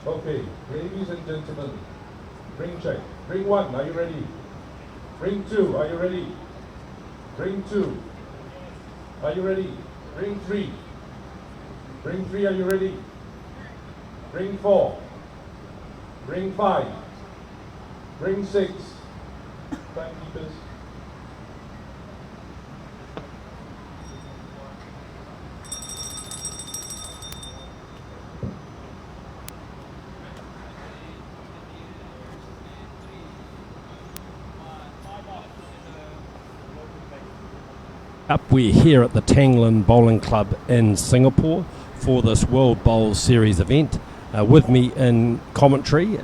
Okay, ladies and gentlemen, ring check. Ring 1, are you ready? Ring 2, are you ready? Ring 2, are you ready? Ring 3. Ring 3, are you ready? Ring 4. Ring 5. Ring 6. Timekeepers. We're here at the Tanglen Bowling Club in Singapore for this World Bowl Series event. With me in commentary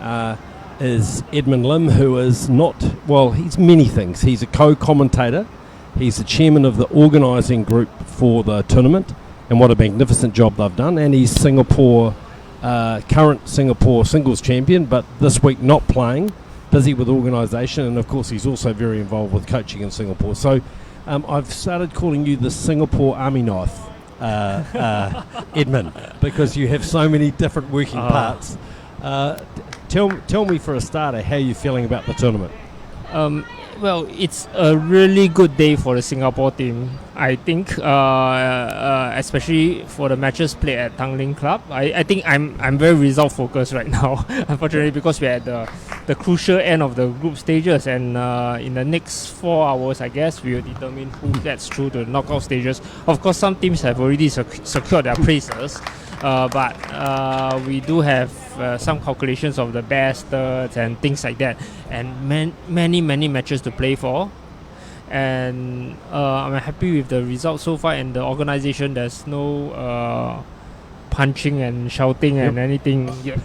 is Edmund Lim, who is he's many things. He's a co-commentator, he's the chairman of the organising group for the tournament, and what a magnificent job they've done, and he's current Singapore singles champion, but this week not playing, busy with organisation, and of course he's also very involved with coaching in Singapore. So I've started calling you the Singapore Army Knife, Edmund, because you have so many different working parts. Tell me for a starter how you're feeling about the tournament. Well, it's a really good day for the Singapore team. I think, especially for the matches played at Tanglin Club. I think I'm very result focused right now. Unfortunately, because we're at the crucial end of the group stages, and in the next 4 hours, I guess we will determine who gets through to the knockout stages. Of course, some teams have already secured their places. But we do have some calculations of the best thirds and things like that, and many matches to play for. And I'm happy with the results so far, and the organisation. There's no punching and shouting and anything yet.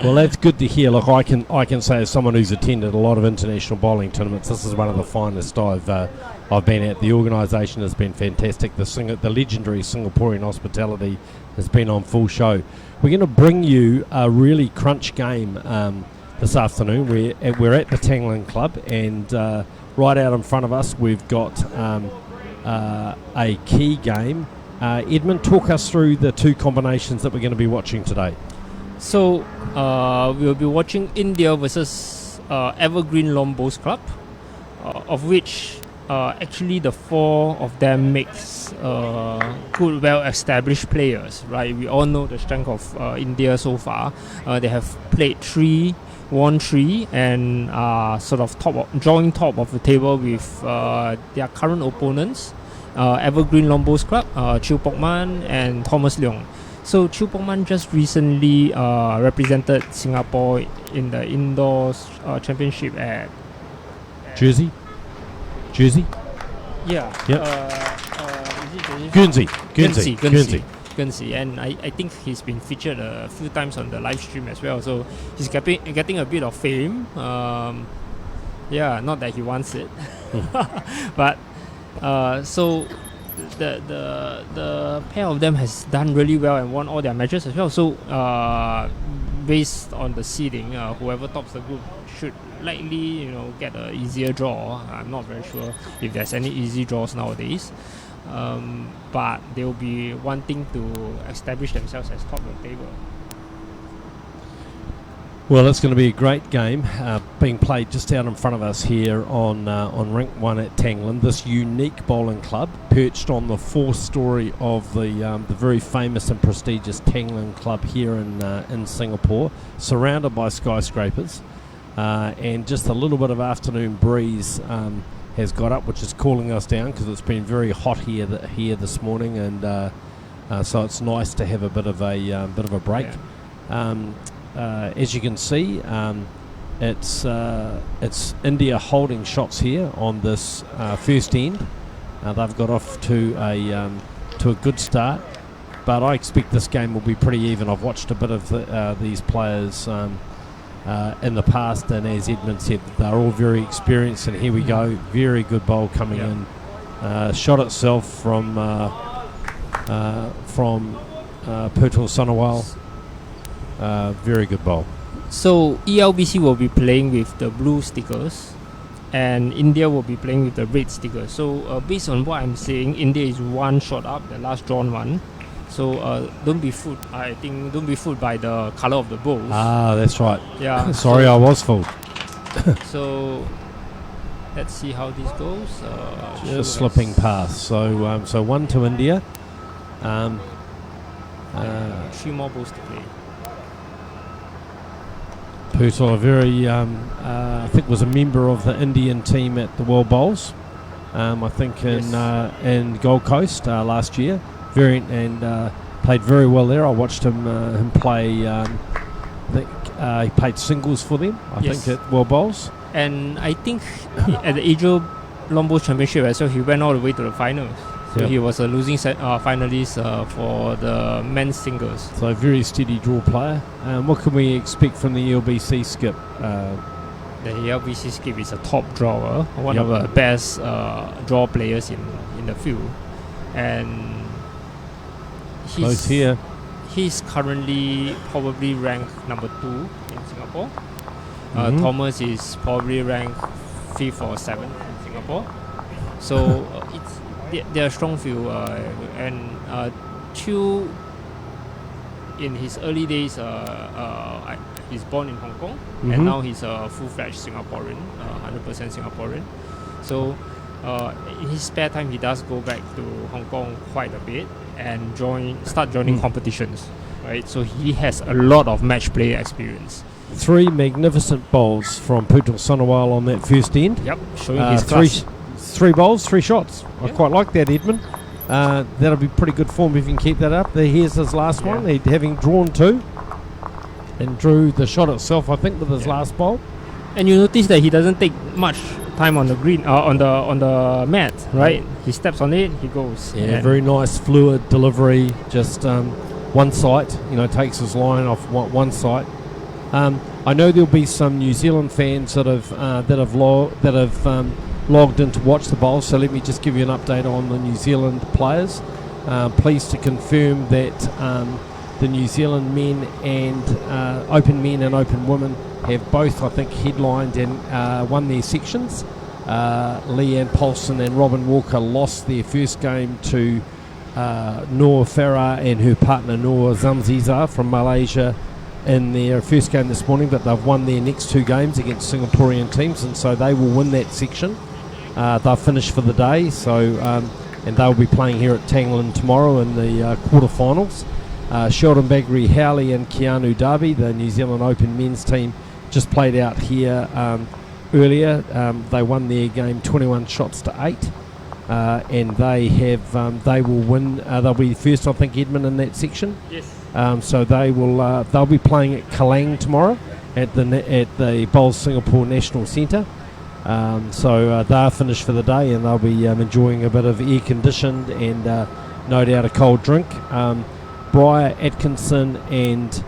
Well, that's good to hear. Look, I can say as someone who's attended a lot of international bowling tournaments, this is one of the finest I've been at. The organisation has been fantastic. The legendary Singaporean hospitality has been on full show. We're going to bring you a really crunch game this afternoon. We're at the Tanglen Club, and right out in front of us we've got a key game. Edmund, talk us through the two combinations that we're going to be watching today. So we'll be watching India versus Evergreen Lawn Bowls Club, of which actually the 4 of them makes good, well-established players, right? We all know the strength of India so far. They have played 3, won 3, and sort of drawing top of the table with their current opponents, Evergreen Lawn Bowls Club, Chew Pok Man and Thomas Leong. So Chew Pok Man just recently represented Singapore in the indoors championship at Jersey? Yeah. Yep. Is it Guernsey. Guernsey. And I think he's been featured a few times on the live stream as well. So he's getting a bit of fame. Not that he wants it. But so the pair of them has done really well and won all their matches as well. So based on the seeding, whoever tops the group should likely get an easier draw. I'm not very sure if there's any easy draws nowadays, but they'll be wanting to establish themselves as top of the table. Well, it's going to be a great game being played just out in front of us here on Rink 1 at Tanglen. This unique bowling club perched on the 4th story of the very famous and prestigious Tanglen Club here in Singapore, surrounded by skyscrapers, and just a little bit of afternoon breeze has got up, which is cooling us down because it's been very hot here this morning, and so it's nice to have a bit of a break. Yeah. As you can see, it's India holding shots here on this first end. They've got off to a good start, but I expect this game will be pretty even. I've watched a bit of these players in the past, and as Edmund said, they're all very experienced. And here we go, very good bowl coming in. Shot itself from Purtul Sonowal. Very good bowl. So ELBC will be playing with the blue stickers, and India will be playing with the red stickers. So based on what I'm saying, India is 1 shot up, the last drawn one, So don't be fooled. I think don't be fooled by the color of the bowls. Ah, that's right. Yeah. Sorry, I was fooled. So let's see how this goes. Just slipping past. So 1 to India. 3 more balls to play. Purcell, a very, I think was a member of the Indian team at the World Bowls. I think in Gold Coast last year. Played very well there. I watched him play. I think he played singles for them. I think at World Bowls. And I think at the Asia Long Bowls Championship as well, he went all the way to the finals. So he was a losing finalist for the men's singles. So a very steady draw player. What can we expect from the LBC skip? The LBC skip is a top drawer, one of the best draw players in the field, and he's currently probably ranked number 2 in Singapore. Thomas is probably ranked 5th or 7th in Singapore. So they're a strong field, and Chew in his early days, he's born in Hong Kong, and now he's a full-fledged Singaporean, 100% Singaporean. So in his spare time, he does go back to Hong Kong quite a bit and start joining competitions, right? So he has a lot of match play experience. 3 magnificent bowls from Putul Sonowal on that first end. Yep, showing his class. 3 bowls, 3 shots. I quite like that, Edmund. That'll be pretty good form if you can keep that up. Here's his last one, having drawn 2 and drew the shot itself, I think, with his last bowl. And you notice that he doesn't take much time on the green, on the mat, right? He steps on it, he goes. Yeah, very nice fluid delivery. Just one sight, takes his line off one sight. I know there'll be some New Zealand fans that have logged in to watch the bowl, so let me just give you an update on the New Zealand players. Pleased to confirm that the New Zealand men and open men and open women have both, I think, headlined and won their sections. Leanne Paulson and Robin Walker lost their first game to Noor Farah and her partner Noor Zamziza from Malaysia in their first game this morning, but they've won their next 2 games against Singaporean teams, and so they will win that section. They'll finish for the day, and they'll be playing here at Tangland tomorrow in the quarterfinals. Sheldon Baggery Howley and Keanu Darby, the New Zealand Open men's team, just played out here earlier. They won their game 21 shots to 8, and they will win. They'll be first, I think, Edmund, in that section. Yes. So they'll be playing at Kalang tomorrow at the Bowls Singapore National Centre. So they're finished for the day, and they'll be enjoying a bit of air-conditioned and no doubt a cold drink. Briar Atkinson and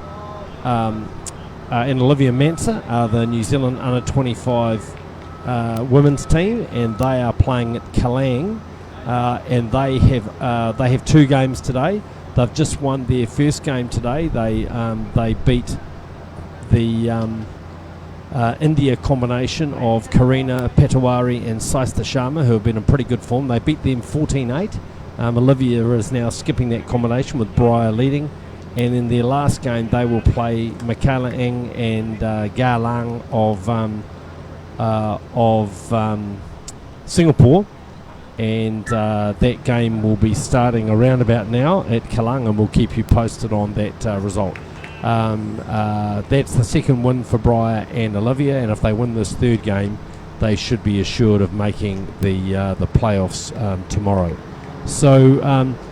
Olivia Manser are the New Zealand under-25 women's team, and they are playing at Kalang, and they have 2 games today. They've just won their first game today. They beat the India combination of Karina Patawari and Saista Sharma, who have been in pretty good form. They beat them 14-8. Olivia is now skipping that combination with Briar leading, and in their last game they will play Michaela Ng and Ga Lang of Singapore, and that game will be starting around about now at Kalang, and we'll keep you posted on that result. That's the second win for Briar and Olivia, and if they win this 3rd game, they should be assured of making the playoffs tomorrow. So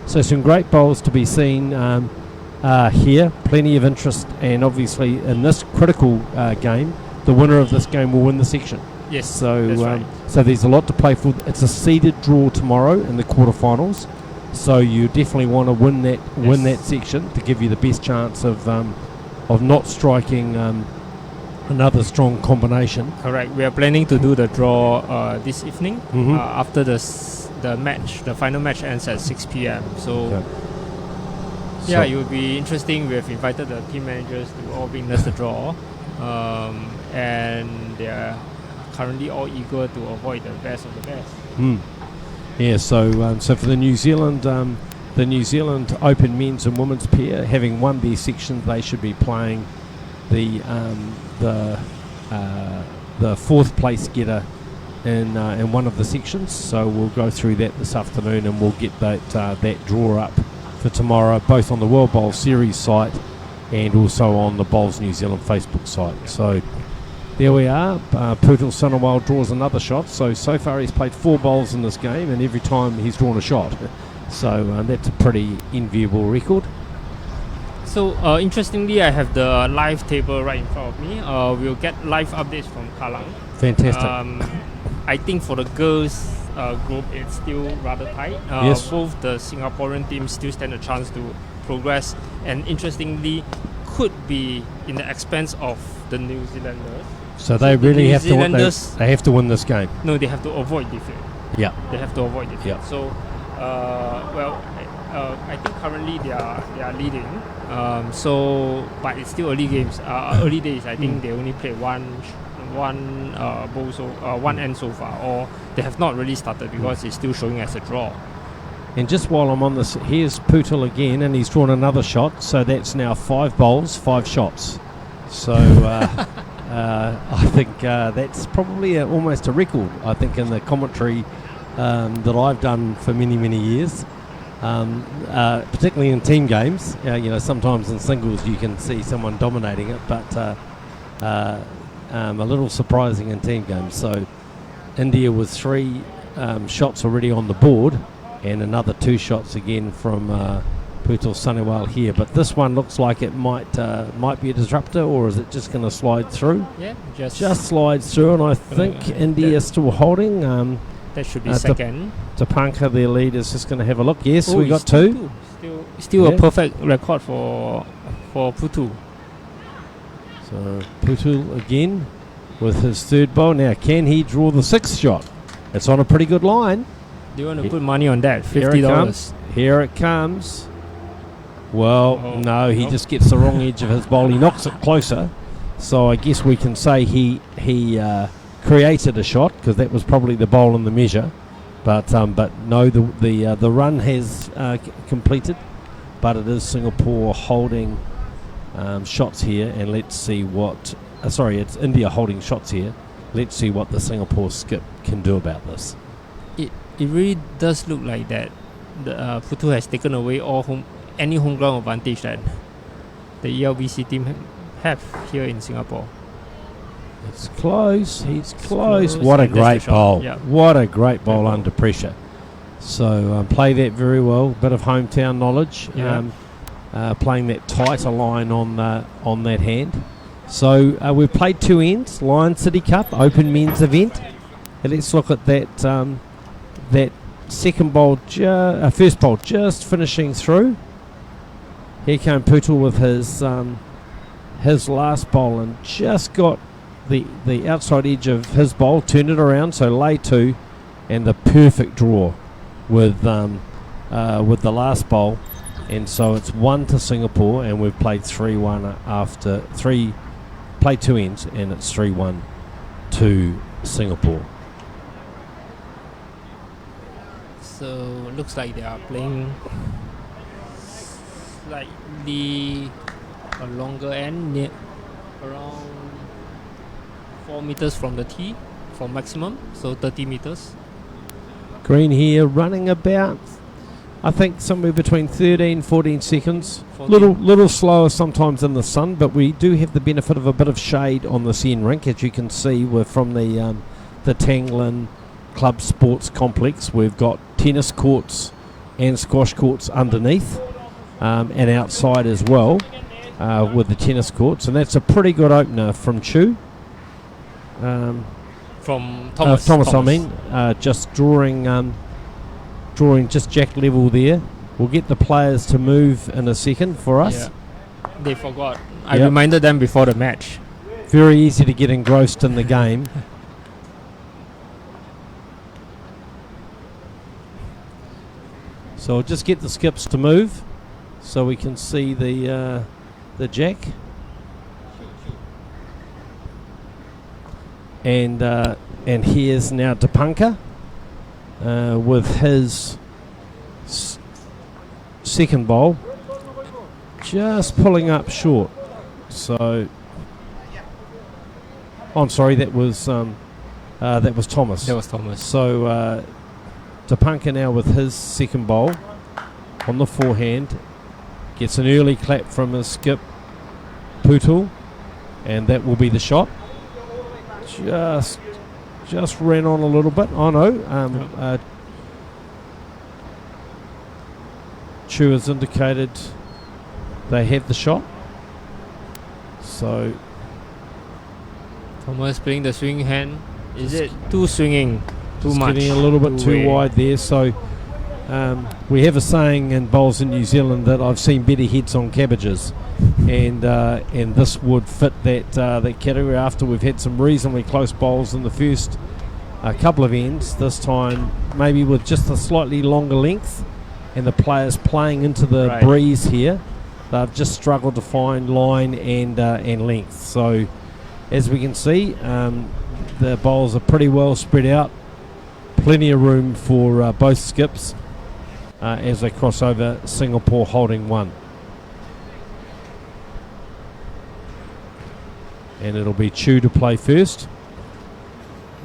some great bowls to be seen here. Plenty of interest, and obviously in this critical game, the winner of this game will win the section. Yes. So that's right. so there's a lot to play for. It's a seeded draw tomorrow in the quarterfinals. So you definitely want to win that section to give you the best chance of not striking another strong combination. Correct. We are planning to do the draw this evening after the final match ends at 6 p.m. So it will be interesting. We have invited the team managers to all witness the draw, and they are currently all eager to avoid the best of the best. Yeah, so for the New Zealand the New Zealand Open men's and women's pair, having won their section, they should be playing the fourth place getter in one of the sections. So we'll go through that this afternoon, and we'll get that draw up for tomorrow, both on the World Bowl Series site and also on the Bowls New Zealand Facebook site. So there we are. Putul Sunawal draws another shot. So far he's played 4 bowls in this game, and every time he's drawn a shot. So that's a pretty enviable record. So interestingly, I have the live table right in front of me. We'll get live updates from Kallang. Fantastic. I think for the girls group, it's still rather tight. Yes. Both the Singaporean teams still stand a chance to progress, and interestingly, could be in the expense of the New Zealanders. So they the really New have to win. Zealanders- They have to win this game. No, they have to avoid defeat. Yeah. They have to avoid defeat. Yeah. So, I think currently they are leading. But it's still early games. Early days. I think they only played one end so far, or they have not really started because it's still showing as a draw. And just while I'm on this, here's Putul again, and he's drawn another shot. So that's now 5 bowls, 5 shots. So I think that's probably almost a record, I think, in the commentary that I've done for many, many years. Particularly in team games. Sometimes in singles you can see someone dominating it, but a little surprising in team games. So India with 3 shots already on the board, and another 2 shots again from Putul Sunawal here. But this one looks like it might be a disruptor, or is it just going to slide through? Yeah, Just slides through, and I think India is still holding. That should be second. Tapanka, their lead, is just going to have a look. Yes, we got it's 2. Still Yeah. a perfect record for Putul. So Putul again with his 3rd bowl. Now, can he draw the 6th shot? It's on a pretty good line. Do you want to put money on that? Here it comes. Here it comes. Well, Oh, no, he no. just gets the wrong edge of his bowl. He knocks it closer. So I guess we can say he created a shot, because that was probably the bowl in the measure. But no, the run has completed. But it is Singapore holding shots here, and let's see what. It's India holding shots here. Let's see what the Singapore skip can do about this. It really does look like that. The Putul has taken away any home ground advantage that the ELBC team have here in Singapore. It's close. He's close, close. What a and that's the great shot. bowl. Yeah. What a great bowl Great under pressure. So play that very well. Bit of hometown knowledge. Yeah. Playing that tighter line on that hand. So we've played 2 ends. Lion City Cup Open men's event. And let's look at that that second bowl, first bowl just finishing through. Here came Putul with his last bowl, and just got the outside edge of his bowl, turned it around, so lay 2, and the perfect draw with the last bowl. And so it's 1 to Singapore, and we've played 3-1 after 3, played 2 ends, and it's 3-1 to Singapore. So looks like they are playing slightly a longer end, around 4 meters from the tee, from maximum, so 30 meters. Green here running about, I think, somewhere between 13-14 seconds. 14. Little slower sometimes in the sun, but we do have the benefit of a bit of shade on this end rink. As you can see, we're from the Tanglin Club Sports Complex. We've got tennis courts and squash courts underneath, and outside as well, with the tennis courts. And that's a pretty good opener from Chu. From Thomas. I mean, just drawing just jack level there. We'll get the players to move in a second for us. Yeah. They forgot. I Yep. reminded them before the match. Very easy to get engrossed in the game. So I'll just get the skips to move so we can see the jack. And here's now Tapanka with his second bowl, just pulling up short. So, I'm sorry, that was Thomas. That was Thomas. So, Tapanka now with his second bowl on the forehand, gets an early clap from his skip, Putul, and that will be the shot. Just ran on a little bit. Oh no, Chu has indicated they have the shot. So Thomas playing the swing hand. Is it too swinging? Too just much? getting a little bit too wide there. So we have a saying in bowls in New Zealand that I've seen better heads on cabbages, and this would fit that category. After we've had some reasonably close bowls in the first couple of ends, this time maybe with just a slightly longer length, and the players playing into the breeze here, they've just struggled to find line and length. So as we can see, the bowls are pretty well spread out, plenty of room for both skips as they cross over Singapore holding one. And it'll be Chu to play first.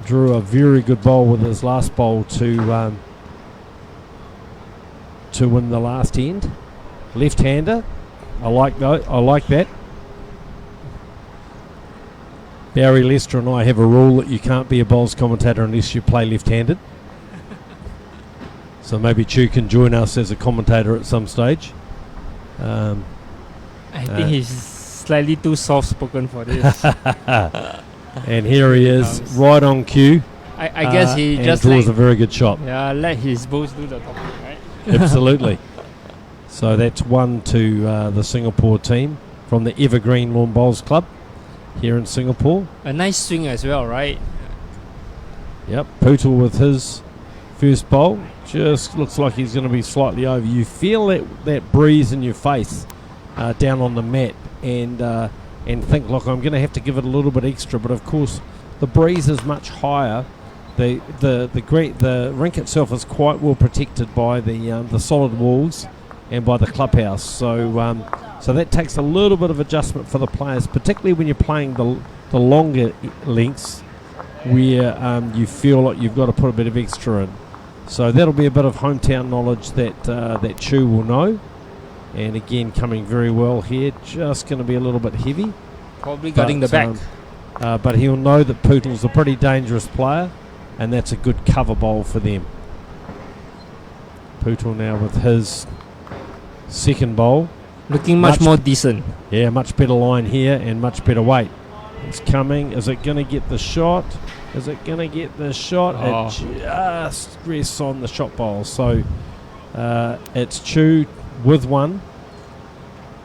Drew a very good bowl with his last bowl to win the last end. Left-hander, I like that. Barry Lester and I have a rule that you can't be a bowls commentator unless you play left-handed. So maybe Chu can join us as a commentator at some stage. I think he's slightly too soft-spoken for this. And here he is, right on cue. I guess he just draws a very good shot. Yeah, let his bowls do the talking, right? Absolutely. So that's one to the Singapore team from the Evergreen Lawn Bowls Club here in Singapore. A nice swing as well, right? Yep, Putul with his first bowl. Just looks like he's going to be slightly over. You feel that breeze in your face down on the mat, and think, look, I'm going to have to give it a little bit extra. But of course, the breeze is much higher. The rink itself is quite well protected by the solid walls and by the clubhouse. So so that takes a little bit of adjustment for the players, particularly when you're playing the longer lengths, where you feel like you've got to put a bit of extra in. So that'll be a bit of hometown knowledge that Chu will know. And again, coming very well here, just going to be a little bit heavy. Probably gutting the back. But he'll know that Putul's a pretty dangerous player, and that's a good cover bowl for them. Putul now with his second bowl. Looking much more decent. Yeah, much better line here and much better weight. It's coming. Is it going to get the shot? Is it going to get the shot? Oh. It just rests on the shot bowl. So it's Chu with one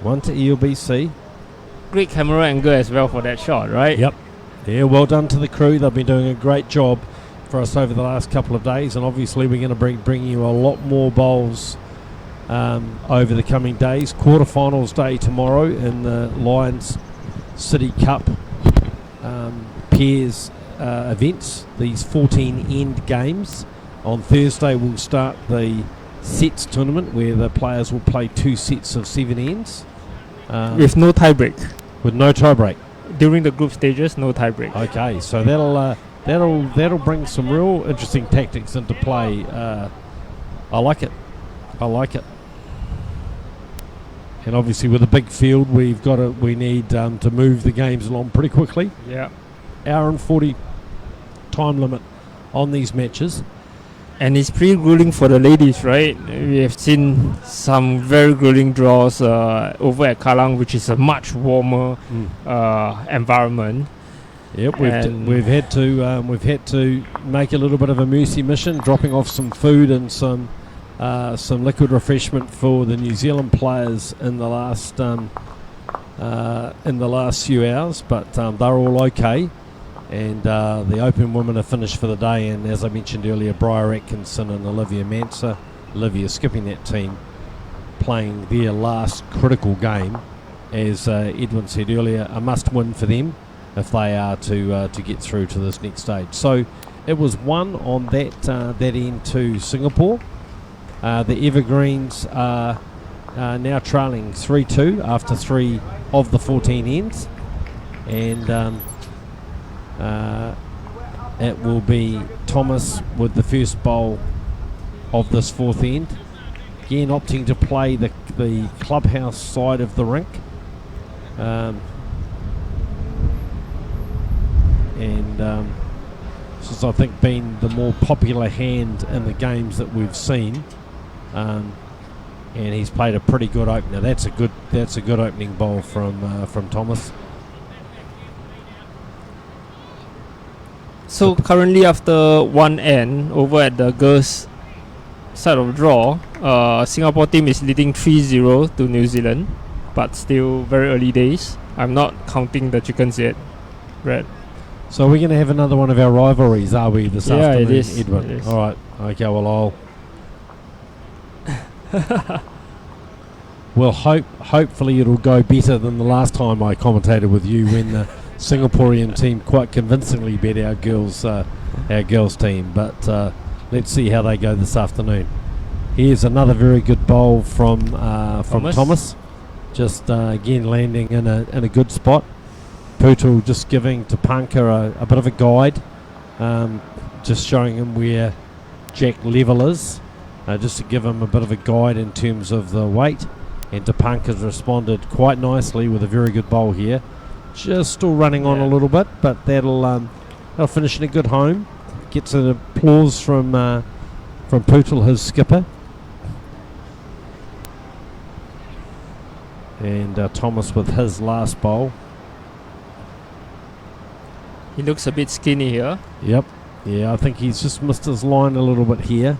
to ELBC. Great camera angle as well for that shot, right? Yep. Yeah, well done to the crew. They've been doing a great job for us over the last couple of days, and obviously we're going to bring you a lot more bowls over the coming days. Quarterfinals day tomorrow in the Lions City Cup pairs events, these 14 end games. On Thursday we'll start the sets tournament where the players will play 2 sets of 7 ends. With no tie break. With no tie break. During the group stages, no tie break. Okay, so that'll bring some real interesting tactics into play. I like it. And obviously with a big field, we need to move the games along pretty quickly. Yeah. Hour and 40 time limit on these matches. And it's pretty grueling for the ladies, right? We have seen some very grueling draws over at Kallang, which is a much warmer environment. Yep, we've had to make a little bit of a mercy mission, dropping off some food and some liquid refreshment for the New Zealand players in the last few hours, but they're all okay. And the Open women are finished for the day, and as I mentioned earlier, Briar Atkinson and Olivia Manser, Olivia skipping that team, playing their last critical game, as Edwin said earlier, a must-win for them if they are to get through to this next stage. So it was one on that end to Singapore. The Evergreens are now trailing 3-2 after 3 of the 14 ends, and it will be Thomas with the first bowl of this fourth end. Again, opting to play the clubhouse side of the rink. This has, I think, been the more popular hand in the games that we've seen, and he's played a pretty good opener. That's a good opening bowl from Thomas. So currently, after one end over at the girls' side of the draw, Singapore team is leading 3-0 to New Zealand, but still very early days. I'm not counting the chickens yet, Brad. So we're going to have another one of our rivalries, are we, this afternoon, it is, Edwin? it is. All right. Okay. Well, well, hopefully it'll go better than the last time I commentated with you when the Singaporean team quite convincingly beat our girls team. But let's see how they go this afternoon. Here's another very good bowl from Thomas. Just again landing in a good spot. Putul just giving Tapanka a bit of a guide, just showing him where Jack Level is, just to give him a bit of a guide in terms of the weight. And Tapanka's responded quite nicely with a very good bowl here. Just still running on a little bit, but that'll finish in a good home. Gets an applause from Putul, his skipper. And Thomas with his last bowl. He looks a bit skinny here. Yep. Yeah, I think he's just missed his line a little bit here.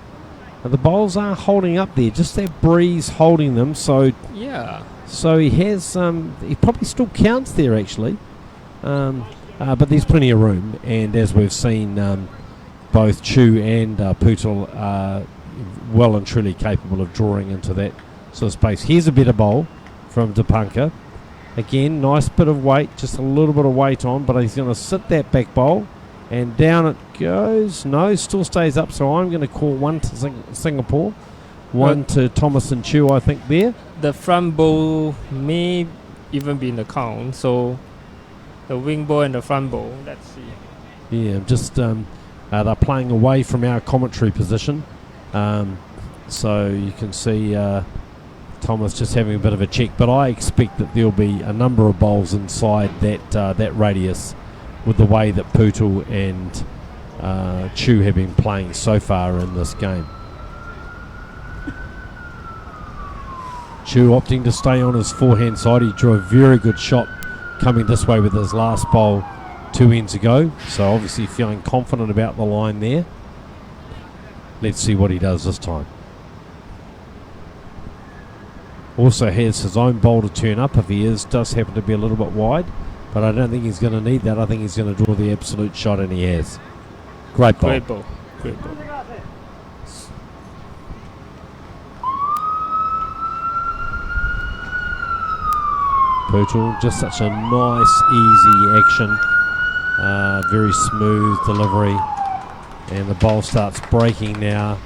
The bowls are holding up there, just that breeze holding them. So yeah. So he has. He probably still counts there actually, but there's plenty of room. And as we've seen, both Chu and Putul are well and truly capable of drawing into that sort of space. Here's a better bowl from Tapanka. Again, nice bit of weight, just a little bit of weight on, but he's going to sit that back bowl, and down it goes. No, still stays up, so I'm going to call one to Singapore, one to Thomas and Chu, I think, there. The front bowl may even be in the count, so the wing bowl and the front bowl, let's see. Yeah, just they're playing away from our commentary position, so you can see Thomas just having a bit of a check, but I expect that there'll be a number of bowls inside that radius with the way that Putul and Chu have been playing so far in this game. Chu opting to stay on his forehand side. He drew a very good shot coming this way with his last bowl 2 ends ago, so obviously feeling confident about the line there. Let's see what he does this time. Also has his own bowl to turn up if he does happen to be a little bit wide, but I don't think he's going to need that. I think he's going to draw the absolute shot, and he has. Great bowl. Great bowl. Great bowl. Putul, just such a nice, easy action. Very smooth delivery, and the bowl starts breaking now.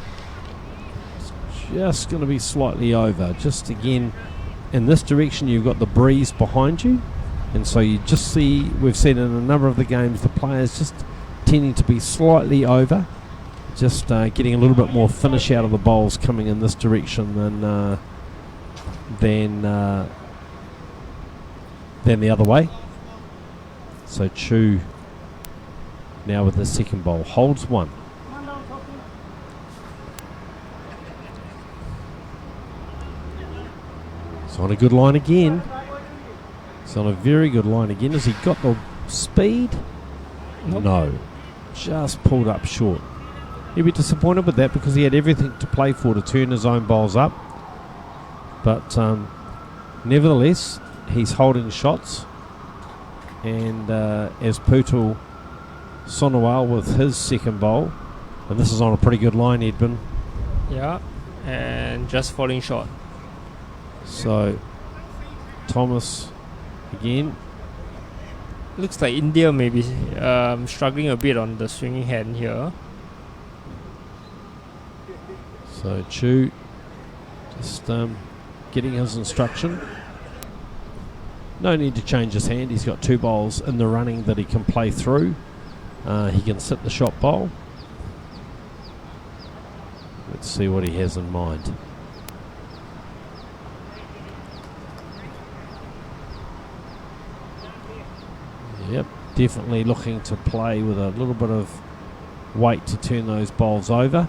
Just going to be slightly over. Just again, in this direction, you've got the breeze behind you, and so you just see, we've seen in a number of the games, the players just tending to be slightly over, just getting a little bit more finish out of the bowls coming in this direction than the other way. So Chu now with the second bowl holds one. It's on a good line again. It's on a very good line again. Has he got the speed? Nope. No. Just pulled up short. He'll be disappointed with that because he had everything to play for to turn his own bowls up. But nevertheless, he's holding shots. And as Putul Sonowal with his second bowl, and this is on a pretty good line, Edwin. Yeah, and just falling short. So Thomas again. Looks like India may be struggling a bit on the swinging hand here. So Chu just getting his instruction. No need to change his hand. He's got 2 bowls in the running that he can play through. He can sit the shot bowl. Let's see what he has in mind. Yep, definitely looking to play with a little bit of weight to turn those bowls over.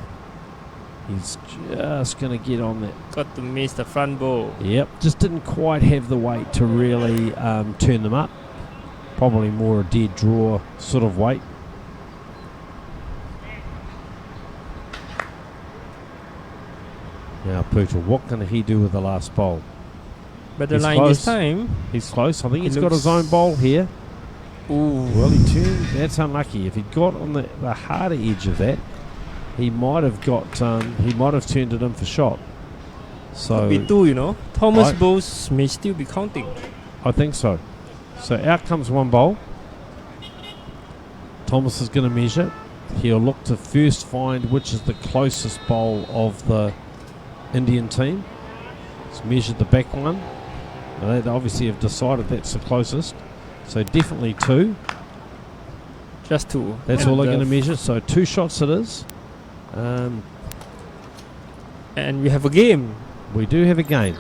He's just going to get on that. Got to miss the front bowl. Yep, just didn't quite have the weight to really turn them up. Probably more a dead draw sort of weight. Now Pootle, what can he do with the last bowl? Better He's line close. this time. He's close. I think He he's got his looks- own bowl here. Ooh. Well, he turned. That's unlucky. If he'd got on the harder edge of that, he might have got. He might have turned it in for shot. So Could be 2, you know. Thomas Right. bowls may still be counting. I think so. So out comes one bowl. Thomas is going to measure. He'll look to first find which is the closest bowl of the Indian team. He's measured the back one. Now they obviously have decided that's the closest. So definitely 2. Just 2. That's And all they're the going to measure. So 2 shots it is. And we have a game. We do have a game.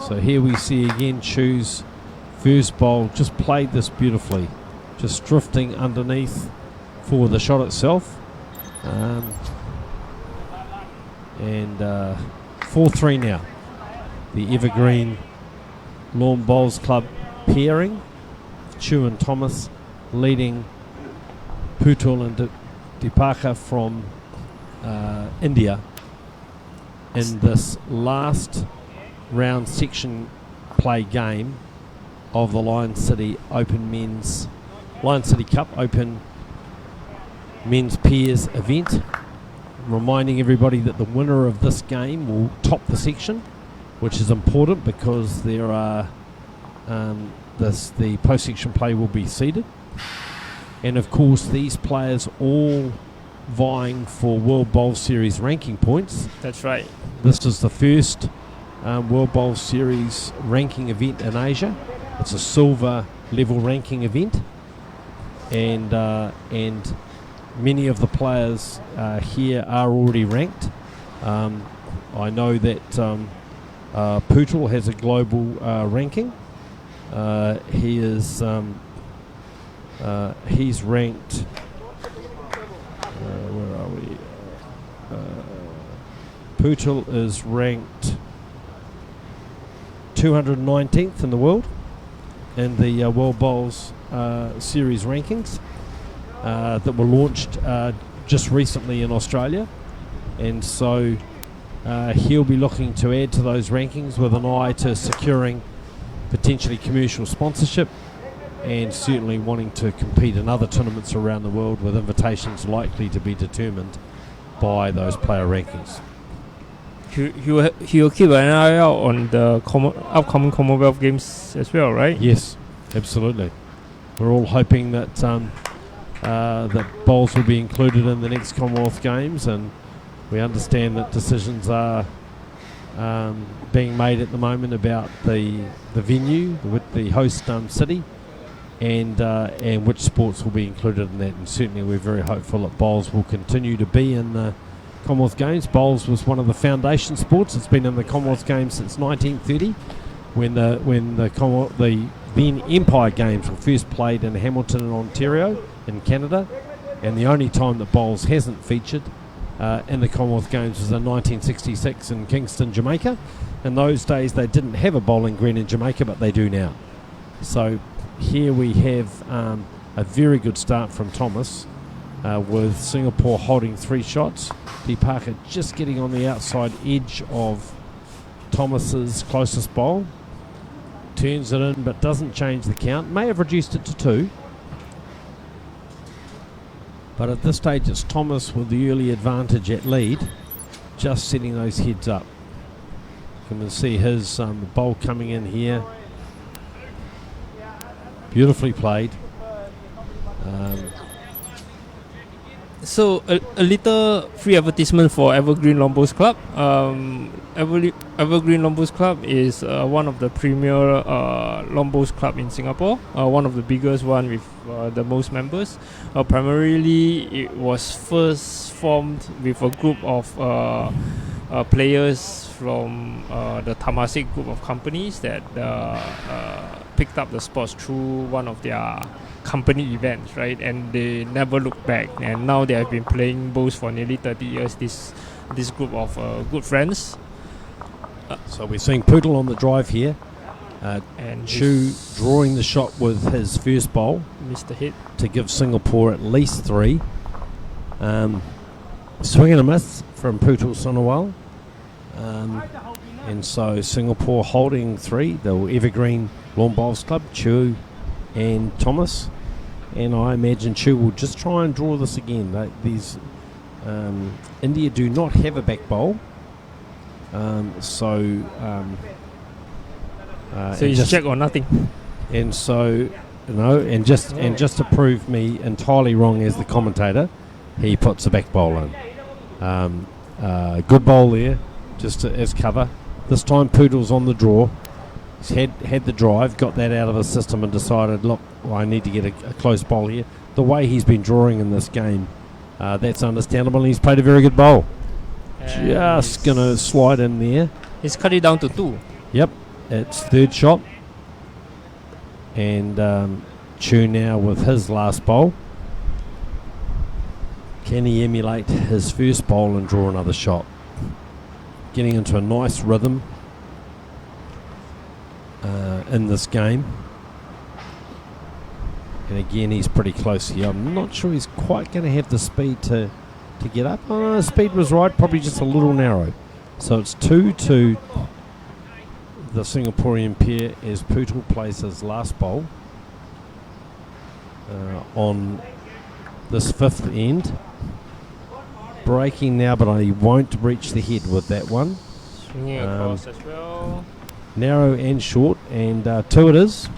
So here we see again Chu's first bowl. Just played this beautifully. Just drifting underneath for the shot itself. And 4-3 now. The Evergreen Lawn Bowls Club pairing. Chu and Thomas leading Pootle and Dipaka from India in this last round section play game of the Lion City Cup Open Men's Pairs event. Reminding everybody that the winner of this game will top the section, which is important because there are the post-section play will be seeded, and of course these players all vying for World Bowl Series ranking points. That's right. This is the first World Bowl Series ranking event in Asia. It's a silver level ranking event, and many of the players here are already ranked. I know that Pootle has a global ranking. He is he's ranked. Where are we? Pootle is ranked 219th in the world in the World Bowls Series rankings that were launched just recently in Australia, and so he'll be looking to add to those rankings with an eye to securing potentially commercial sponsorship, and certainly wanting to compete in other tournaments around the world with invitations likely to be determined by those player rankings. He will keep an eye out on the upcoming Commonwealth Games as well, right? Yes, absolutely. We're all hoping that that bowls will be included in the next Commonwealth Games, and we understand that decisions are being made at the moment about the venue with the host city, and which sports will be included in that. And certainly we're very hopeful that bowls will continue to be in the Commonwealth Games. Bowls was one of the foundation sports. It's been in the Commonwealth Games since 1930, when the then Empire Games were first played in Hamilton and Ontario in Canada, and the only time that bowls hasn't featured in the Commonwealth Games was in 1966 in Kingston, Jamaica. In those days they didn't have a bowling green in Jamaica, but they do now. So here we have a very good start from Thomas, with Singapore holding 3 shots. Dipaka just getting on the outside edge of Thomas's closest bowl. Turns it in but doesn't change the count. May have reduced it to 2. But at this stage it's Thomas with the early advantage at lead, just setting those heads up. You can see his bowl coming in here. Beautifully played. So a little free advertisement for Evergreen Lombos Club. Evergreen Lombos Club is one of the premier Lombos club in Singapore. One of the biggest one with the most members. Primarily, it was first formed with a group of players from the Temasek group of companies that picked up the sports through one of their company events, right? And they never looked back. And now they have been playing bowls for nearly 30 years. This group of good friends. So we're seeing Poodle on the drive here. And Chu drawing the shot with his first bowl Mr. Hit. to give Singapore at least 3. Swing and a miss from Putul Sonawal. And so Singapore holding 3. The Evergreen Lawn Bowls Club, Chu and Thomas. And I imagine Chu will just try and draw this again. India do not have a back bowl. So it's check or nothing. And so, and just to prove me entirely wrong as the commentator, he puts a back bowl in. Good bowl there, just as cover. This time Poodle's on the draw. He's had the drive, got that out of his system and decided, look, I need to get a close bowl here. The way he's been drawing in this game, that's understandable, and he's played a very good bowl. Just going to slide in there. He's cut it down to 2. Yep, it's third shot. And Chu now with his last bowl. Can he emulate his first bowl and draw another shot? Getting into a nice rhythm in this game. And again, he's pretty close here. I'm not sure he's quite going to have the speed to get up. Speed was right, probably just a little narrow. So it's 2-2 the Singaporean pair as Putul plays his last bowl on this 5th end. Breaking now, but he won't reach the head with that one. Swinging across as well. Narrow and short, and 2 it is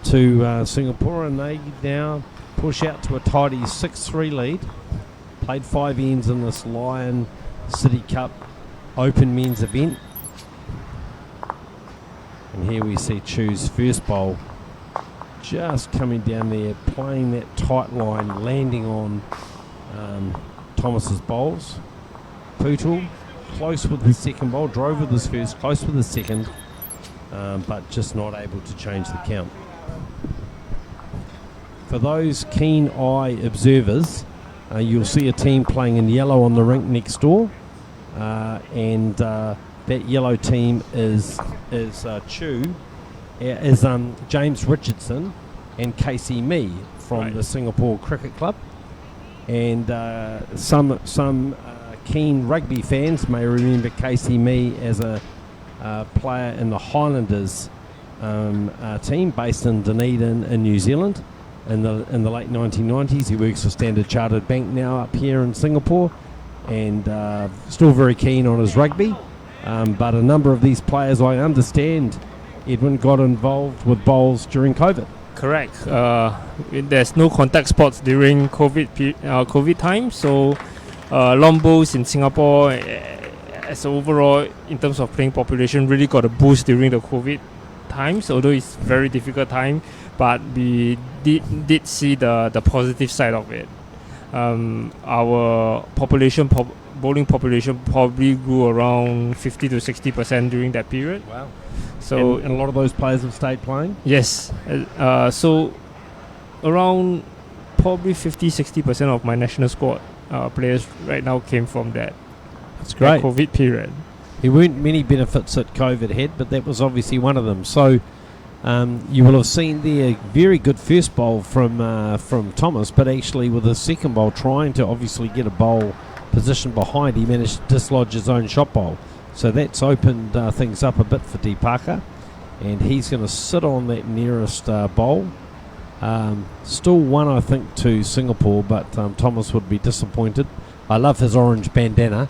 to Singapore, and they now push out to a tidy 6-3 lead. Played 5 ends in this Lion City Cup Open men's event. And here we see Chu's first bowl just coming down there, playing that tight line, landing on Thomas's bowls. Putul close with his second bowl, drove with his first, close with his second, but just not able to change the count. For those keen eye observers, you'll see a team playing in yellow on the rink next door, and that yellow team is James Richardson and Casey Mee from the Singapore Cricket Club. And some keen rugby fans may remember Casey Mee as a player in the Highlanders team based in Dunedin in New Zealand in the late 1990s. He works for Standard Chartered Bank now up here in Singapore, and still very keen on his rugby. But a number of these players, I understand, Edwin, got involved with bowls during COVID. Correct. There's no contact sports during COVID time, so long bowls in Singapore, as overall in terms of playing population, really got a boost during the COVID times. Although it's very difficult time, but we did see the positive side of it. Our bowling population probably grew around 50 to 60% during that period. Wow. So and a lot of those players have stayed playing? Yes. So around probably 50-60% of my national squad players right now came from that. That's great. That COVID period. There weren't many benefits that COVID had, but that was obviously one of them. So you will have seen there a very good first bowl from Thomas, but actually with his second bowl trying to obviously get a bowl position behind, he managed to dislodge his own shot bowl. So that's opened things up a bit for Deepaka, and he's going to sit on that nearest bowl. Still one, I think, to Singapore, but Thomas would be disappointed. I love his orange bandana.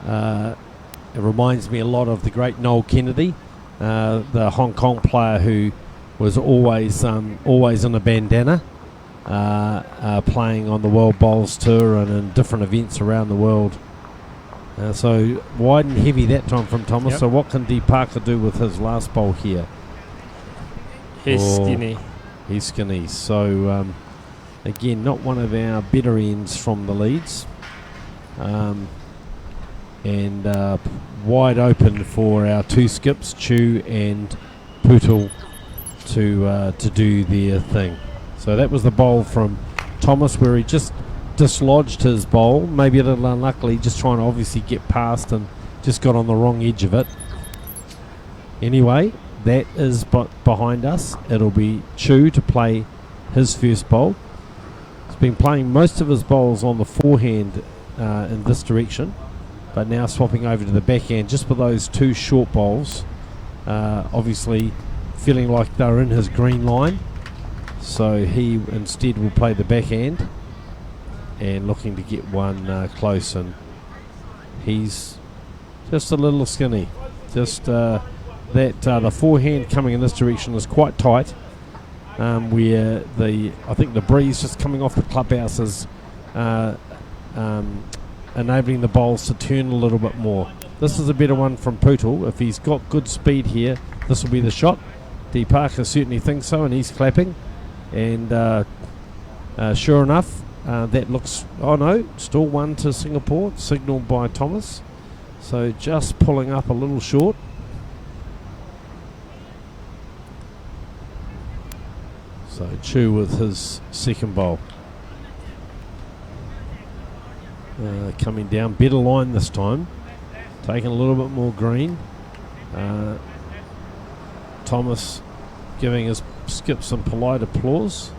It reminds me a lot of the great Noel Kennedy, the Hong Kong player who was always in a bandana. playing on the World Bowls Tour and in different events around the world. So wide and heavy that time from Thomas. Yep. So what can D. Parker do with his last bowl here? He's Oh. skinny. He's skinny. So again, not one of our better ends from the leads. And wide open for our two skips, Chu and Putul, to do their thing. So that was the bowl from Thomas, where he just dislodged his bowl, maybe a little unluckily, just trying to obviously get past and just got on the wrong edge of it. Anyway, that is behind us. It'll be Chu to play his first bowl. He's been playing most of his bowls on the forehand in this direction, but now swapping over to the backhand just for those two short bowls, obviously feeling like they're in his green line. So he instead will play the backhand and looking to get one close, and he's just a little skinny. Just the forehand coming in this direction is quite tight, where I think the breeze just coming off the clubhouse is enabling the bowls to turn a little bit more. This is a better one from Putul. If he's got good speed here, this will be the shot. D. Parker certainly thinks so, and he's clapping. And sure enough, that looks... Oh no, still one to Singapore, signalled by Thomas. So just pulling up a little short. So Chu with his second bowl. Coming down, better line this time. Taking a little bit more green. Thomas giving his skip some polite applause.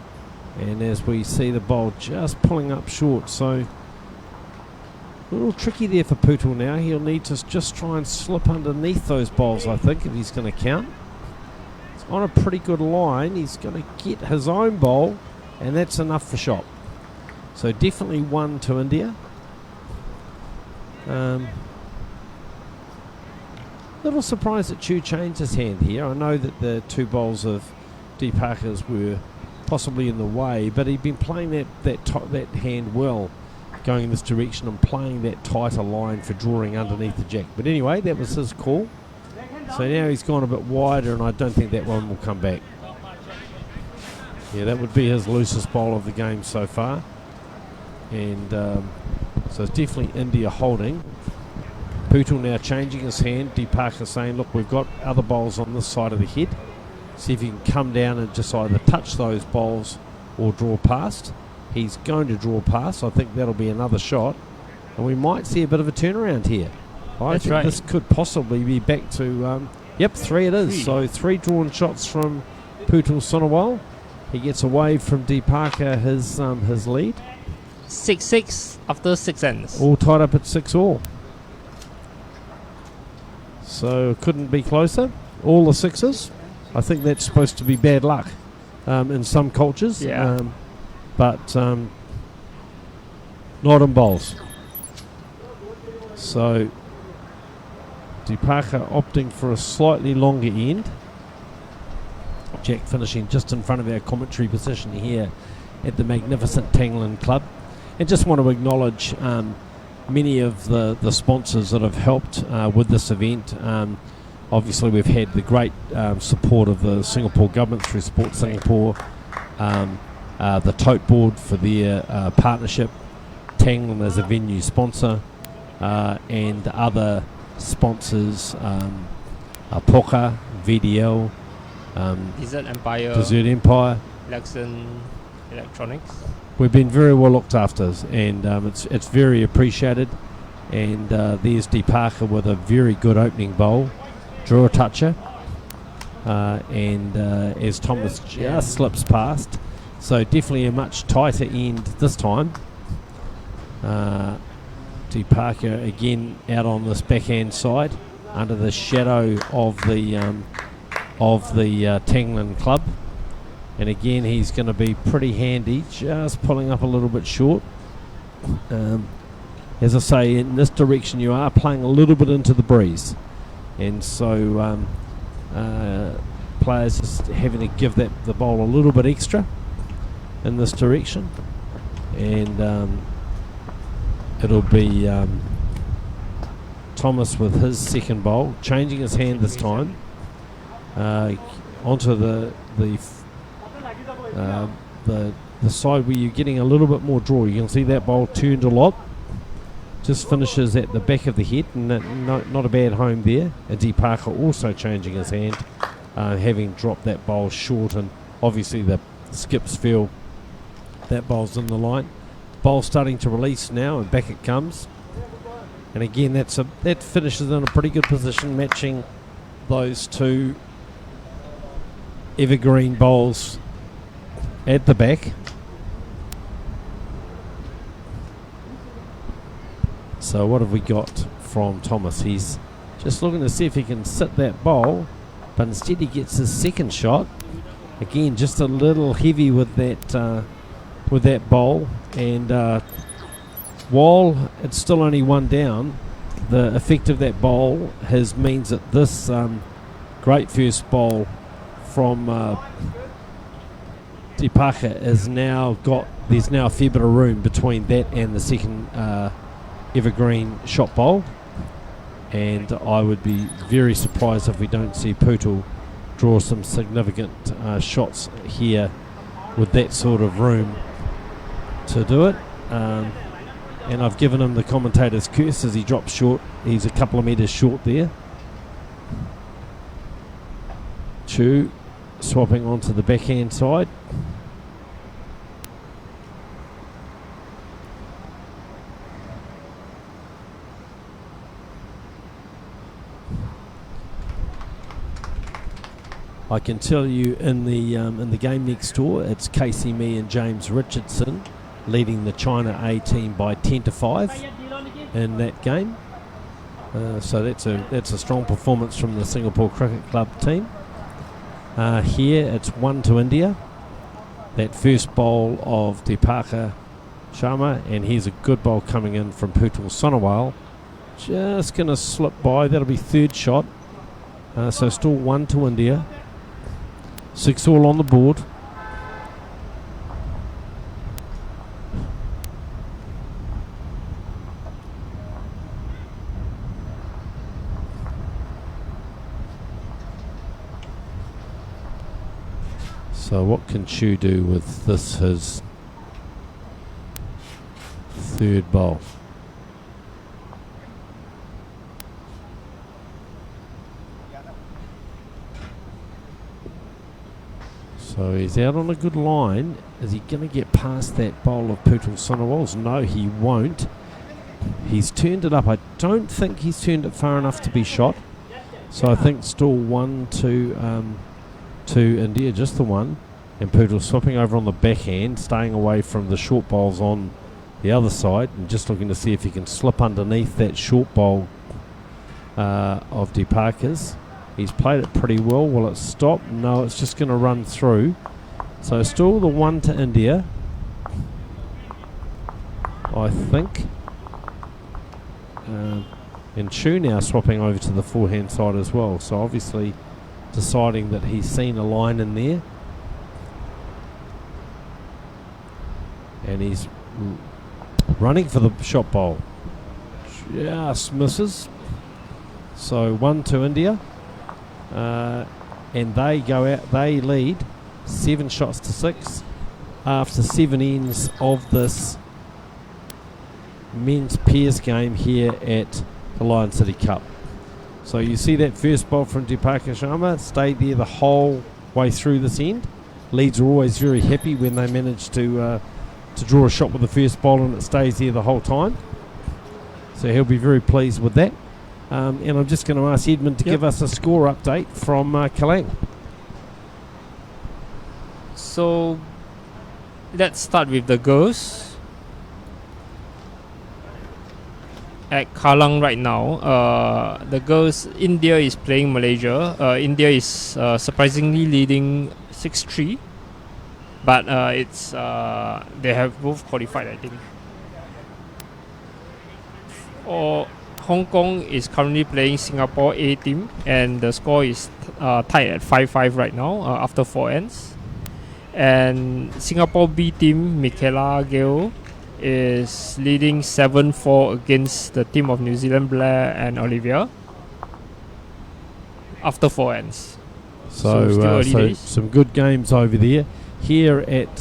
And as we see the bowl just pulling up short, so a little tricky there for Putul now. He'll need to just try and slip underneath those bowls, I think, if he's going to count. It's on a pretty good line. He's going to get his own bowl, and that's enough for shot. So definitely one to India. Little surprised that Chu changed his hand here. I know that the two bowls of D. Parker's were possibly in the way, but he'd been playing that hand well, going in this direction and playing that tighter line for drawing underneath the jack. But anyway, that was his call. So now he's gone a bit wider, and I don't think that one will come back. Yeah, that would be his loosest bowl of the game so far. And so it's definitely India holding. Putul now changing his hand. D. Parker saying, look, we've got other bowls on this side of the head. See if he can come down and just either touch those bowls or draw past. He's going to draw past. I think that'll be another shot. And we might see a bit of a turnaround here. I think this could possibly be back to... yep, 3 it is. So 3 drawn shots from Putul Sonowal. He gets away from D. Parker his lead. 6-6 after 6 ends. All tied up at 6-all. So couldn't be closer. All the 6s. I think that's supposed to be bad luck in some cultures. Yeah. But not in bowls. So D. Parker opting for a slightly longer end. Jack finishing just in front of our commentary position here at the magnificent Tangland Club. And just want to acknowledge many of the sponsors that have helped with this event. Obviously, we've had the great support of the Singapore government through Sport Singapore, the Tote Board for their partnership, Tangland as a venue sponsor, and other sponsors, Poca, VDL, Desert Empire, Lexan Electronics. We've been very well looked after, and it's very appreciated. And there's D. Parker with a very good opening bowl. Drew a toucher, and as Thomas just slips past, so definitely a much tighter end this time. D. Parker again out on this backhand side under the shadow of the Tangland Club, and again he's going to be pretty handy, just pulling up a little bit short. As I say, in this direction you are playing a little bit into the breeze. And so players just having to give the bowl a little bit extra. in this direction, and it'll be Thomas with his second bowl, changing his hand this time onto the side where you're getting a little bit more draw. You can see that bowl turned a lot. Just finishes at the back of the head, and not a bad home there. And Dee Parker also changing his hand, having dropped that bowl short, and obviously the skips feel that bowl's in the line. Bowl starting to release now, and back it comes. And again, that finishes in a pretty good position, matching those two evergreen bowls at the back. So what have we got from Thomas? He's just looking to see if he can sit that bowl, but instead he gets his second shot. Again, just a little heavy with that bowl, and while it's still only one down, the effect of that bowl means that this great first bowl from Dee Parker there's now a fair bit of room between that and the second evergreen shot bowl, and I would be very surprised if we don't see Pootle draw some significant shots here with that sort of room to do it. And I've given him the commentator's curse as he drops short. He's a couple of metres short there. Chu swapping onto the backhand side. I can tell you in the game next door, it's Casey Mee and James Richardson leading the China A team by 10-5 in that game. So that's a strong performance from the Singapore Cricket Club team. Here it's 1 India. That first bowl of Dee Parker Sharma, and here's a good bowl coming in from Pootle Sonowal. Just going to slip by. That'll be third shot. So still 1 India. 6 all on the board. So what can Chu do with this, his third bowl? So he's out on a good line. Is he going to get past that bowl of Pootle Sonowal's? No, he won't. He's turned it up. I don't think he's turned it far enough to be shot. So I think still 1 to India, just the one. And Pootle swapping over on the backhand, staying away from the short bowls on the other side, and just looking to see if he can slip underneath that short bowl of Dee Parker's. He's played it pretty well. Will it stop? No, it's just going to run through. So still the 1 to India, I think. And Chu now swapping over to the forehand side as well. So obviously deciding that he's seen a line in there. And he's running for the shot bowl. Just misses. So 1 to India. And they go out, they lead 7 shots to 6 after 7 ends of this men's pairs game here at the Lion City Cup. So you see that first bowl from Dee Parker Sharma stayed there the whole way through this end. Leeds are always very happy when they manage to draw a shot with the first bowl and it stays there the whole time. So he'll be very pleased with that. And I'm just going to ask Edmund to give us a score update from Kallang. So let's start with the girls. At Kallang right now, the girls, India is playing Malaysia. India is surprisingly leading 6-3. But they have both qualified, I think. Hong Kong is currently playing Singapore A team, and the score is tied at 5-5 right now after 4 ends. And Singapore B team, Michaela Gill, is leading 7-4 against the team of New Zealand, Blair and Olivia, after 4 ends. So, still early days. some good games over there. Here at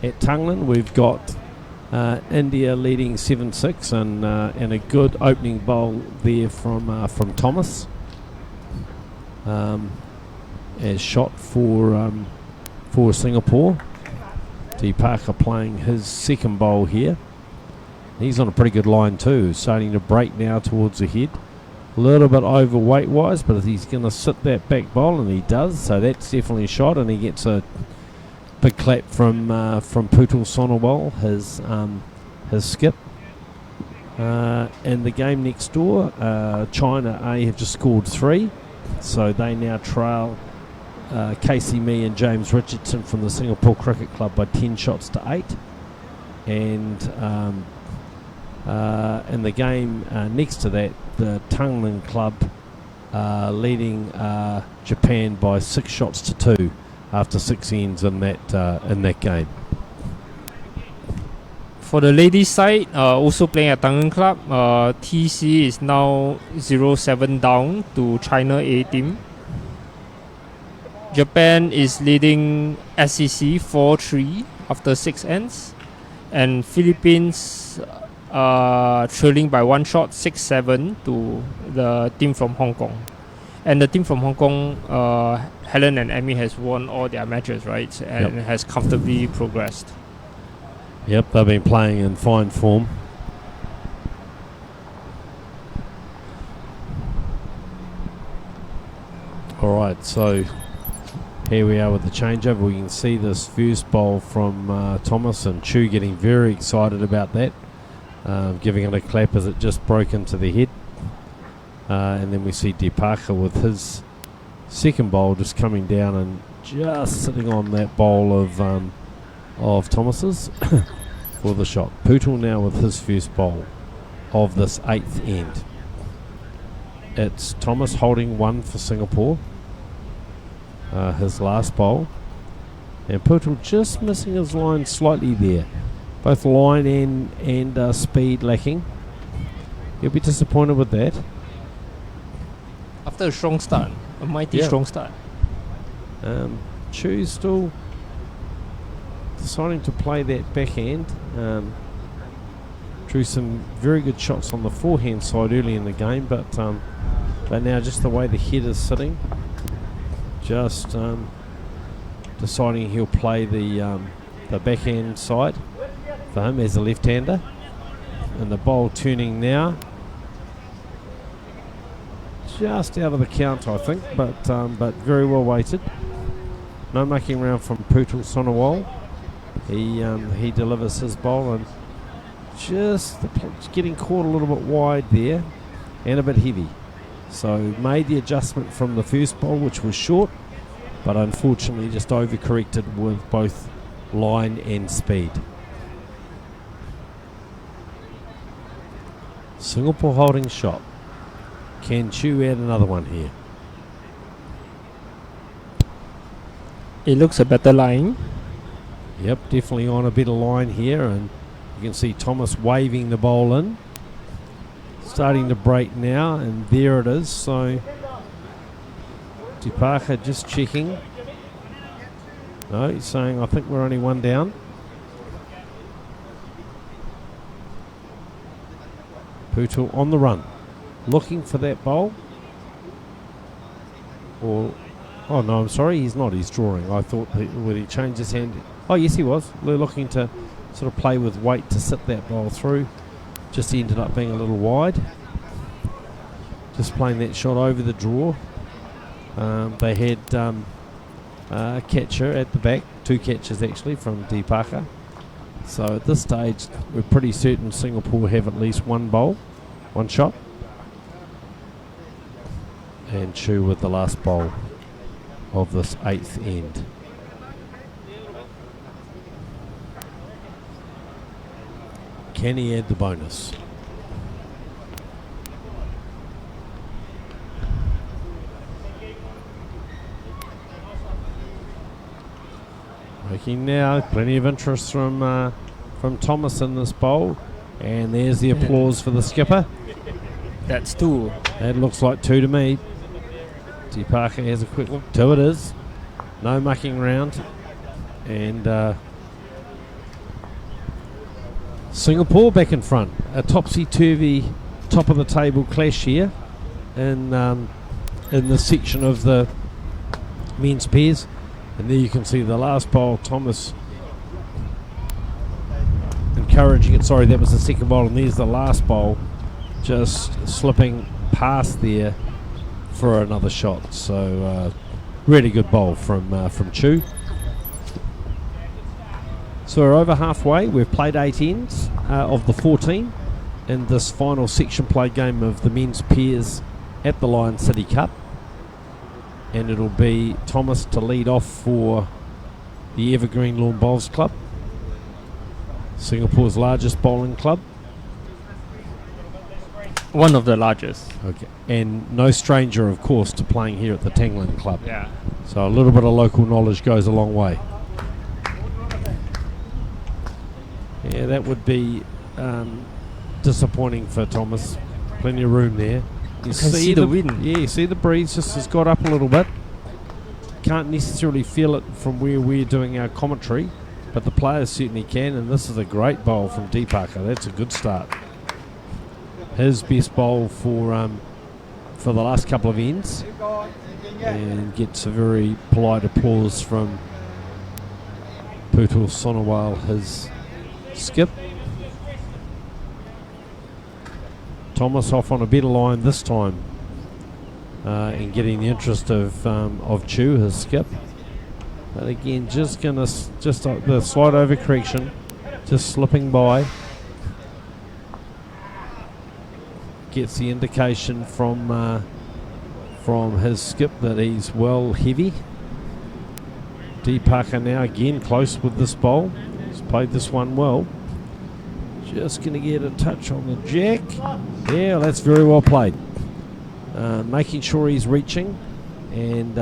Tanglen, we've got India leading 7-6 and a good opening bowl there from Thomas. As shot for Singapore. D. Parker playing his second bowl here. He's on a pretty good line too, starting to break now towards the head. A little bit overweight wise, but he's going to sit that back bowl, and he does, so that's definitely a shot, and he gets a big clap from Putul Sonowal, his skip. And the game next door, China A have just scored 3, so they now trail Casey Mee and James Richardson from the Singapore Cricket Club by 10 shots to 8. And in the game next to that, the Tanglen Club leading Japan by 6 shots to 2 after 6 ends in that game. For the ladies side, also playing at Tanglen Club, TC is now 0-7 down to China A team. Japan is leading SEC 4-3 after 6 ends, and Philippines trailing by 1 shot 6-7 to the team from Hong Kong. And the team from Hong Kong, Helen and Emmy has won all their matches, right? And has comfortably progressed. Yep, they've been playing in fine form. Alright, so here we are with the changeover. We can see this first bowl from Thomas, and Chu getting very excited about that, giving it a clap as it just broke into the head. And then we see De Parker with his second bowl just coming down and just sitting on that bowl of Thomas's for the shot. Putul now with his first bowl of this 8th end. It's Thomas holding 1 for Singapore, his last bowl, and Putul just missing his line slightly there, both line and speed lacking. He'll be disappointed with that. After a strong start, a mighty strong start. Chu's still deciding to play that backhand. Drew some very good shots on the forehand side early in the game, but now just the way the head is sitting, just deciding he'll play the backhand side for him as a left-hander. And the bowl turning now, just out of the count, I think, but very well weighted. No mucking around from Putul Sonowal. He delivers his bowl, and just getting caught a little bit wide there and a bit heavy. So made the adjustment from the first bowl, which was short, but unfortunately just overcorrected with both line and speed. Singapore holding shot. Can Chu add another one here? It looks a better line. Yep, definitely on a better line here, and you can see Thomas waving the bowl in. Starting to break now, and there it is. So De Parker just checking. No, he's saying, I think we're only 1 down. Putul on the run, looking for that bowl. Or, oh no, I'm sorry, he's not. He's drawing. I thought would he change his hand? Oh yes, he was. Looking to sort of play with weight to sit that bowl through. Just ended up being a little wide. Just playing that shot over the draw. They had a catcher at the back, 2 catchers actually from De Parker. So at this stage, we're pretty certain Singapore have at least 1 bowl, 1 shot. And Chu with the last bowl of this 8th end. Can he add the bonus? Looking now, plenty of interest from Thomas in this bowl. And there's the applause for the skipper. That's 2. That looks like 2 to me. T. Parker has a quick look. 2 it is. No mucking around. And Singapore back in front. A topsy-turvy top of the table clash here in this section of the men's pairs. And there you can see the last bowl, Thomas encouraging it. Sorry, that was the second bowl, and there's the last bowl, just slipping past there for another shot. So really good bowl from Chu. So we're over halfway. We've played 8 ends of the 14 in this final section play game of the men's pairs at the Lion City Cup. And it'll be Thomas to lead off for the Evergreen Lawn Bowls Club, Singapore's largest bowling club. One of the largest. Okay. And no stranger, of course, to playing here at the Tangland Club. Yeah. So a little bit of local knowledge goes a long way. Yeah, that would be disappointing for Thomas. Plenty of room there. You can see the wind. Yeah, you see the breeze just has got up a little bit. Can't necessarily feel it from where we're doing our commentary, but the players certainly can, and this is a great bowl from Deepaka. That's a good start. His best bowl for the last couple of ends, and gets a very polite applause from Putul Sonowal, his skip. Thomas off on a better line this time, and getting the interest of Chu, his skip. But again, just the slight over correction, just slipping by. Gets the indication from his skip that he's well heavy. Deepaka now again close with this bowl. He's played this one well. Just going to get a touch on the jack. Yeah, that's very well played. Making sure he's reaching. And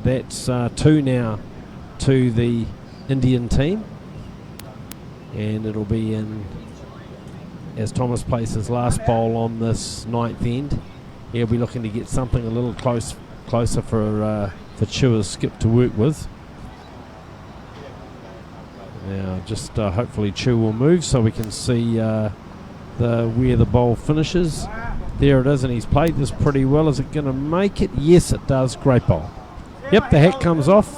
that's 2 now to the Indian team. And it'll be in, as Thomas plays his last bowl on this 9th end. He'll be looking to get something a little closer for Chua's skip to work with. Now, just hopefully Chu will move so we can see where the bowl finishes. There it is, and he's played this pretty well. Is it going to make it? Yes, it does. Great bowl. Yep, the hat comes off.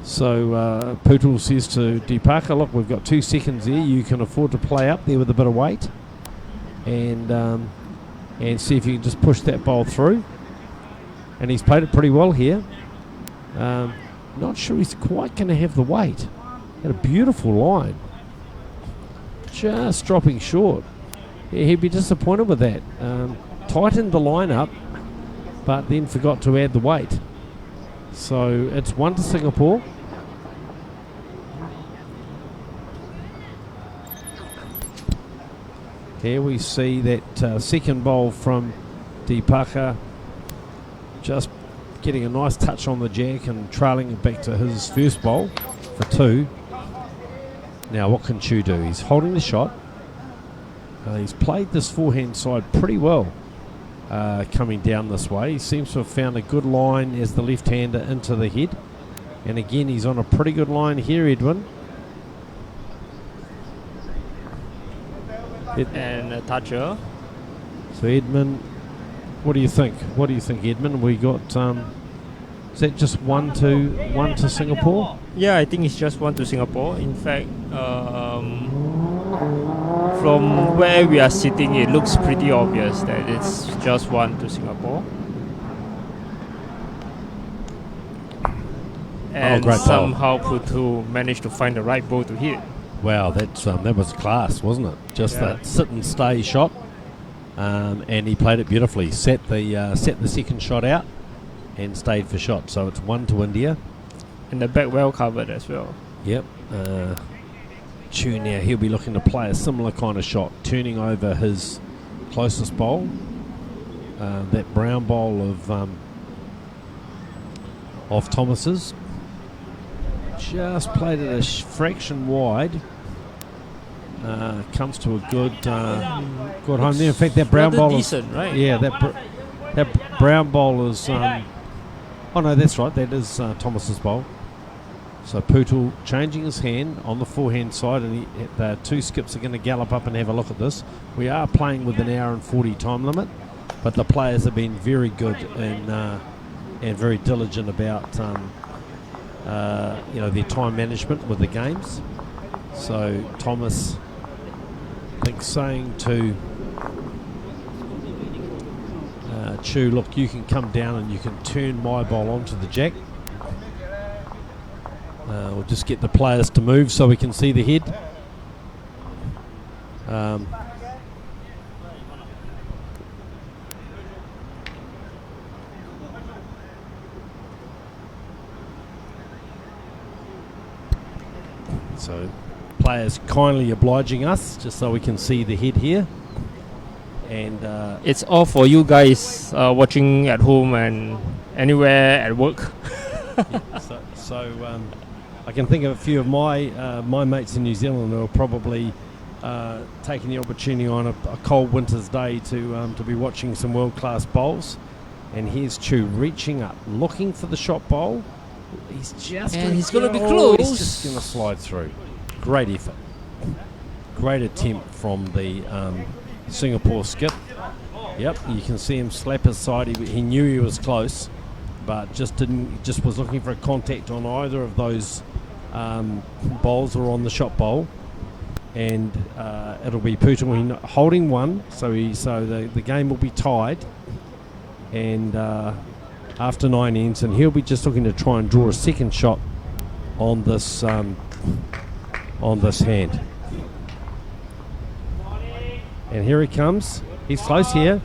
So Putul says to Deepaka, look, we've got 2 seconds there. You can afford to play up there with a bit of weight, and see if you can just push that bowl through. And he's played it pretty well here. Not sure he's quite going to have the weight. Had a beautiful line. Just dropping short. Yeah, he'd be disappointed with that. Tightened the line up, but then forgot to add the weight. So it's 1 to Singapore. Here we see that second bowl from Deepaka, just getting a nice touch on the jack and trailing it back to his first bowl for 2. Now what can Chu do? He's holding the shot. He's played this forehand side pretty well coming down this way. He seems to have found a good line as the left-hander into the head. And again, he's on a pretty good line here, Edwin. And a toucher. So Edmund, what do you think? What do you think, Edmund? We got is that just 1 to Singapore? Yeah, I think it's just 1 to Singapore. In fact, from where we are sitting, it looks pretty obvious that it's just 1 to Singapore. And great bowl. somehow Putul managed to find the right ball to hit. Wow, that was class, wasn't it? Just that sit and stay shot, and he played it beautifully. Set the second shot out, and stayed for shot. So it's 1 to India. And the back well covered as well. Yep. Chu now, he'll be looking to play a similar kind of shot, turning over his closest bowl, that brown bowl of Thomas's. just played it a fraction wide. Comes to a good home there. In fact, that brown Rather ball decent, right? Yeah, that brown ball is. Oh no, that's right. That is Thomas's bowl. So Pootle changing his hand on the forehand side, and the two skips are going to gallop up and have a look at this. We are playing with an hour and 40 time limit, but the players have been very good and very diligent about their time management with the games. So Thomas, I think, saying to Chu, look, you can come down and you can turn my ball onto the jack. We'll just get the players to move so we can see the head. So players kindly obliging us just so we can see the head here. And It's all for you guys watching at home and anywhere at work. So I can think of a few of my mates in New Zealand who are probably taking the opportunity on a cold winter's day to be watching some world-class bowls. And here's Chu reaching up, looking for the shot bowl. He's just And he's gonna be close. He's just going to slide through. Great effort. Great attempt from the Singapore skip. Yep, you can see him slap his side. He knew he was close, but just was looking for a contact on either of those bowls or on the shot bowl. And it'll be Pootle holding one, so the game will be tied. And after 9 ends, and he'll be just looking to try and draw a second shot on this hand. And here he comes. He's close here.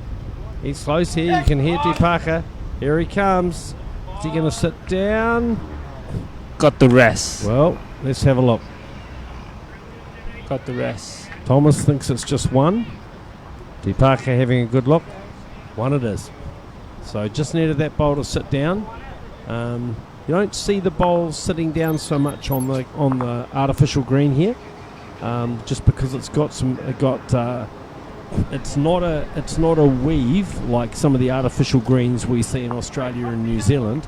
You can hear Deepaka. Here he comes. Is he going to sit down? Got the rest. Well, let's have a look. Got the rest. Thomas thinks it's just one. Deepaka having a good look. One it is. So just needed that bowl to sit down. You don't see the bowls sitting down so much on the artificial green here, just because it's not a weave like some of the artificial greens we see in Australia and New Zealand.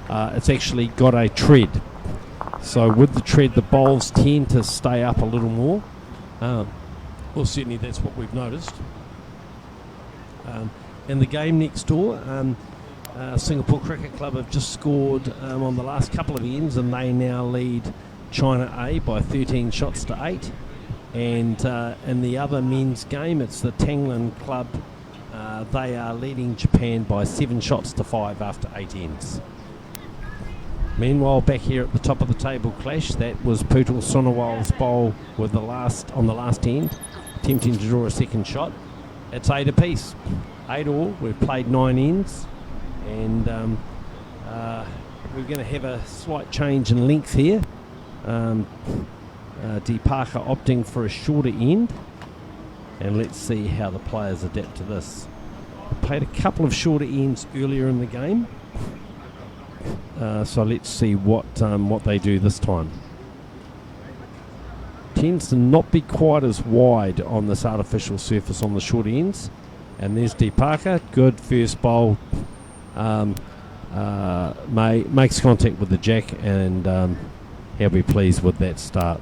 It's actually got a tread. So with the tread, the bowls tend to stay up a little more. Well, certainly that's what we've noticed. In the game next door, Singapore Cricket Club have just scored on the last couple of ends, and they now lead China A by 13 shots to 8. And in the other men's game, it's the Tanglan Club. They are leading Japan by 7 shots to 5 after 8 ends. Meanwhile, back here at the top of the table clash, that was Pootle Sonowal's bowl with on the last end, attempting to draw a second shot. It's 8 apiece. 8 all. We've played 9 ends, and we're going to have a slight change in length here. Deepaka opting for a shorter end, and let's see how the players adapt to this. Played a couple of shorter ends earlier in the game, so let's see what they do this time. Tends to not be quite as wide on this artificial surface on the short ends. And there's Deepaka, good first bowl, makes contact with the jack, and he'll be pleased with that start.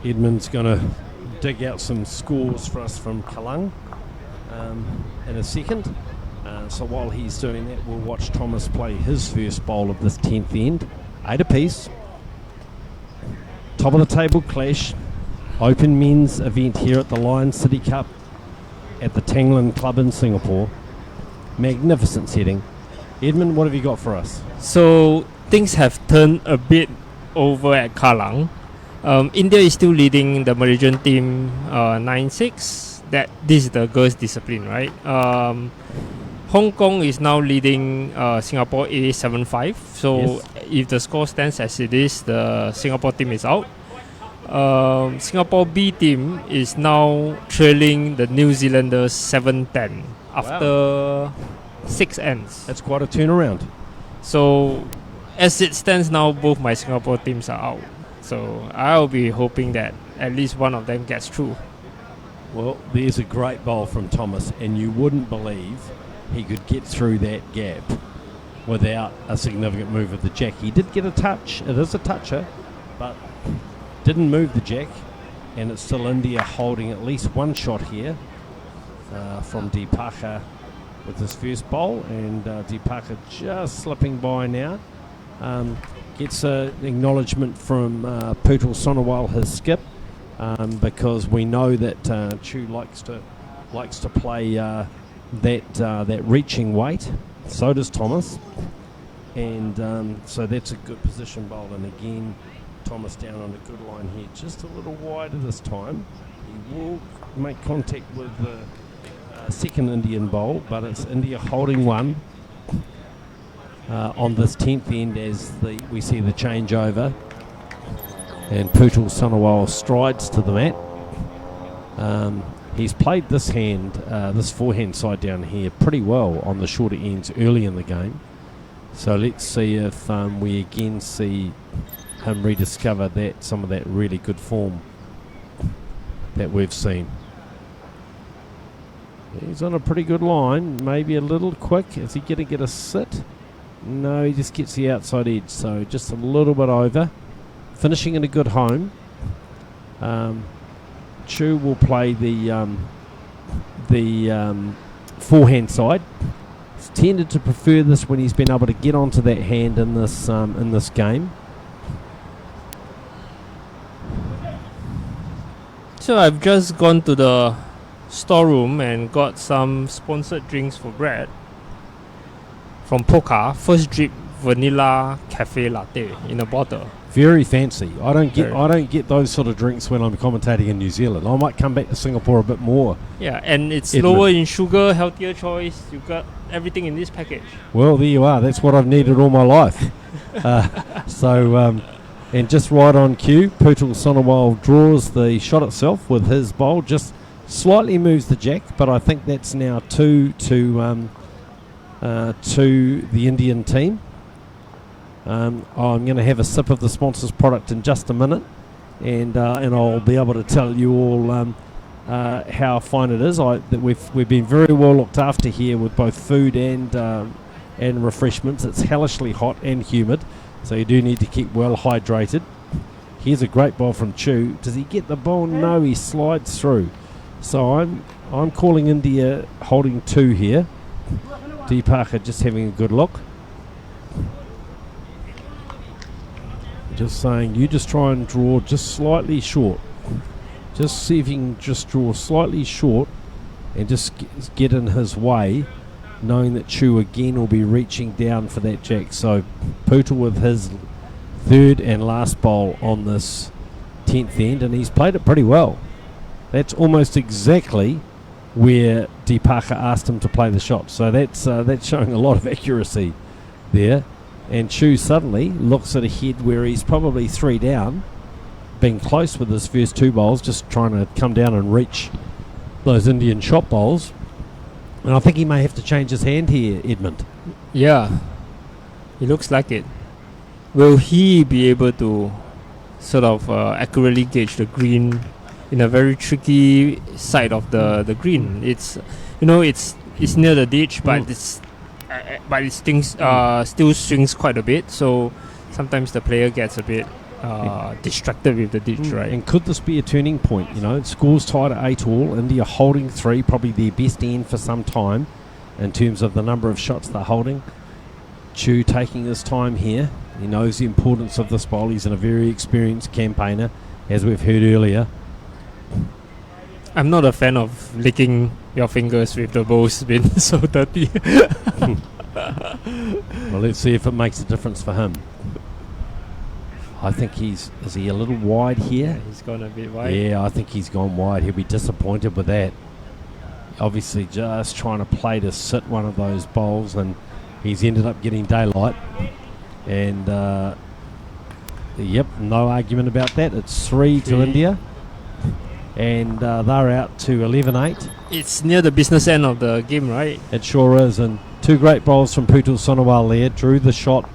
Edmund's going to dig out some scores for us from Kalang in a second. So while he's doing that, we'll watch Thomas play his first bowl of this 10th end. 8 apiece. Top of the table clash. Open men's event here at the Lions City Cup at the Tanglan Club in Singapore. Magnificent setting. Edmund, what have you got for us? So things have turned a bit over at Kalang. India is still leading the Malaysian team 9-6. This is the girls' discipline, right? Hong Kong is now leading Singapore A 7-5. So Yes. if the score stands as it is, the Singapore team is out. Singapore B team is now trailing the New Zealanders 7-10 after 6 ends. That's quite a turnaround. So, as it stands now, both my Singapore teams are out. So, I'll be hoping that at least one of them gets through. Well, there's a great bowl from Thomas, and you wouldn't believe he could get through that gap without a significant move of the jack. He did get a touch. It is a toucher, but didn't move the jack, and it's still India holding at least one shot here from Deepaka with his first bowl, and Deepaka just slipping by now. Gets an acknowledgement from Pootle Sonowal, his skip, because we know that Chu likes to play that reaching weight. So does Thomas, and so that's a good position bowl. And again, Thomas down on a good line here, just a little wider this time. He will make contact with the second Indian bowl, but it's India holding one on this 10th end as we see the changeover, and Pootle Sonowal strides to the mat. He's played this hand, this forehand side down here pretty well on the shorter ends early in the game. So let's see if we again see him rediscover some of that really good form that we've seen. He's on a pretty good line, maybe a little quick. Is he going to get a sit? No, he just gets the outside edge, so just a little bit over. Finishing in a good home. Chu will play the forehand side. He's tended to prefer this when he's been able to get onto that hand in this game. So I've just gone to the storeroom and got some sponsored drinks for Brad from Pokka. First drip vanilla cafe latte in a bottle. Very fancy. I don't get those sort of drinks when I'm commentating in New Zealand. I might come back to Singapore a bit more. Yeah, and it's Edmund. lower in sugar, healthier choice. You've got everything in this package. Well, there you are. That's what I've needed all my life. And just right on cue, Pootle Sonowal draws the shot itself with his bowl. Just slightly moves the jack, but I think that's now two to the Indian team. I'm going to have a sip of the sponsor's product in just a minute, and I'll be able to tell you all how fine it is. That we've been very well looked after here with both food and refreshments. It's hellishly hot and humid, so you do need to keep well hydrated. Here's a great ball from Chu. Does he get the ball? No, he slides through. So I'm calling India holding 2 here. Deepaka just having a good look. Just saying, you just try and draw just slightly short. Just see if you can just draw slightly short and just get in his way, knowing that Chu again will be reaching down for that jack. So Pootle with his third and last bowl on this 10th end, and he's played it pretty well. That's almost exactly where Deepaka asked him to play the shot. So that's showing a lot of accuracy there. And Chu suddenly looks at a head where he's probably 3 down, being close with his first 2 bowls, just trying to come down and reach those Indian shot bowls. And I think he may have to change his hand here, Edmund. Yeah, it looks like it. Will he be able to sort of accurately gauge the green in a very tricky side of the green? It's it's near the ditch, but it still swings quite a bit. So sometimes the player gets a bit distracted with the ditch, right? And could this be a turning point? Scores tied at 8-all. India holding 3, probably their best end for some time in terms of the number of shots they're holding. Chu taking his time here. He knows the importance of this bowl. He's a very experienced campaigner, as we've heard earlier. I'm not a fan of licking your fingers with the bowl's been so dirty. Well, let's see if it makes a difference for him. I think is he a little wide here? He's gone a bit wide. Yeah, I think he's gone wide. He'll be disappointed with that. Obviously just trying to play to sit one of those bowls, and he's ended up getting daylight. And no argument about that. It's 3 to India, and they're out to 11-8. It's near the business end of the game, right? It sure is, and Two great bowls from Putul Sonowal there. Drew the shot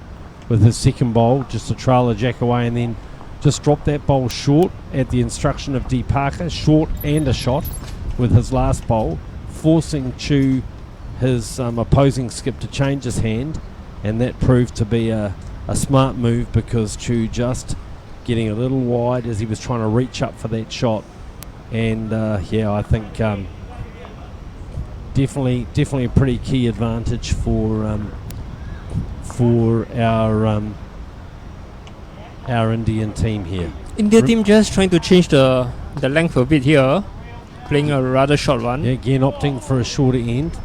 with his second bowl just to trail the jack away, and then just dropped that bowl short at the instruction of Dee Parker. Short and a shot with his last bowl, forcing Chu, his opposing skip, to change his hand, and that proved to be a smart move, because Chu just getting a little wide as he was trying to reach up for that shot. And I think definitely a pretty key advantage for our Indian team here. India team just trying to change the length a bit here, playing a rather short one. Yeah, again opting for a shorter end.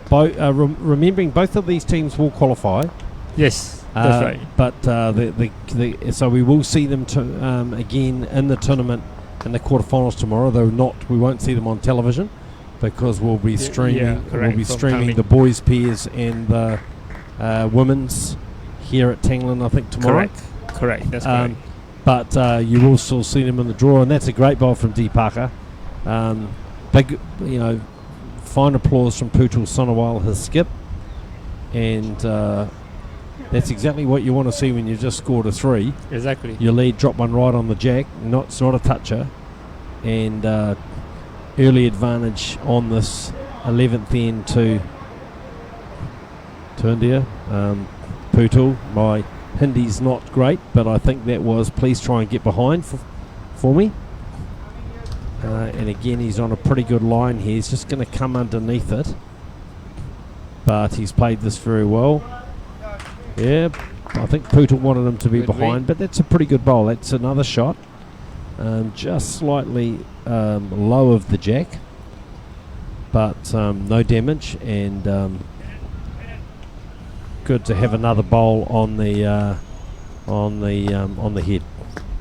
Remembering both of these teams will qualify. Yes, that's right. But so we will see them again in the tournament in the quarterfinals tomorrow. Though we won't see them on television, because we'll be streaming. We'll be streaming the boys' pairs and the women's here at Tangland, I think, tomorrow. Correct. That's correct. But you will still see them in the draw, and that's a great bowl from Dee Parker. Big, fine applause from Putul Sonowal, his skip, and that's exactly what you want to see when you just scored a 3. Exactly. Your lead drop one right on the jack. It's not a toucher, and early advantage on this 11th end to India. Putul, my Hindi's not great, but I think that was please try and get behind for me. And again, he's on a pretty good line here. He's just going to come underneath it, but he's played this very well. Yeah, I think Putul wanted him to be behind, but that's a pretty good bowl. That's another shot, just slightly low of the jack, but no damage, and good to have another bowl on the head.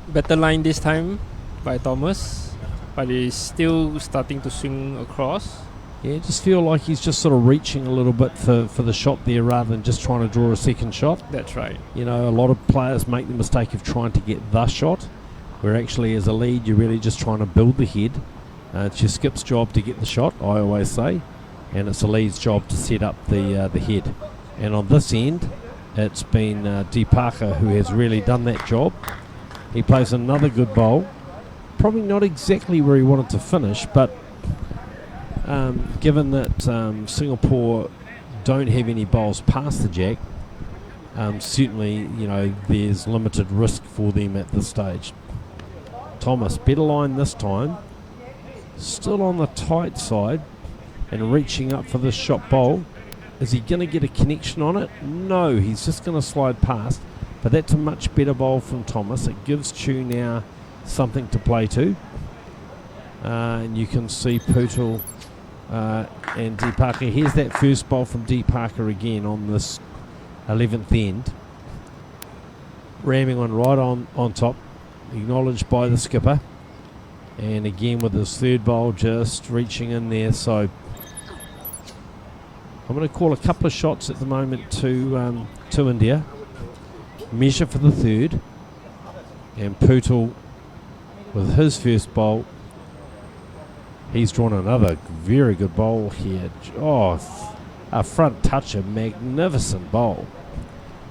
Better line this time by Thomas, but he's still starting to swing across. Yeah, just feel like he's just sort of reaching a little bit for the shot there, rather than just trying to draw a second shot. That's right. A lot of players make the mistake of trying to get the shot, where actually as a lead you're really just trying to build the head. It's your skip's job to get the shot, I always say, and it's the lead's job to set up the head. And on this end, it's been Dee Parker who has really done that job. He plays another good bowl. Probably not exactly where he wanted to finish, but given that Singapore don't have any bowls past the jack, certainly, there's limited risk for them at this stage. Thomas, better line this time. Still on the tight side and reaching up for this shot bowl. Is he going to get a connection on it? No, he's just going to slide past. But that's a much better bowl from Thomas. It gives Chu now something to play to. And you can see Putul and Dee Parker. Here's that first bowl from Dee Parker again on this 11th end. Ramming one right on top. Acknowledged by the skipper. And again with his third bowl just reaching in there. So I'm going to call a couple of shots at the moment to India. Measure for the third. And Putul with his first bowl. He's drawn another very good bowl here. Oh, a front toucher, magnificent bowl.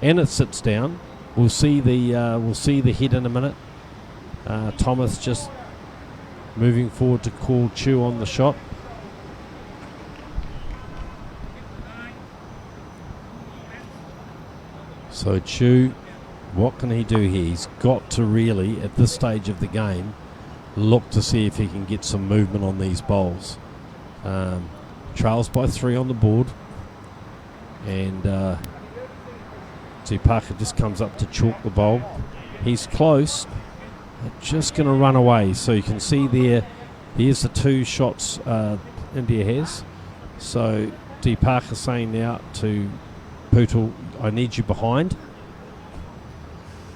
And it sits down. We'll see the head in a minute. Thomas just moving forward to call Chu on the shot. So Chu, what can he do here? He's got to really, at this stage of the game, look to see if he can get some movement on these bowls. Trails by 3 on the board, and Dee Parker just comes up to chalk the bowl. He's close, just going to run away. So you can see there's the 2 shots India has. So Dee Parker saying now to Putul, I need you behind.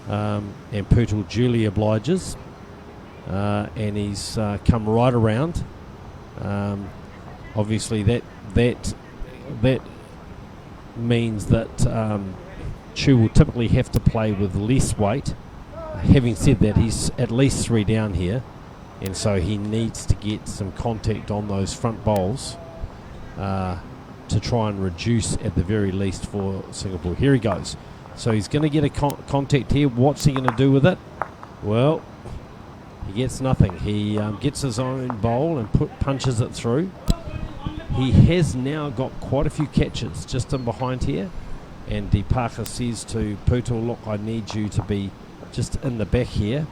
And Putul duly obliges. And he's come right around. Obviously that means that Chu will typically have to play with less weight. Having said that, he's at least 3 down here, and so he needs to get some contact on those front bowls to try and reduce at the very least for Singapore. Here he goes. So he's going to get a contact here. What's he going to do with it? Well, he gets nothing. He gets his own bowl and punches it through. He has now got quite a few catches just in behind here. And Dipaka says to Putul, look, I need you to be just in the back here.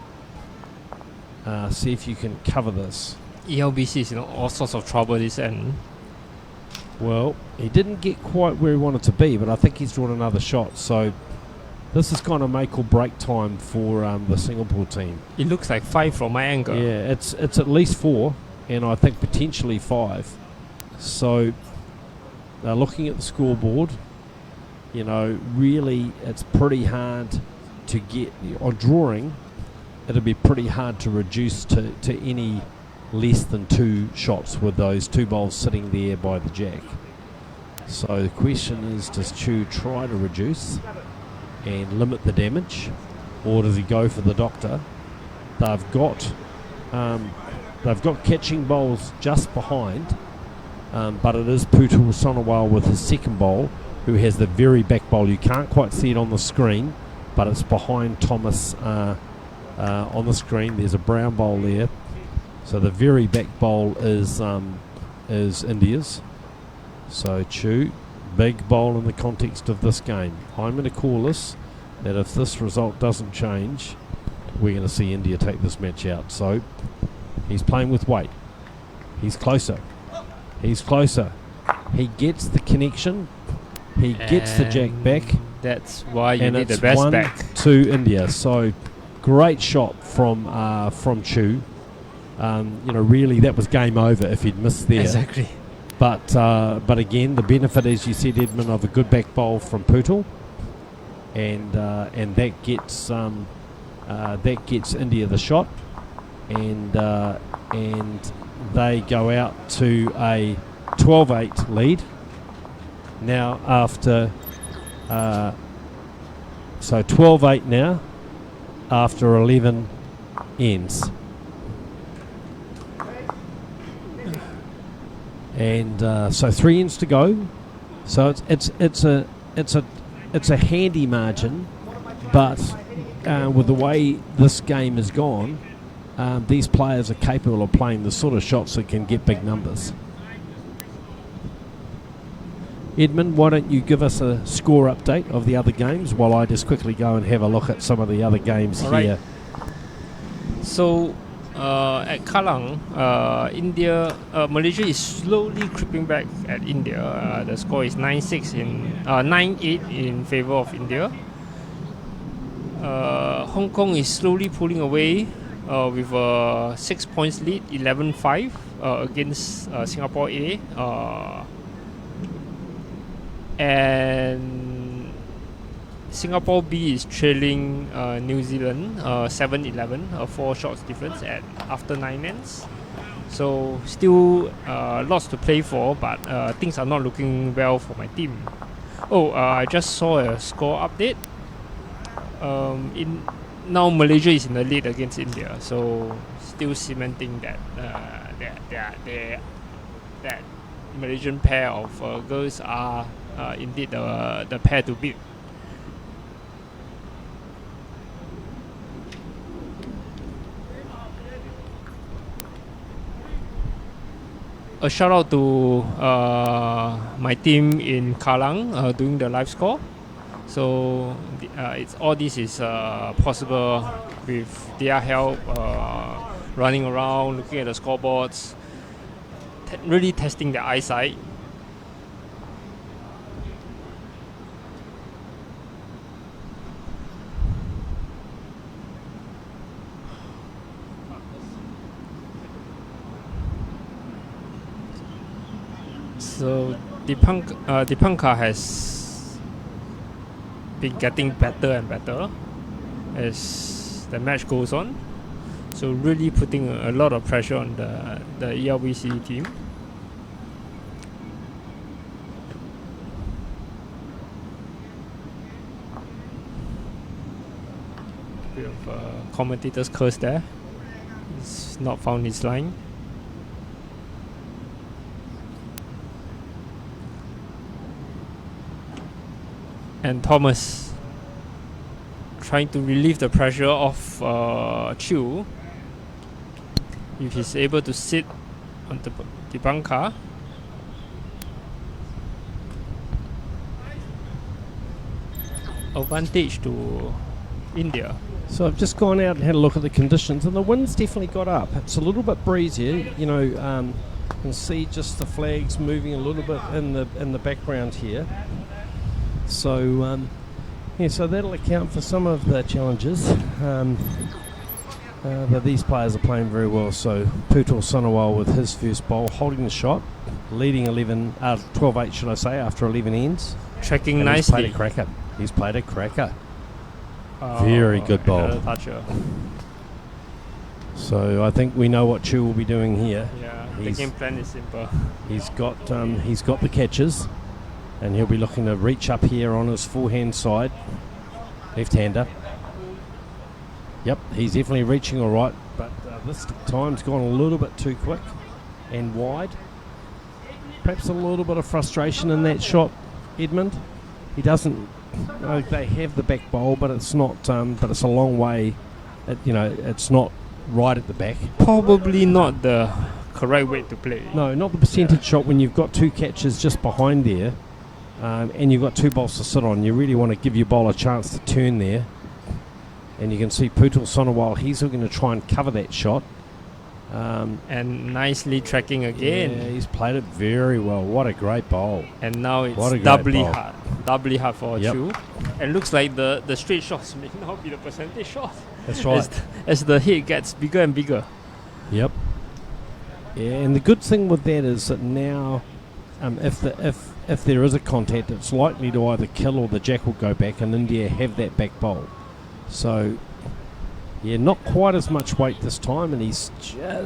See if you can cover this. ELBC is in all sorts of trouble this end. Well, he didn't get quite where he wanted to be, but I think he's drawn another shot. So this is kind of make or break time for the Singapore team. It looks like 5 from my angle. Yeah, it's at least 4, and I think potentially 5. So they're looking at the scoreboard. You know, really, it's pretty hard to get on drawing. It'll be pretty hard to reduce to any less than 2 shots with those 2 bowls sitting there by the jack. So the question is, does Chu try to reduce and limit the damage, or does he go for the doctor? They've got catching bowls just behind, but it is Putul Sonowal with his second bowl, who has the very back bowl. You can't quite see it on the screen, but it's behind Thomas on the screen. There's a brown bowl there. So the very back bowl is India's. So Chu, big bowl in the context of this game. I'm going to call this, that if this result doesn't change, we're going to see India take this match out. So he's playing with weight. He's closer. He's closer. He gets the connection. He gets the jack back. That's why you and need it's the best 1 back. to India. So great shot from Chu. Really that was game over if he'd missed there. Exactly. But again, the benefit, as you said, Edmund, of a good back bowl from Putul, and that gets India the shot, and they go out to a 12-8 lead. Now after 12-8 now after 11 ends. And so 3 ends to go. So it's a handy margin, but with the way this game has gone, these players are capable of playing the sort of shots that can get big numbers. Edmund, why don't you give us a score update of the other games while I just quickly go and have a look at some of the other games All here. Right. So at Kallang, Malaysia is slowly creeping back at India. The score is 9-8 in favor of India. Hong Kong is slowly pulling away with a 6 points lead, 11-5 against Singapore A. And Singapore B is trailing New Zealand 7-11, 4 shots difference after 9 ends. So still lots to play for, but things are not looking well for my team. I just saw a score update. Now Malaysia is in the lead against India, so still cementing that that Malaysian pair of girls are indeed the pair to beat. A shout out to my team in Kallang doing the live score. So all this is possible with their help, running around, looking at the scoreboards, really testing their eyesight. So Dipankar has been getting better and better as the match goes on. So really putting a lot of pressure on the ELBC team. Bit of commentator's curse there. He's not found his line. And Thomas trying to relieve the pressure of Chu. If he's able to sit on the bunker. Advantage to India. So I've just gone out and had a look at the conditions, and the wind's definitely got up. It's a little bit breezier, you know. You can see just the flags moving a little bit in the background here. So yeah, so that'll account for some of the challenges. But these players are playing very well. So Putul Sonowal with his first bowl, holding the shot, leading 12-8 should I say, after 11 ends. Tracking And nicely. He's played a cracker. Very good bowl. Another toucher. So I think we know what Chu will be doing here. Yeah, the He's- game plan is simple. He's got the catches, and he'll be looking to reach up here on his forehand side, left-hander. Yep, he's definitely reaching all right, but this time's gone a little bit too quick and wide. Perhaps a little bit of frustration in that shot, Edmund. He doesn't. They have the back bowl, but it's not. But it's a long way. It's not right at the back. Probably not the correct way to play. No, not the percentage shot when you've got two catches just behind there, and you've got two balls to sit on. You really want to give your bowler a chance to turn there. And you can see Putul Sonowal, he's going to try and cover that shot. And nicely tracking again. Yeah, he's played it very well. What a great bowl. And now it's What a great doubly ball. hard. Doubly hard for Yep. Chu. And looks like the straight shots may not be the percentage shot. That's right. As the hit gets bigger and bigger. Yep. Yeah, and the good thing with that is that now, if there is a contact, it's likely to either kill or the jack will go back, and India have that back bowl. So, yeah, not quite as much weight this time, and is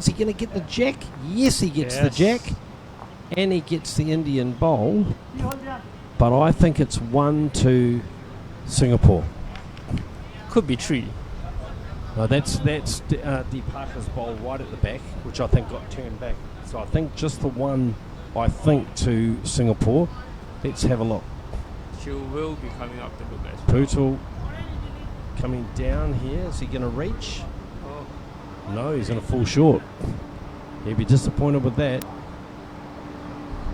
he going to get the jack? Yes, he gets the jack, and he gets the Indian bowl. But I think it's 1-2 Singapore. Could be 3. No, that's Deepaka's bowl right at the back, which I think got turned back. So I think just the one, I think, to Singapore. Let's have a look. Chu will be coming up to look as well. Putul coming down here. Is he going to reach? Oh. No, he's going to fall short. He'll be disappointed with that.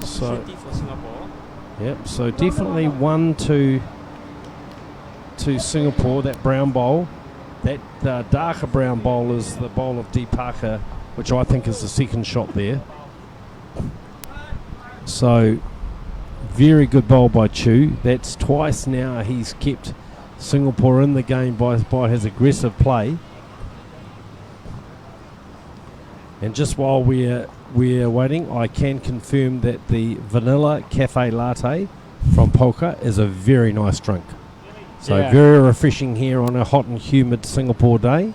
So, Shitty for Singapore. yep. So definitely 1-2 to Singapore. That brown bowl. That darker brown bowl is the bowl of Deepaka, which I think is the second shot there. So, very good bowl by Chu. That's twice now he's kept Singapore in the game by his aggressive play. And just while we're waiting, I can confirm that the vanilla cafe latte from Polka is a very nice drink. So Yeah. very refreshing here on a hot and humid Singapore day.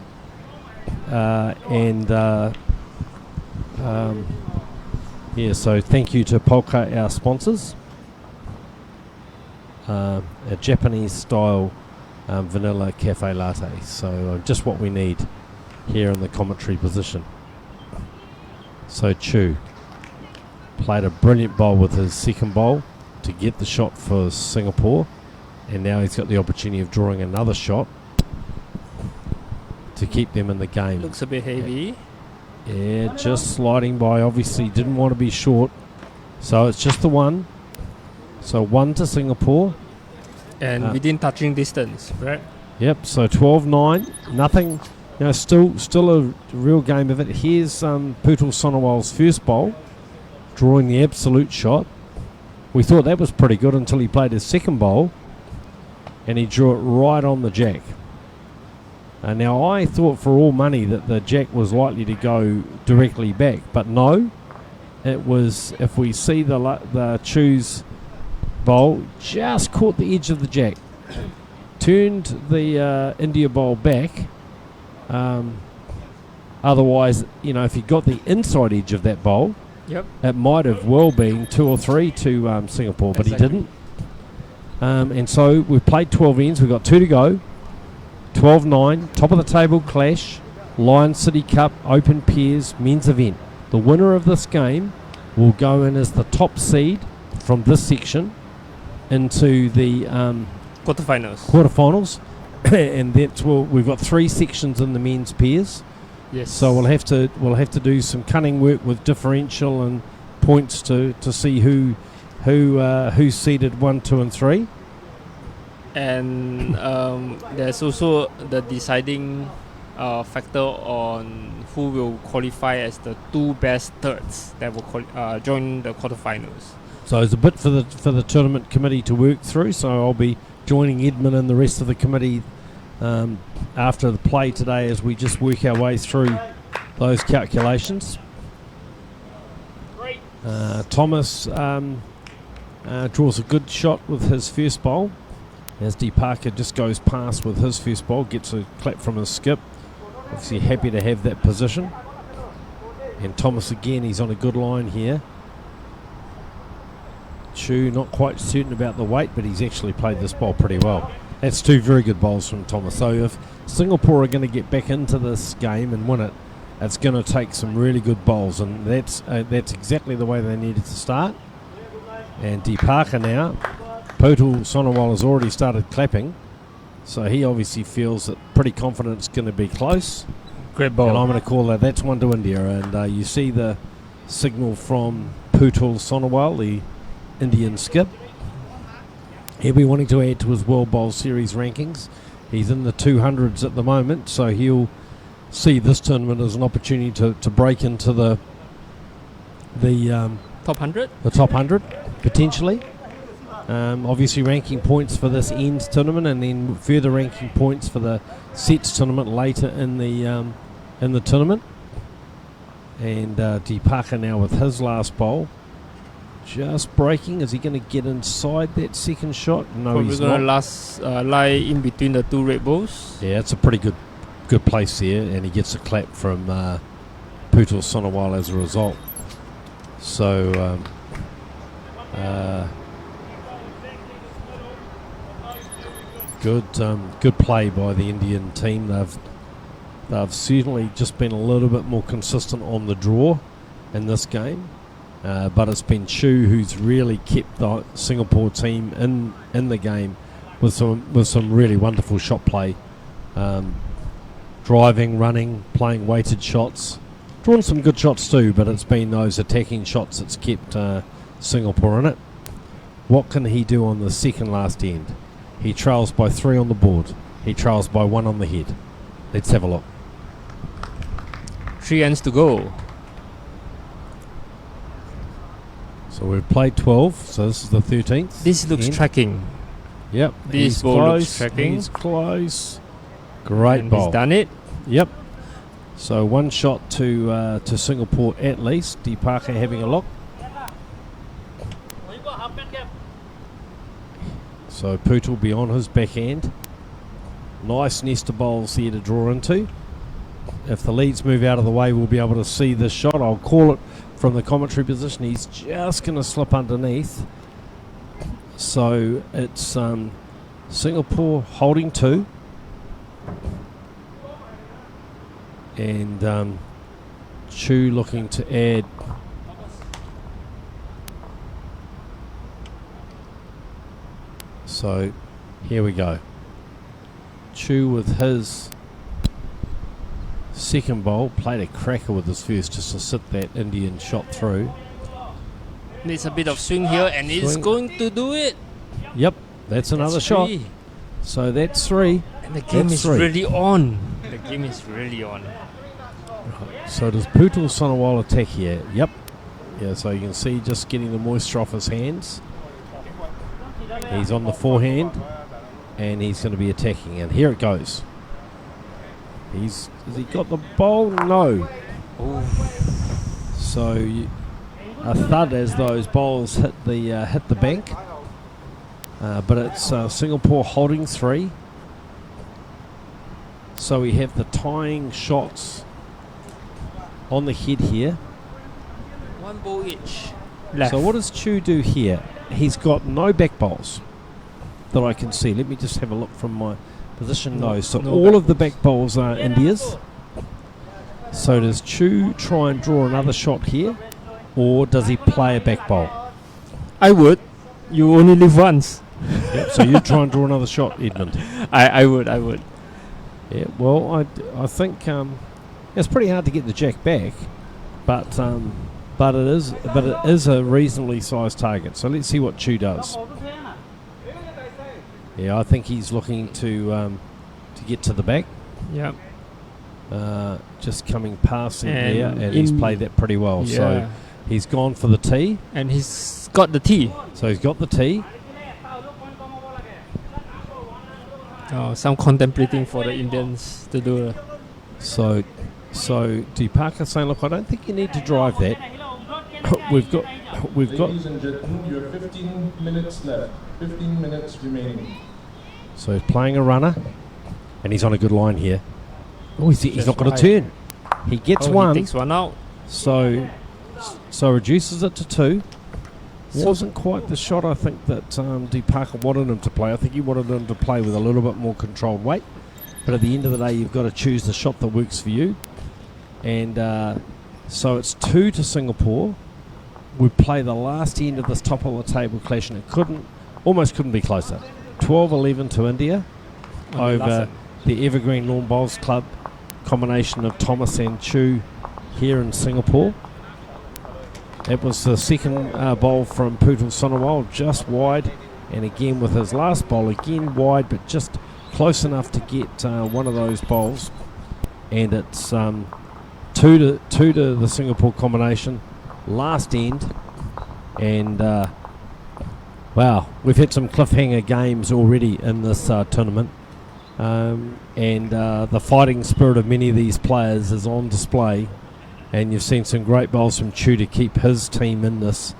Yeah, so thank you to Polka, our sponsors. A Japanese style vanilla cafe latte. So just what we need here in the commentary position. So Chu played a brilliant bowl with his second bowl to get the shot for Singapore, and now he's got the opportunity of drawing another shot to keep them in the game. Looks a bit heavy. Yeah, just sliding by. Obviously didn't want to be short, so it's just the one. So 1 to Singapore. And within touching distance, right? Yep, so 12-9, nothing, still a real game of it. Here's Putul Sonowal's first bowl, drawing the absolute shot. We thought that was pretty good until he played his second bowl, and he drew it right on the jack. Now I thought for all money that the jack was likely to go directly back, but no, it was, if we see the Chu's bowl, just caught the edge of the jack, turned the India bowl back. Otherwise, if he got the inside edge of that bowl, Yep. it might have well been 2 or 3 to Singapore, but he didn't. And so we've played 12 ends. We've got 2 to go. 12-9, top of the table clash, Lion City Cup Open Pairs men's event. The winner of this game will go in as the top seed from this section into the quarterfinals. And that's we've got 3 sections in the men's pairs. Yes. So we'll have to do some cunning work with differential and points to see who's seeded 1, 2, and 3. And there's also the deciding factor on who will qualify as the 2 best thirds that will join the quarterfinals. So there's a bit for the tournament committee to work through. So I'll be joining Edmund and the rest of the committee after the play today as we just work our way through those calculations. Thomas draws a good shot with his first bowl as D. Parker just goes past with his first bowl, gets a clap from his skip. Obviously happy to have that position. And Thomas again, he's on a good line here. Chu not quite certain about the weight, but he's actually played this bowl pretty well. That's 2 very good bowls from Thomas. So if Singapore are going to get back into this game and win it, it's going to take some really good bowls, and that's exactly the way they needed to start. And D. Parker now, Putul Sonowal has already started clapping, so he obviously feels that pretty confident it's going to be close. Great ball. And I'm going to call that's 1 to India. And you see the signal from Putul Sonowal, the Indian skip. He'll be wanting to add to his World Bowl Series rankings. He's in the 200s at the moment, so he'll see this tournament as an opportunity to break into the Top 100? The top 100, potentially. Obviously ranking points for this ends tournament, and then further ranking points for the sets tournament later in the tournament. And D. Parker now with his last bowl. Just breaking. Is he going to get inside that second shot? No, Probably he's going not. to lie in between the 2 red balls. Yeah, it's a pretty good place there, and he gets a clap from Putul Sonowal as a result. So good play by the Indian team. They've certainly just been a little bit more consistent on the draw in this game. But it's been Chu who's really kept the Singapore team in the game with some really wonderful shot play, driving, running, playing weighted shots, drawn some good shots too. But it's been those attacking shots that's kept Singapore in it. What can he do on the second last end? He trails by 3 on the board. He trails by 1 on the head. Let's have a look. 3 ends to go. So we've played 12, so this is the 13th. This looks end. tracking. Yep. This he's ball close. looks tracking. He's close. Great And ball. he's done it. Yep. So 1 shot to Singapore at least. D. Parker having a look. So Putul will be on his backhand. Nice nest of bowls here to draw into. If the leads move out of the way, we'll be able to see this shot. I'll call it from the commentary position. He's just going to slip underneath. So it's Singapore holding 2. And Chu looking to add. So here we go. Chu with his second bowl played a cracker with his first just to sit that Indian shot through. Needs a bit of swing here, and it's Swing. going to do it. Yep, that's another That's shot. 3. So that's 3. And the game That's is 3. really on. The game is really on. So does Putul Sonowal attack here? Yep. Yeah, so you can see just getting the moisture off his hands. He's on the forehand, and he's going to be attacking. And here it goes. Has he got the bowl? No. So a thud as those bowls hit the bank. But it's Singapore holding 3. So we have the tying shots on the head here. 1 ball each. Left. So what does Chu do here? He's got no back bowls that I can see. Let me just have a look from my position. No, so no all back of the back bowls are India's. So does Chu try and draw another shot here, or does he play a back bowl? I would. You only live once. Yep, so you try and draw another shot, Edmund. I would. Yeah, well, I think it's pretty hard to get the jack back, but it is a reasonably sized target. So let's see what Chu does. Yeah, I think he's looking to get to the back. Yeah. Just coming past him And there, and he's played that pretty well. Yeah. So he's gone for the tee. And he's got the tee. So he's got the tee. Some contemplating for the Indians to do. So Deepaka saying, look, I don't think you need to drive that. We've got. Ladies and gentlemen, you have 15 minutes left. 15 minutes remaining. So he's playing a runner, and he's on a good line here. Oh, he's not got a turn. He gets one. He takes one out. So reduces it to 2. Wasn't quite the shot I think that Deepaka wanted him to play. I think he wanted him to play with a little bit more controlled weight. But at the end of the day, you've got to choose the shot that works for you. And so it's 2 to Singapore. We play the last end of this top of the table clash, and it almost couldn't be closer. 12-11 to India over the Evergreen Lawn Bowls Club combination of Thomas and Chu here in Singapore. It was the second bowl from Putul Sonowal, just wide, and again with his last bowl, again wide, but just close enough to get one of those bowls. And it's 2 to the Singapore combination, last end, and wow, we've had some cliffhanger games already in this tournament, and the fighting spirit of many of these players is on display. And you've seen some great bowls from Chu to keep his team in this.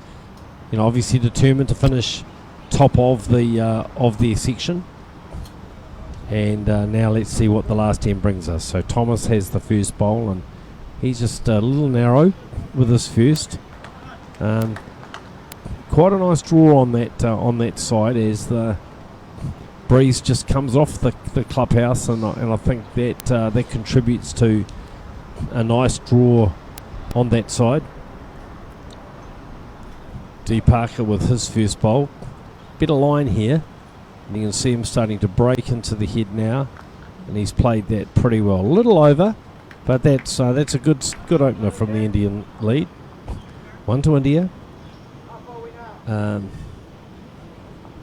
You know, obviously determined to finish top of their section. And now let's see what the last 10 brings us. So Thomas has the first bowl, and he's just a little narrow with his first. Quite a nice draw on that side as the breeze just comes off the clubhouse, and I think that contributes to a nice draw on that side. Deepaka with his first bowl. Bit of line here. And you can see him starting to break into the head now. And he's played that pretty well. A little over, but that's a good opener from the Indian lead. 1 to India.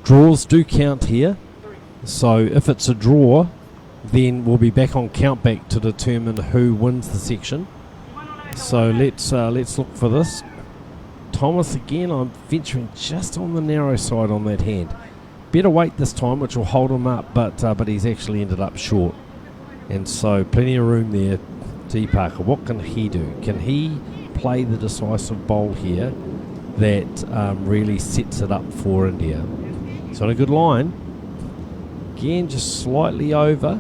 Draws do count here. So if it's a draw, then we'll be back on countback to determine who wins the section. So let's look for this. Thomas again, I'm venturing just on the narrow side on that hand. Better weight this time, which will hold him up, but he's actually ended up short. And so plenty of room there. Deepaka, what can he do? Can he play the decisive bowl here that really sets it up for India? It's on a good line. Again, just slightly over,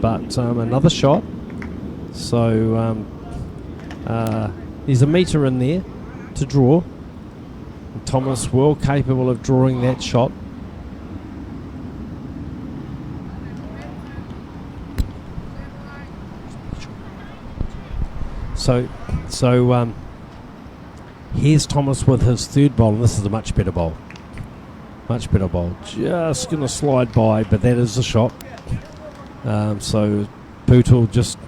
but another shot. So there's a metre in there to draw. And Thomas well capable of drawing that shot. So here's Thomas with his third bowl, and this is a much better bowl. Much better bowl. Just going to slide by, but that is the shot. So Putul just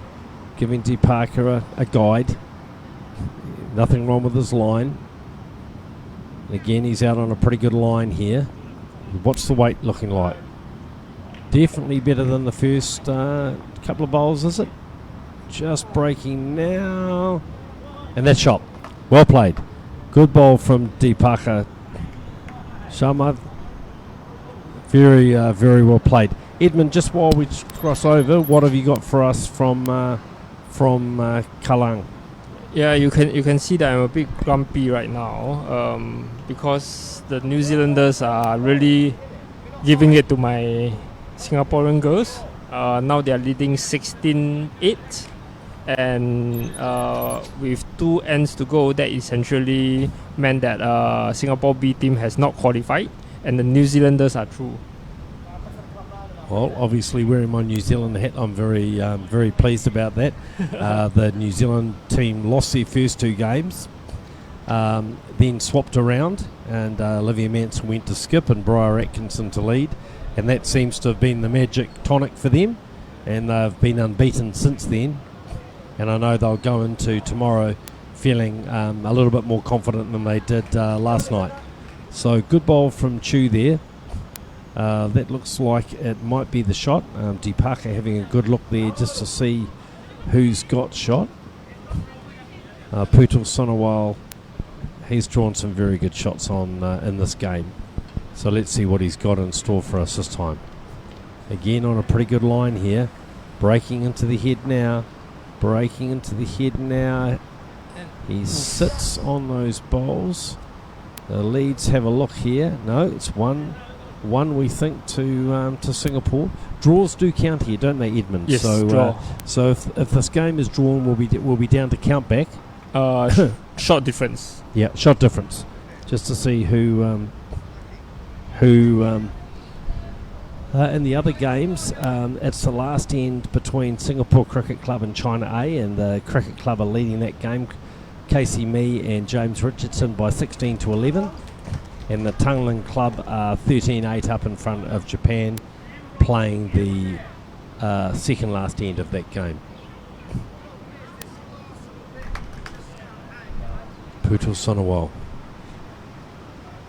giving Deepaka a guide. Nothing wrong with his line. Again, he's out on a pretty good line here. What's the weight looking like? Definitely better than the first couple of bowls, is it? Just breaking now. And that shot. Well played. Good ball from Deepaka Sharma. Very, very well played. Edmund, just while we cross over, what have you got for us from Kallang? Yeah, you can see that I'm a bit grumpy right now because the New Zealanders are really giving it to my Singaporean girls. Now they are leading 16-8, and with 2 ends to go, that essentially meant that Singapore B team has not qualified, and the New Zealanders are through. Well, obviously wearing my New Zealand hat, I'm very very pleased about that. The New Zealand team lost their first 2 games, then swapped around and Olivia Manson went to skip and Briar Atkinson to lead, and that seems to have been the magic tonic for them, and they've been unbeaten since then, and I know they'll go into tomorrow feeling a little bit more confident than they did last night. So good bowl from Chu there. That looks like it might be the shot. Deepaka having a good look there just to see who's got shot. Putul Sonowal, he's drawn some very good shots on in this game. So let's see what he's got in store for us this time. Again on a pretty good line here. Breaking into the head now. Breaking into the head now. He sits on those bowls. The leads have a look here. No, it's one we think to Singapore. Draws do count here, don't they, Edmund? Yes, so draw. So if this game is drawn, we'll be down to count back. Short difference. Yeah, shot difference, just to see who in the other games. It's the last end between Singapore Cricket Club and China A, and the Cricket Club are leading that game. Casey Mee and James Richardson by 16 to 11, and the Tangling Club are 13-8 up in front of Japan, playing the second last end of that game. Putul Sonowal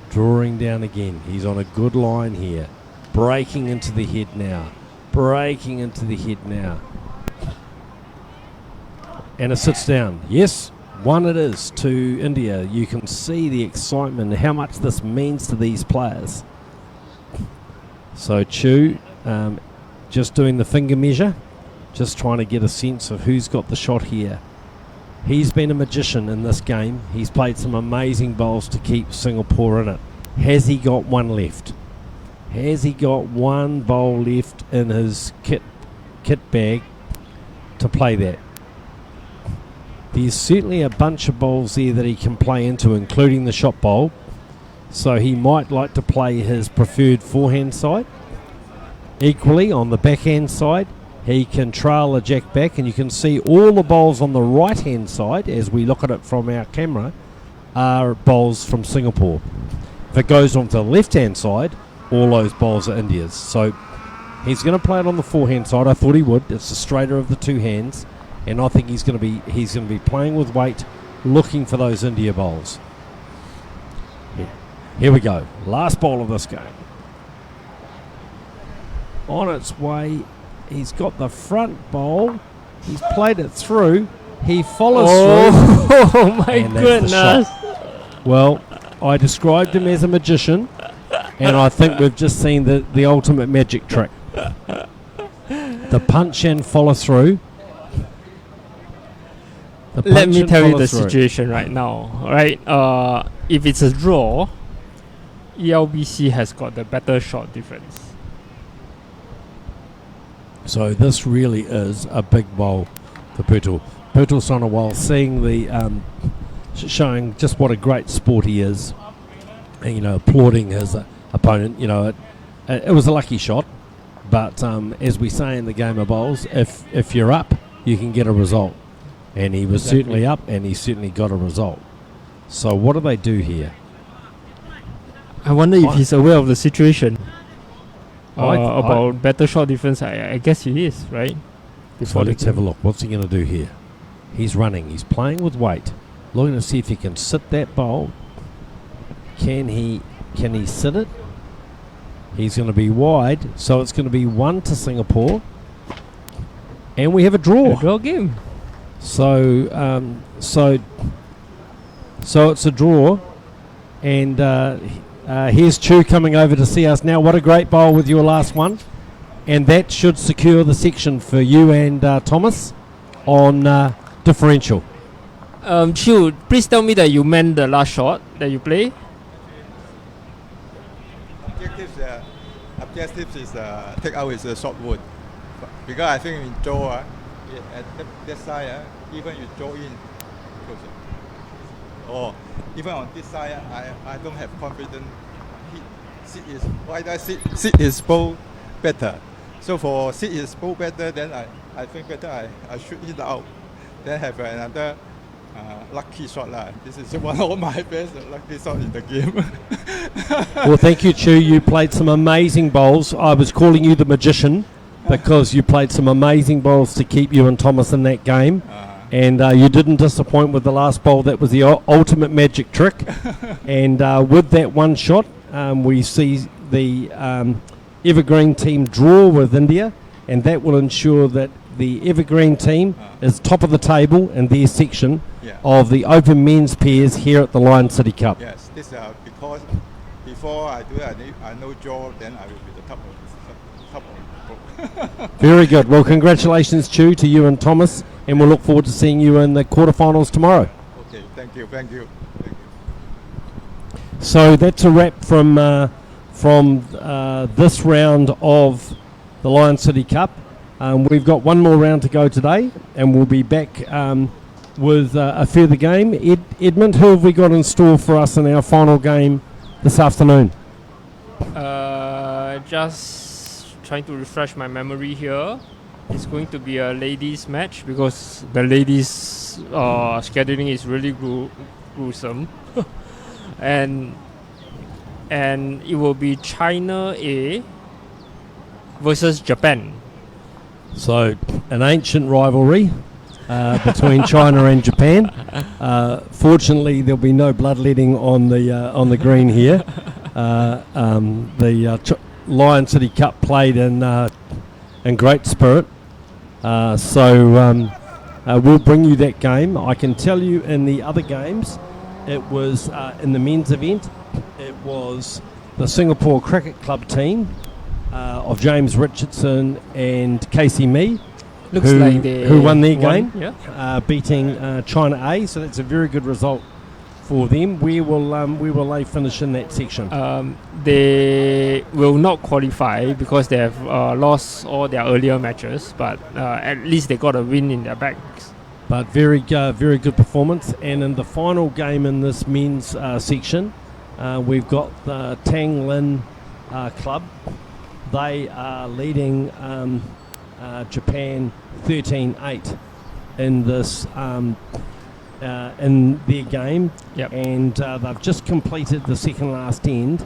drawing down again. He's on a good line here. Breaking into the head now. Breaking into the head now. And it sits down. Yes, one it is to India. You can see the excitement and how much this means to these players. So Chu just doing the finger measure, just trying to get a sense of who's got the shot here. He's been a magician in this game. He's played some amazing bowls to keep Singapore in it. Has he got one left? Has he got one bowl left in his kit bag to play that? There's certainly a bunch of bowls there that he can play into, including the shot bowl. So he might like to play his preferred forehand side. Equally, on the backhand side, he can trail a jack back, and you can see all the bowls on the right-hand side, as we look at it from our camera, are bowls from Singapore. If it goes on to the left-hand side, all those bowls are India's. So he's going to play it on the forehand side. I thought he would. It's the straighter of the two hands, and I think he's going to be playing with weight, looking for those India bowls. Here we go. Last bowl of this game. On its way. He's got the front bowl. He's played it through. He follows through. Oh my goodness. Well, I described him as a magician, and I think we've just seen the ultimate magic trick. The punch and follow through. Let me tell you the situation right now. Right? If it's a draw, ELBC has got the better shot difference. So this really is a big bowl for Putul. Putul Sonowal seeing showing just what a great sport he is, and applauding his opponent. It was a lucky shot, but as we say in the game of bowls, if you're up, you can get a result, and he was certainly up, and he certainly got a result. So what do they do here? I wonder if he's aware of the situation. About better shot difference, I guess he is, right? So let's have a look. What's he going to do here? He's running. He's playing with weight. Looking to see if he can sit that bowl. Can he sit it? He's going to be wide, so it's going to be 1 to Singapore. And we have a draw. A draw game. So it's a draw. And here's Chu coming over to see us now. What a great bowl with your last one. And that should secure the section for you and Thomas on differential. Chu, please tell me that you meant the last shot that you play. Objective is take out his short wood. Because I think in draw, at that side, even you draw in closer. Or even on this side, I don't have confidence. Why do I sit his bowl better? So for sit his bowl better, then I think better I shoot it out. Then have another lucky shot lah. This is one of my best lucky shot in the game. Well, thank you, Chu. You played some amazing bowls. I was calling you the magician because you played some amazing bowls to keep you and Thomas in that game. And you didn't disappoint with the last bowl. That was the ultimate magic trick. And with that one shot, we see the Evergreen team draw with India, and that will ensure that the Evergreen team is top of the table in their section of the Open Men's Pairs here at the Lion City Cup. Yes, this because before I do it, I know draw, then I will be the top of the group. Very good. Well, congratulations, Chu, to you and Thomas, and we'll look forward to seeing you in the quarterfinals tomorrow. Okay, thank you. So that's a wrap from this round of the Lion City Cup. We've got one more round to go today, and we'll be back with a further game. Edmund, who have we got in store for us in our final game this afternoon? Just trying to refresh my memory here. It's going to be a ladies match because the ladies scheduling is really gruesome. and it will be China A versus Japan. So an ancient rivalry between China and Japan. Fortunately, there'll be no bloodletting on the green here. The Lion City Cup played in great spirit. So we'll bring you that game. I can tell you in the other games, it was in the men's event, it was the Singapore Cricket Club team of James Richardson and Casey Mee, who won their game, beating China A. So that's a very good result for them. Where will they finish in that section? They will not qualify because they have lost all their earlier matches, but at least they got a win in their bags. But very good performance. And in the final game in this men's section, we've got the Tang Lin club. They are leading Japan 13-8 in this in their game, and they've just completed the second last end.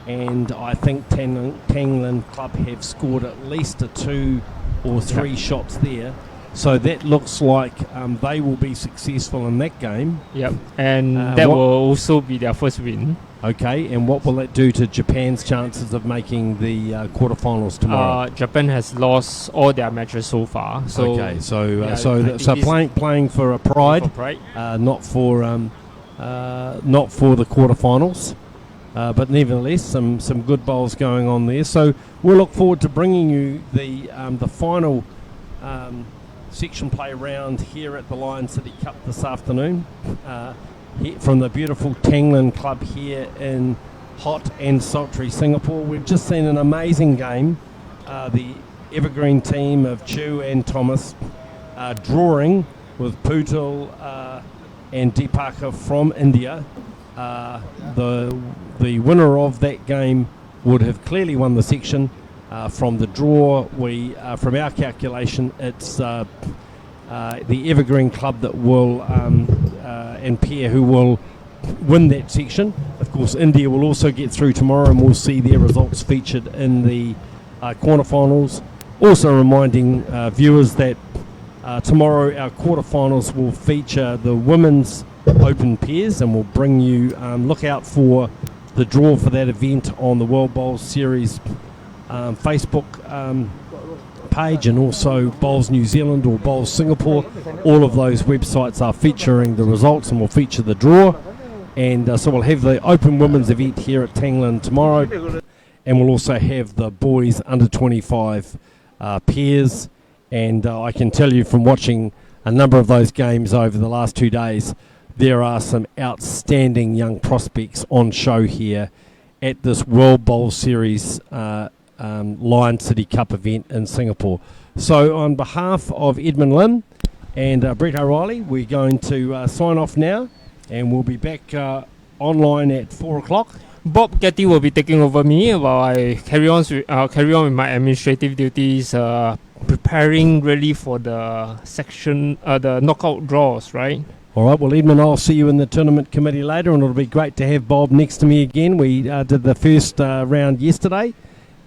And I think Tang Lin club have scored at least a 2 or 3 shots there. So that looks like they will be successful in that game. And that will also be their first win. Okay, and what will that do to Japan's chances of making the quarterfinals tomorrow? Japan has lost all their matches so far. So okay, so playing for a pride, not for the quarterfinals. But nevertheless, some good bowls going on there. So we'll look forward to bringing you the final section play round here at the Lion City Cup this afternoon from the beautiful Tang Lin club here in hot and sultry Singapore. We've just seen an amazing game. The Evergreen team of Chu and Thomas drawing with Putul and Deepaka from India. The winner of that game would have clearly won the section. From the draw, from our calculation, it's the Evergreen club that will and pair who will win that section. Of course, India will also get through tomorrow, and we'll see their results featured in the quarterfinals. Also reminding viewers that tomorrow our quarterfinals will feature the women's open pairs, and we'll bring you look out for the draw for that event on the World Bowls Series Facebook page, and also Bowls New Zealand or Bowls Singapore. All of those websites are featuring the results and will feature the draw. And so we'll have the Open Women's event here at Tang Lin tomorrow, and we'll also have the boys under 25 pairs. And I can tell you from watching a number of those games over the last 2 days, there are some outstanding young prospects on show here at this World Bowl Series Lion City Cup event in Singapore. So on behalf of Edmund Lim and Brett O'Reilly, we're going to sign off now, and we'll be back online at 4 o'clock. Bob Getty will be taking over me while I carry on with my administrative duties, preparing really for the section, the knockout draws, right? All right, well, Edmund, I'll see you in the tournament committee later, and it'll be great to have Bob next to me again. We did the first round yesterday,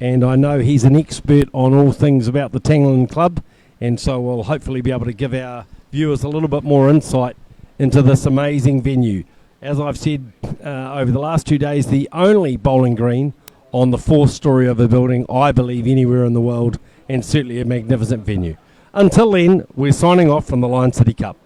and I know he's an expert on all things about the Tangland Club, and so we'll hopefully be able to give our viewers a little bit more insight into this amazing venue. As I've said over the last 2 days, the only bowling green on the fourth story of a building, I believe, anywhere in the world, and certainly a magnificent venue. Until then, we're signing off from the Lion City Cup.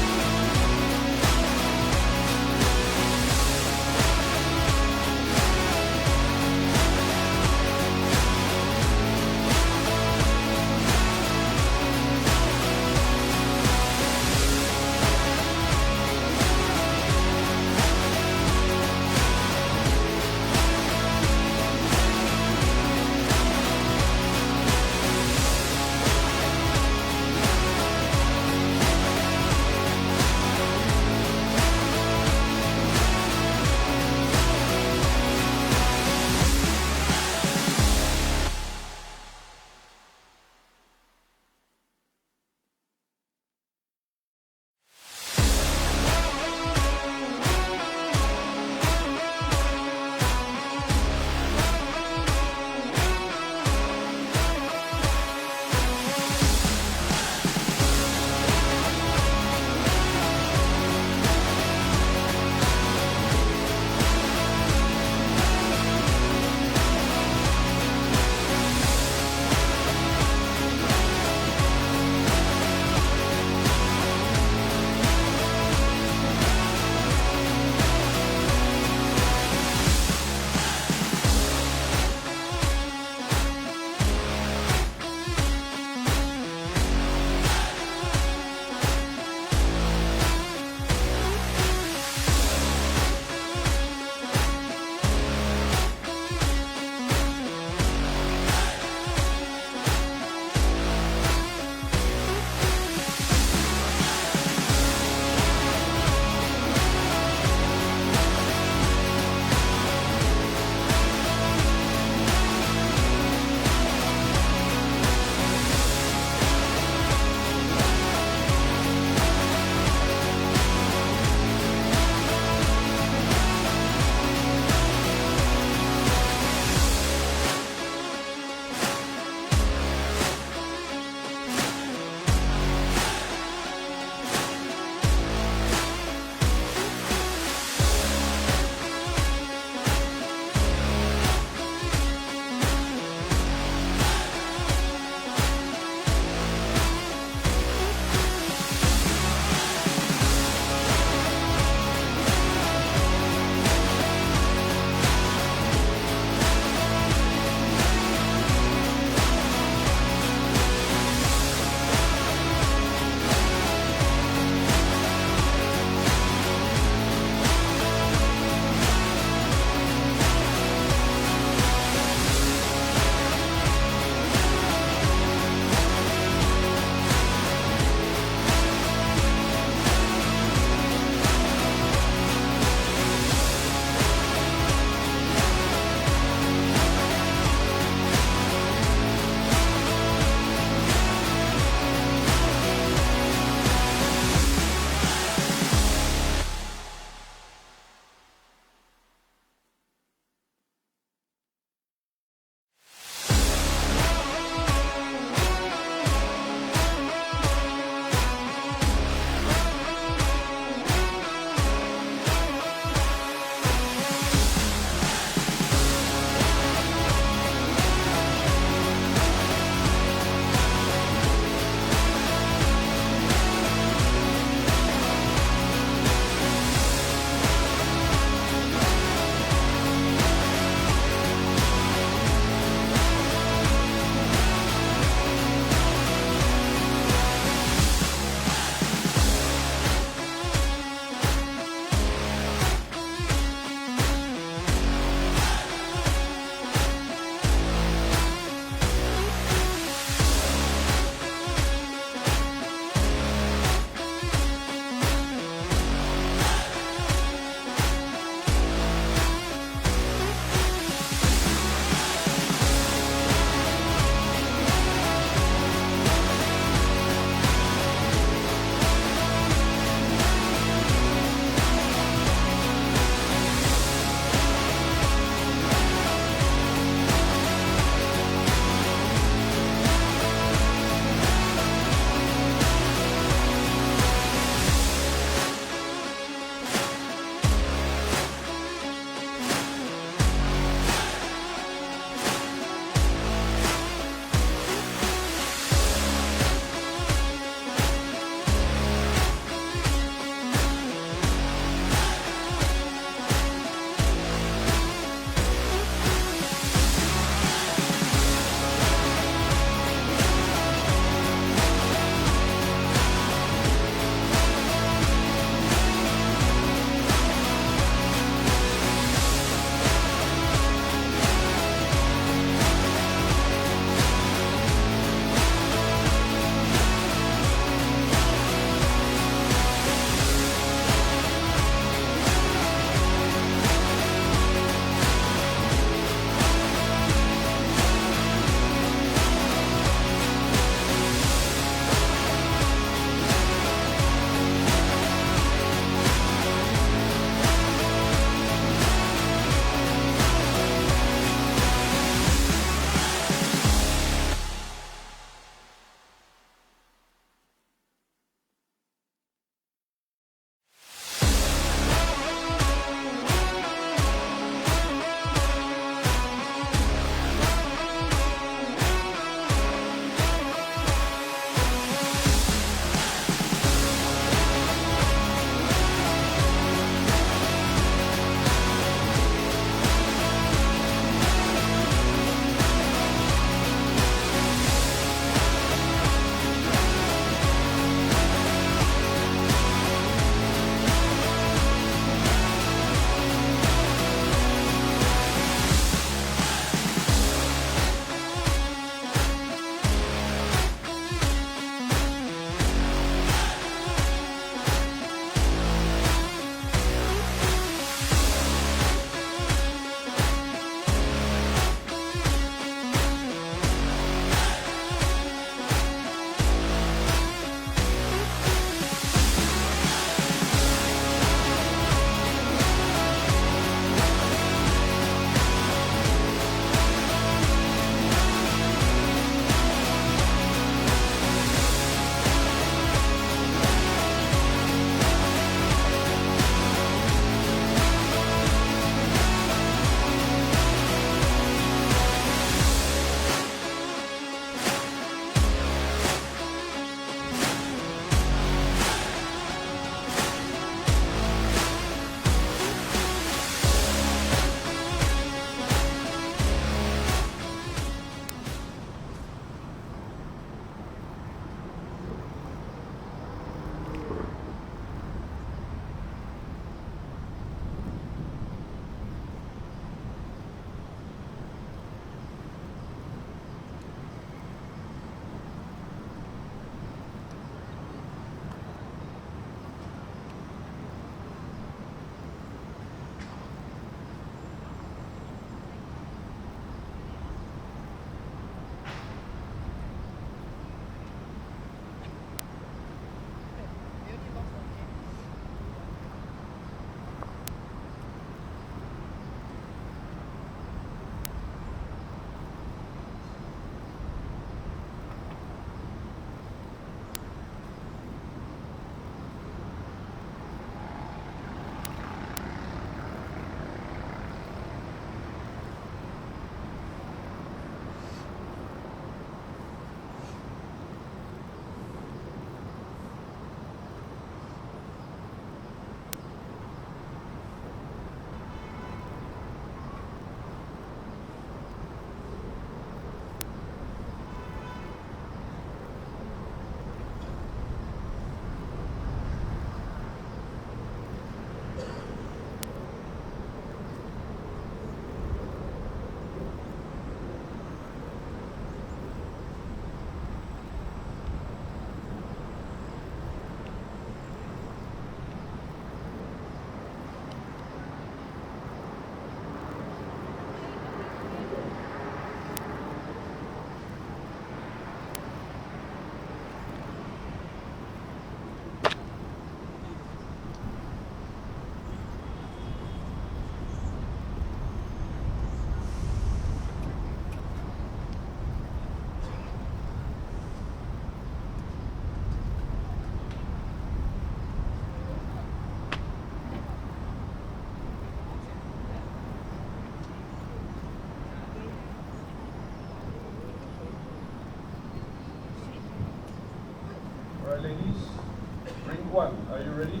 1. Are you ready?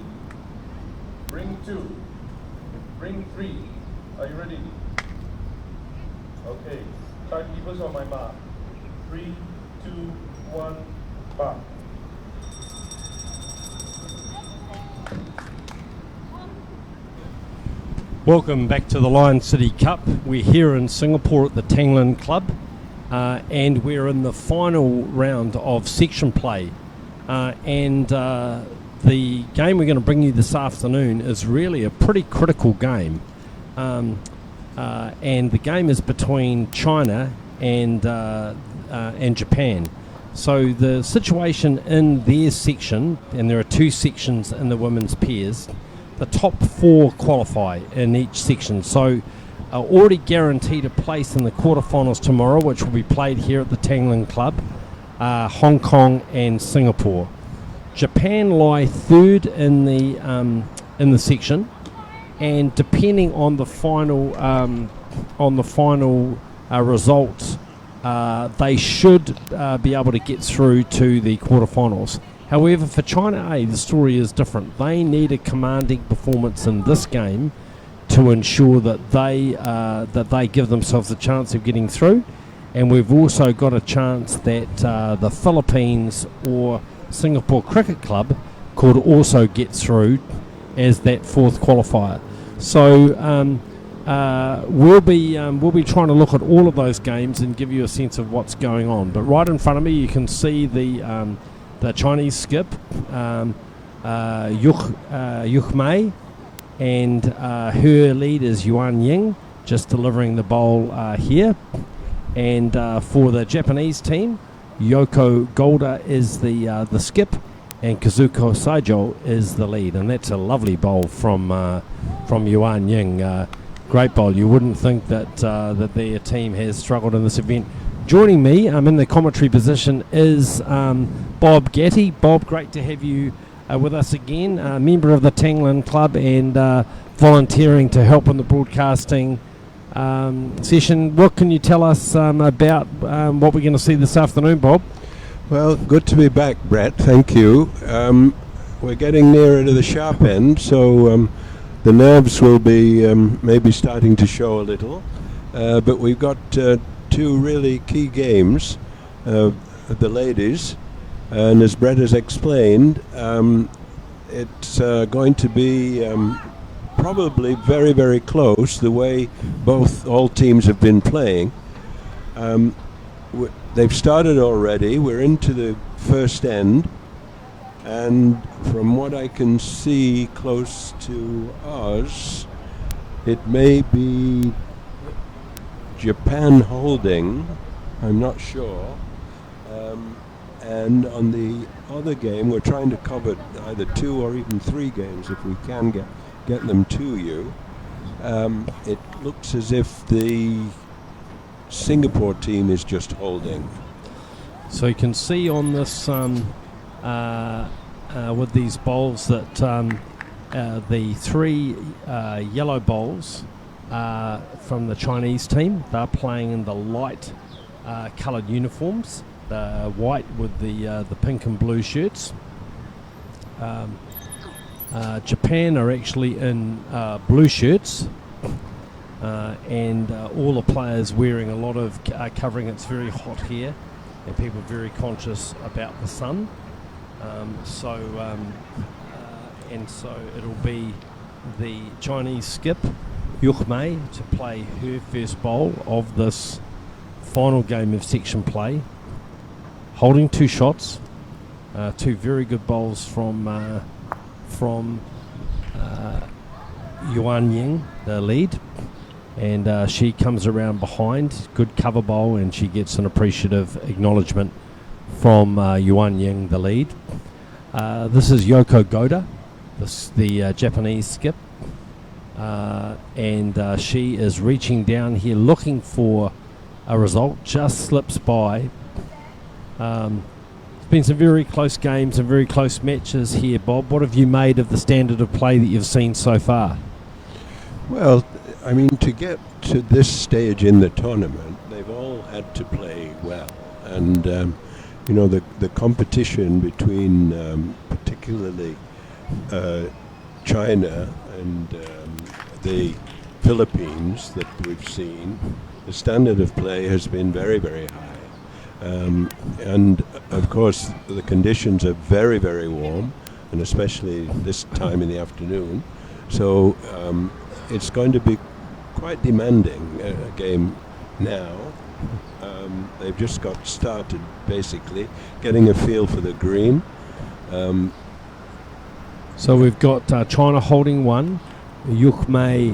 Bring 2. Bring 3. Are you ready? Okay. Timekeepers on my mark. 3, 2, 1, mark. Welcome back to the Lion City Cup. We're here in Singapore at the Tanglin Club, and we're in the final round of section play. The game we're going to bring you this afternoon is really a pretty critical game. And the game is between China and Japan. So the situation in their section, and there are 2 sections in the women's pairs, the top 4 qualify in each section. So already guaranteed a place in the quarterfinals tomorrow, which will be played here at the Tanglin Club, Hong Kong and Singapore. Japan lie 3rd in the section, and depending on the final results, they should be able to get through to the quarterfinals. However, for China A, the story is different. They need a commanding performance in this game to ensure that they give themselves a chance of getting through. And we've also got a chance that the Philippines or Singapore Cricket Club could also get through as that 4th qualifier. So we'll be trying to look at all of those games and give you a sense of what's going on. But right in front of me, you can see the Chinese skip, Yuk Mei, and her lead is Yuan Ying, just delivering the bowl here. And for the Japanese team, Yoko Golda is the skip, and Kazuko Saijo is the lead. And that's a lovely bowl from Yuan Ying. Great bowl. You wouldn't think that their team has struggled in this event. Joining me in the commentary position is Bob Gatty. Bob, great to have you with us again, member of the Tanglin Club and volunteering to help in the broadcasting session. What can you tell us about what we're going to see this afternoon, Bob? Well, good to be back, Brett. Thank you. We're getting nearer to the sharp end, so the nerves will be maybe starting to show a little. But we've got 2 really key games, the ladies, and as Brett has explained, it's going to be probably very, very close the way all teams have been playing. They've started already. We're into the first end, and from what I can see close to us, it may be Japan holding, I'm not sure. And on the other game, we're trying to cover either 2 or even 3 games if we can get them to you. It looks as if the Singapore team is just holding. So you can see on this with these bowls that the 3 yellow bowls from the Chinese team. They're playing in the light coloured uniforms, the white with the pink and blue shirts. Japan are actually in blue shirts, and all the players wearing a lot of covering. It's very hot here, and people are very conscious about the sun. So it'll be the Chinese skip, Yuk Mei, to play her first bowl of this final game of section play, holding 2 shots, 2 very good bowls from Yuan Ying, the lead, and she comes around behind, good cover bowl, and she gets an appreciative acknowledgement from Yuan Ying, the lead. This is Yoko Golda, the Japanese skip, and she is reaching down here looking for a result, just slips by. It's been some very close games and very close matches here, Bob. What have you made of the standard of play that you've seen so far? Well, I mean, to get to this stage in the tournament, they've all had to play well. And, the competition between particularly China and the Philippines that we've seen, the standard of play has been very, very high. And of course, the conditions are very, very warm, and especially this time in the afternoon. So it's going to be quite demanding a game now. They've just got started, basically, getting a feel for the green. So we've got China holding one, Yuk Mei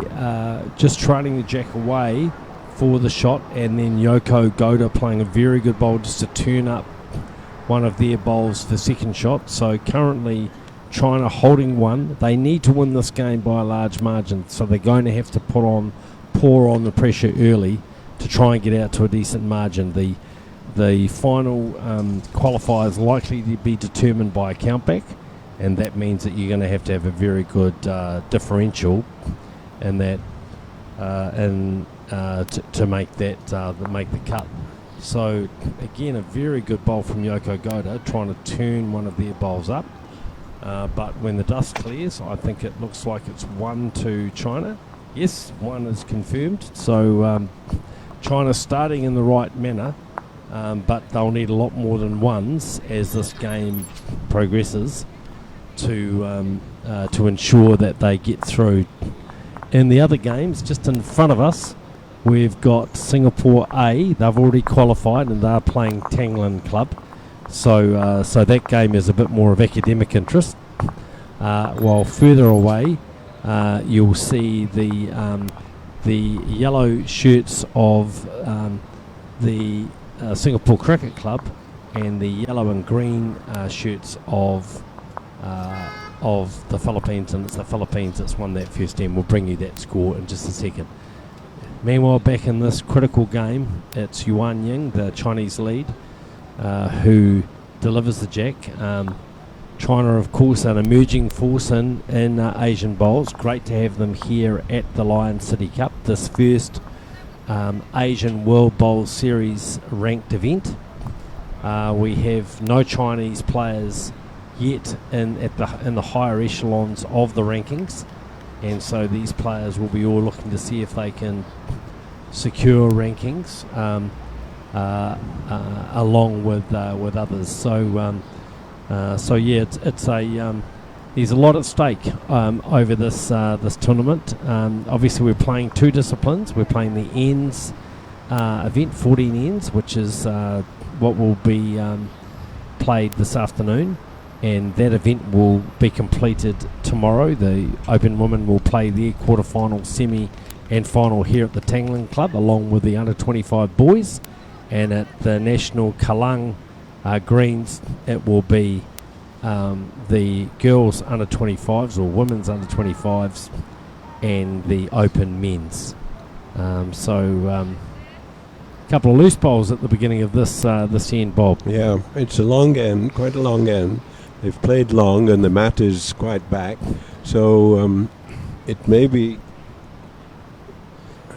just trailing the jack away for the shot, and then Yoko Goda playing a very good bowl just to turn up one of their bowls for second shot. So currently China holding one. They need to win this game by a large margin, so they're going to have to pour on the pressure early to try and get out to a decent margin. The final qualifier is likely to be determined by a countback, and that means that you're going to have a very good differential, and that to make the cut. So again, a very good bowl from Yoko Goda, trying to turn one of their bowls up. But when the dust clears, I think it looks like it's 1-2 China. Yes, one is confirmed. So China's starting in the right manner, but they'll need a lot more than ones as this game progresses to ensure that they get through. In the other games, just in front of us, we've got Singapore A. They've already qualified and they're playing Tanglen Club. So that game is a bit more of academic interest. While further away, you'll see the yellow shirts of the Singapore Cricket Club and the yellow and green shirts of the Philippines, and it's the Philippines that's won that first end. We'll bring you that score in just a second. Meanwhile, back in this critical game, it's Yuan Ying, the Chinese lead, who delivers the jack. China, of course, an emerging force in Asian bowls. Great to have them here at the Lion City Cup, this first Asian World Bowl Series ranked event. We have no Chinese players yet in the higher echelons of the rankings, and so these players will be all looking to see if they can secure rankings along with others. So yeah, it's there's a lot at stake over this tournament. Obviously, we're playing two disciplines. We're playing the ends event, 14 ends, which is what will be played this afternoon, and that event will be completed tomorrow. The Open Women will play their quarterfinal, semi and final here at the Tanglen Club, along with the under-25 boys, and at the National Kallang Greens it will be the girls under-25s or women's under-25s and the Open men's. Couple of loose bowls at the beginning of this end, Bob. Yeah, it's a long end, quite a long end. They've played long and the mat is quite back, so it may be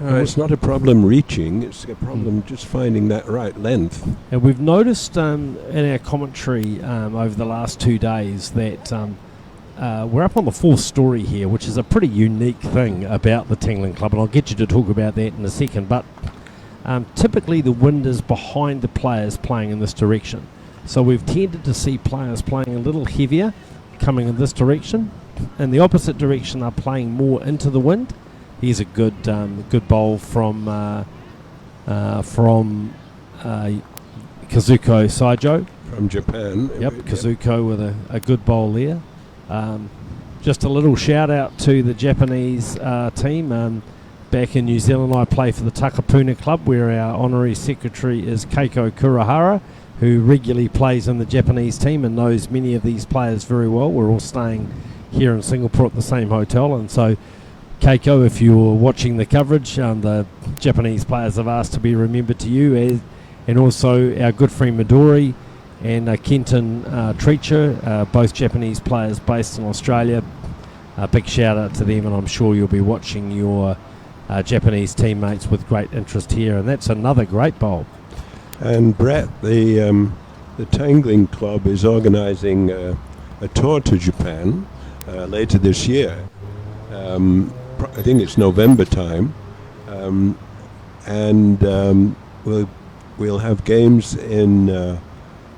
it's not a problem reaching, it's a problem just finding that right length. And we've noticed in our commentary over the last 2 days that we're up on the fourth story here, which is a pretty unique thing about the Tanglen Club, and I'll get you to talk about that in a second. But typically the wind is behind the players playing in this direction. So we've tended to see players playing a little heavier coming in this direction. In the opposite direction, they're playing more into the wind. Here's a good bowl from Kazuko Saijo. From Japan. Yep, Kazuko with a good bowl there. Just a little shout out to the Japanese team. Back in New Zealand, I play for the Takapuna Club, where our honorary secretary is Keiko Kurihara, who regularly plays in the Japanese team and knows many of these players very well. We're all staying here in Singapore at the same hotel, and so Keiko, if you're watching the coverage, the Japanese players have asked to be remembered to you, and also our good friend Midori and Kenton Treacher, both Japanese players based in Australia. A big shout out to them, and I'm sure you'll be watching your Japanese teammates with great interest here, and that's another great bowl. And Brett, the Tangling Club is organising a tour to Japan, later this year. I think it's November time, and we'll have games in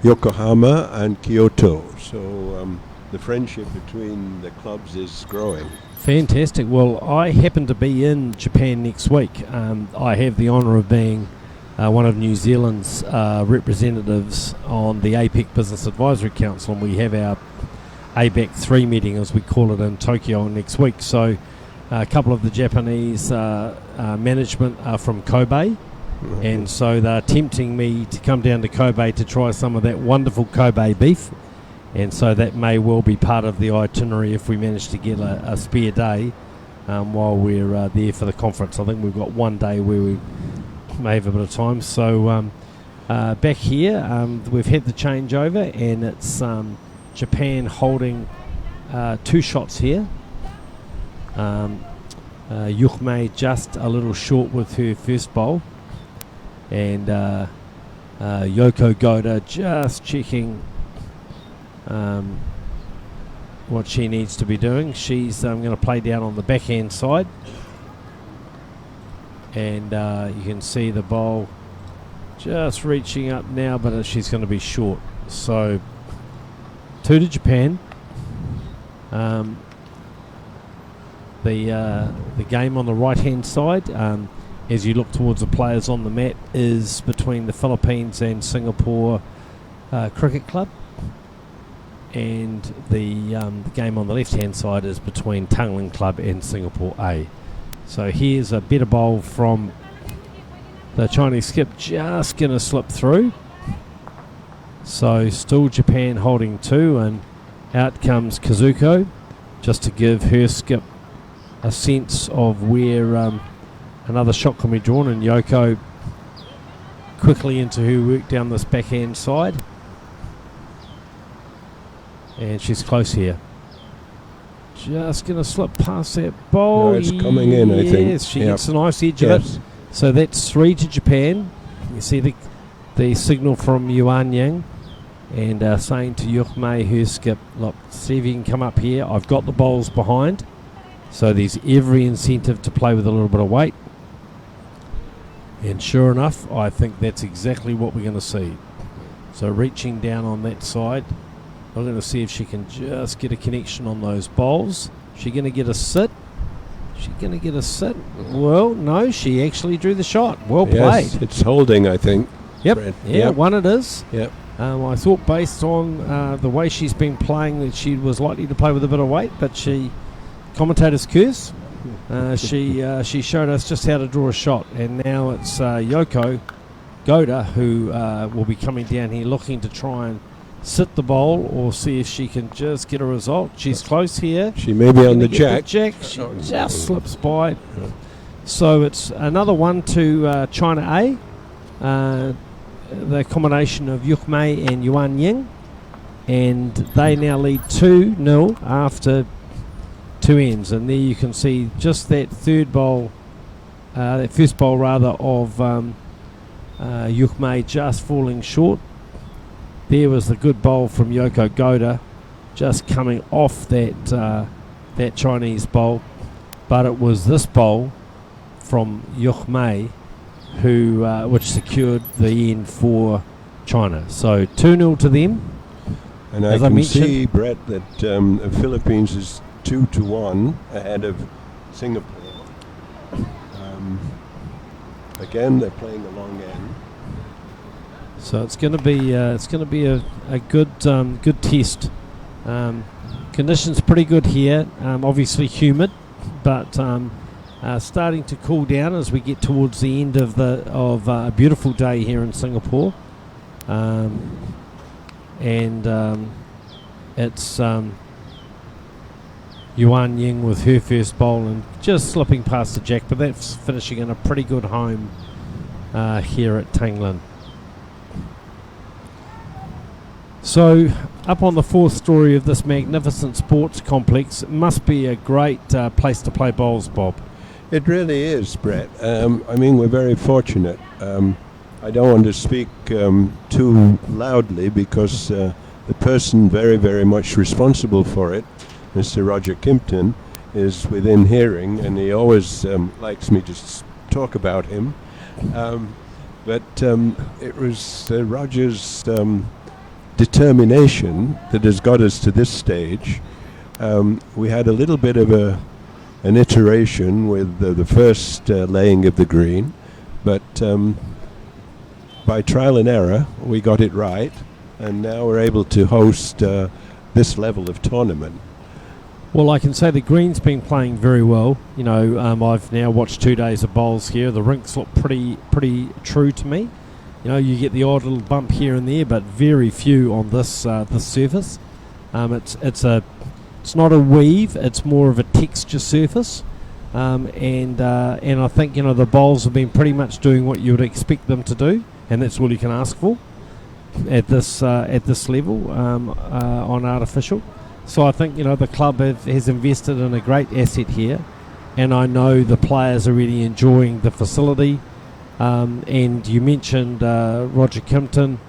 Yokohama and Kyoto. So the friendship between the clubs is growing. Fantastic. Well, I happen to be in Japan next week. I have the honour of being one of New Zealand's representatives on the APEC Business Advisory Council, and we have our ABAC 3 meeting, as we call it, in Tokyo next week. So a couple of the Japanese management are from Kobe, and so they're tempting me to come down to Kobe to try some of that wonderful Kobe beef, and so that may well be part of the itinerary if we manage to get a spare day while we're there for the conference. I think we've got one day where we may have a bit of time. So back here, we've had the changeover, and it's Japan holding 2 shots here. Yuhmei just a little short with her first bowl, and Yoko Goda just checking what she needs to be doing. She's going to play down on the backhand side, and you can see the bowl just reaching up now, but she's going to be short. So 2 to Japan. The game on the right hand side, as you look towards the players on the mat, is between the Philippines and Singapore Cricket Club, and the game on the left hand side is between Tanglin Club and Singapore A. So here's a better bowl from the Chinese skip, just going to slip through. So still Japan holding 2, and out comes Kazuko just to give her skip a sense of where another shot can be drawn, and Yoko quickly into her work down this backhand side, and she's close here. Just going to slip past that bowl. No, it's coming in, I think. Yes, she gets a nice edge of it. So that's 3 to Japan. You see the signal from Yuan Yang, and saying to Yuhmei, her skip, look, see if you can come up here. I've got the bowls behind, so there's every incentive to play with a little bit of weight. And sure enough, I think that's exactly what we're going to see. So reaching down on that side, I'm going to see if she can just get a connection on those bowls. She going to get a sit? She going to get a sit? Well, no, she actually drew the shot. Well played. Yes, it's holding, I think. Yep. Brett. Yeah, one it is. Yep. I thought based on the way she's been playing that she was likely to play with a bit of weight, but commentator's curse. She showed us just how to draw a shot, and now it's Yoko Goda who will be coming down here looking to try and sit the bowl or see if she can just get a result. She's close here. She may be on the jack. She just slips by. So it's another 1 to China A. The combination of Yuhmei and Yuan Ying, and they now lead 2-0 after 2 ends. And there you can see just that first bowl of Yuhmei just falling short. There was the good bowl from Yoko Goda, just coming off that Chinese bowl, but it was this bowl from Yuhmei which secured the end for China. So 2-0 to them. And I can see, Brett, that the Philippines is 2-1 ahead of Singapore. Again, they're playing the long end. So it's going to be a good test. Conditions pretty good here. Obviously humid, but starting to cool down as we get towards the end of a beautiful day here in Singapore. It's Yuan Ying with her first bowl and just slipping past the jack, but that's finishing in a pretty good home here at Tanglin. So up on the 4th story of this magnificent sports complex, it must be a great place to play bowls, Bob. It really is, Brett. I mean, we're very fortunate. I don't want to speak too loudly because the person very, very much responsible for it Mr. Roger Kimpton, is within hearing, and he always likes me to talk about him. But it was Roger's determination that has got us to this stage. We had a little bit of an iteration with the first laying of the green, but by trial and error we got it right, and now we're able to host this level of tournament. Well, I can say the green's been playing very well. You know, I've now watched 2 days of bowls here. The rinks look pretty true to me. You know, you get the odd little bump here and there, but very few on this surface. It's not a weave; it's more of a texture surface. And I think, you know, the bowls have been pretty much doing what you would expect them to do, and that's all you can ask for at this level on artificial. So I think, you know, the club has invested in a great asset here, and I know the players are really enjoying the facility. And you mentioned Roger Kimpton.